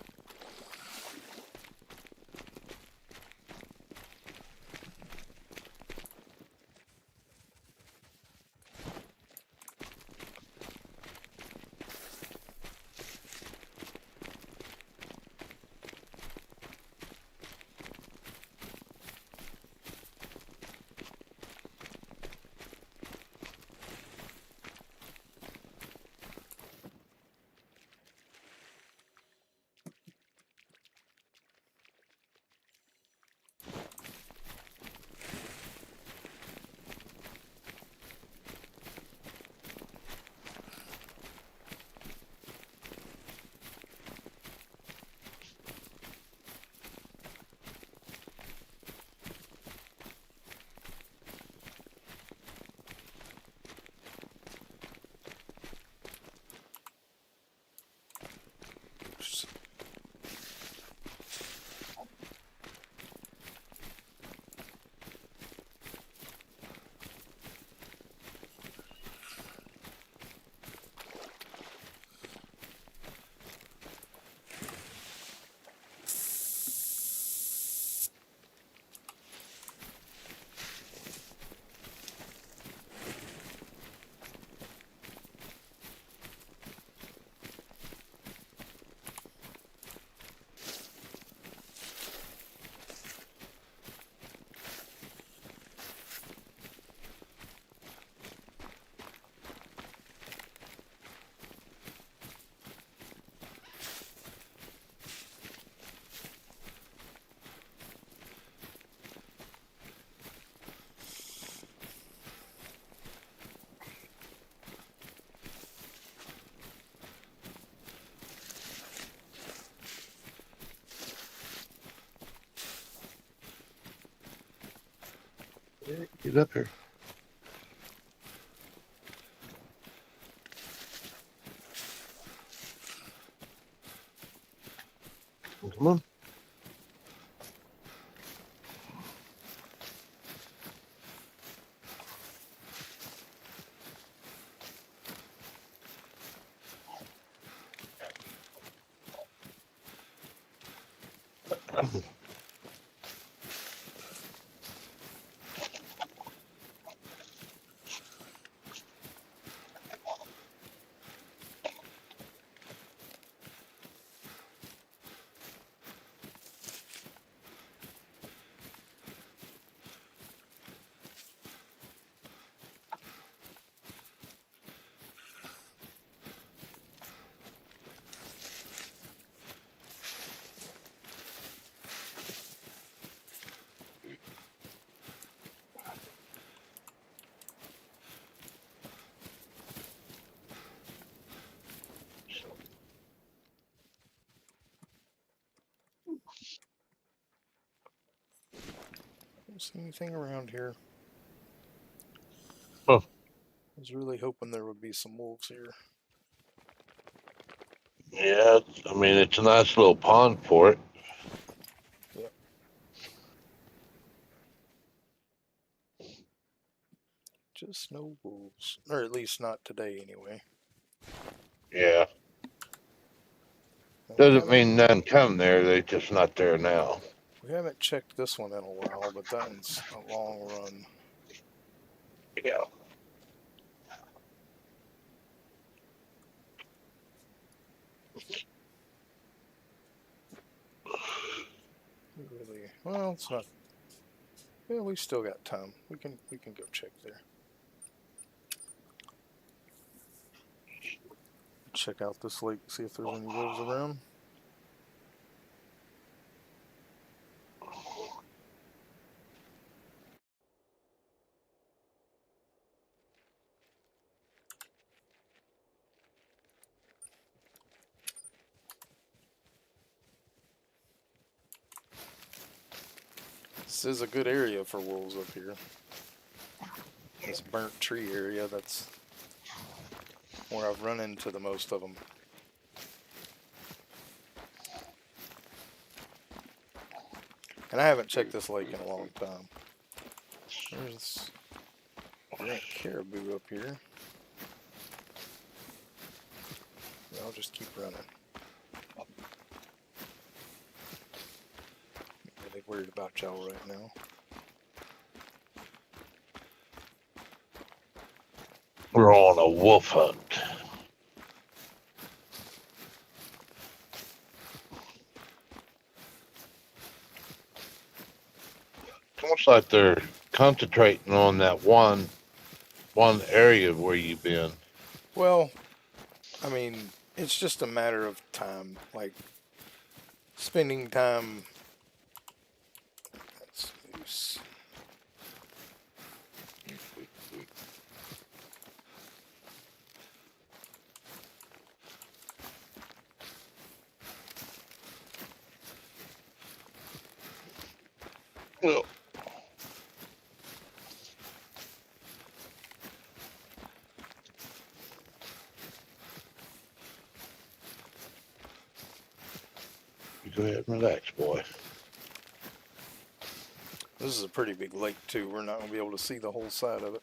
Get up here. Come on. Don't see anything around here. Oh. I was really hoping there would be some wolves here. Yeah, I mean, it's a nice little pond for it. Yep. Just no wolves. Or at least not today, anyway. Yeah. And Doesn't mean none come there. They're just not there now. we haven't checked this one in a while, but that one's a long run. Yeah. Really, well, it's not. Yeah, we still got time. We can go check there. Check out this lake, see if there's any wolves around. This is a good area for wolves up here. This burnt tree area, that's where I've run into the most of them. And I haven't checked this lake in a long time. There's Grant Caribou up here. I'll just keep running. I'm really worried about y'all right now. We're on a wolf hunt. It's almost like they're concentrating on that one area where you've been. Well, I mean, it's just a matter of time. Like, spending time. That's loose. Well, you go ahead and relax, boy. This is a pretty big lake, too. We're not going to be able to see the whole side of it.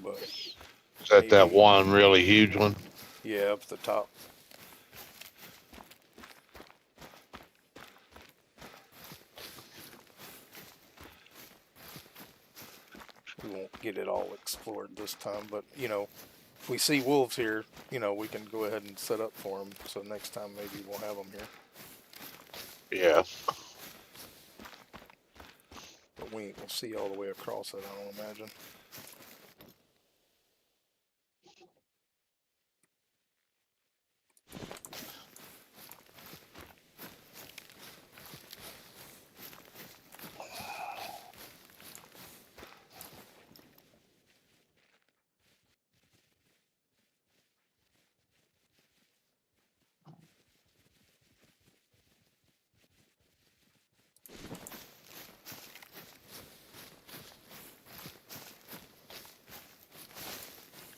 But Is that that maybe, one really huge one? yeah, up the top. We won't get it all explored this time, but, you know, if we see wolves here, you know, we can go ahead and set up for them. So next time maybe we'll have them here. Yeah. But we ain't gonna see all the way across it, I don't imagine.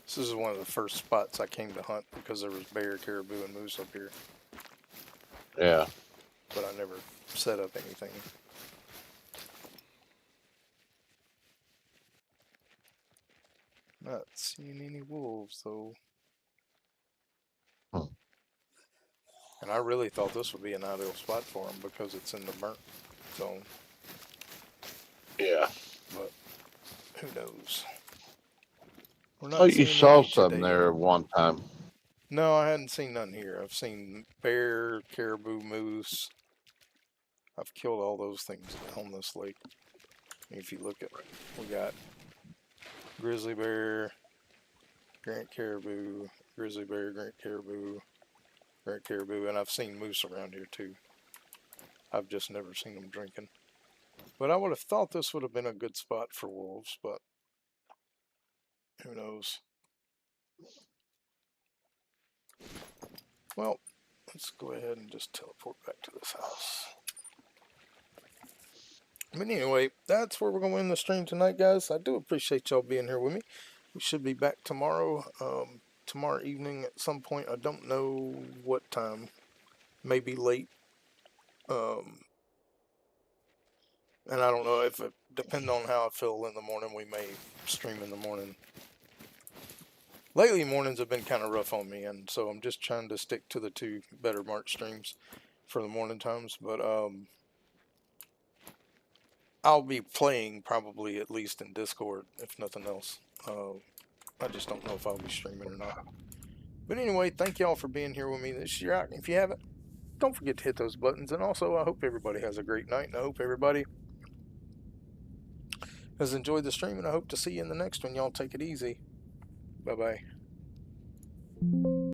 This is one of the first spots I came to hunt because there was bear, caribou, and moose up here. Yeah. But I never set up anything. Not seeing any wolves though. Hmm. And I really thought this would be an ideal spot for them because it's in the burnt zone. Yeah. But who knows? We're Oh, not you seeing saw any some today. there one time. No, I hadn't seen none here. I've seen bear, caribou, moose. I've killed all those things on this lake. If you look at, we got grizzly bear, Grant caribou, grizzly bear, Grant caribou, and I've seen moose around here too. I've just never seen them drinking. But I would have thought this would have been a good spot for wolves, but who knows? Well, let's go ahead and just teleport back to this house. But anyway, that's where we're going to end the stream tonight, guys. I do appreciate y'all being here with me. We should be back tomorrow. Tomorrow evening at some point. I don't know what time. Maybe late. And I don't know if it depends on how I feel in the morning. We may stream in the morning. Lately, mornings have been kind of rough on me, and so I'm just trying to stick to the two better March streams for the morning times. But I'll be playing probably at least in Discord, if nothing else. I just don't know if I'll be streaming or not. But anyway, thank y'all for being here with me this year. If you haven't, don't forget to hit those buttons. And also, I hope everybody has a great night, and I hope everybody has enjoyed the stream, and I hope to see you in the next one. Y'all take it easy. Bye-bye.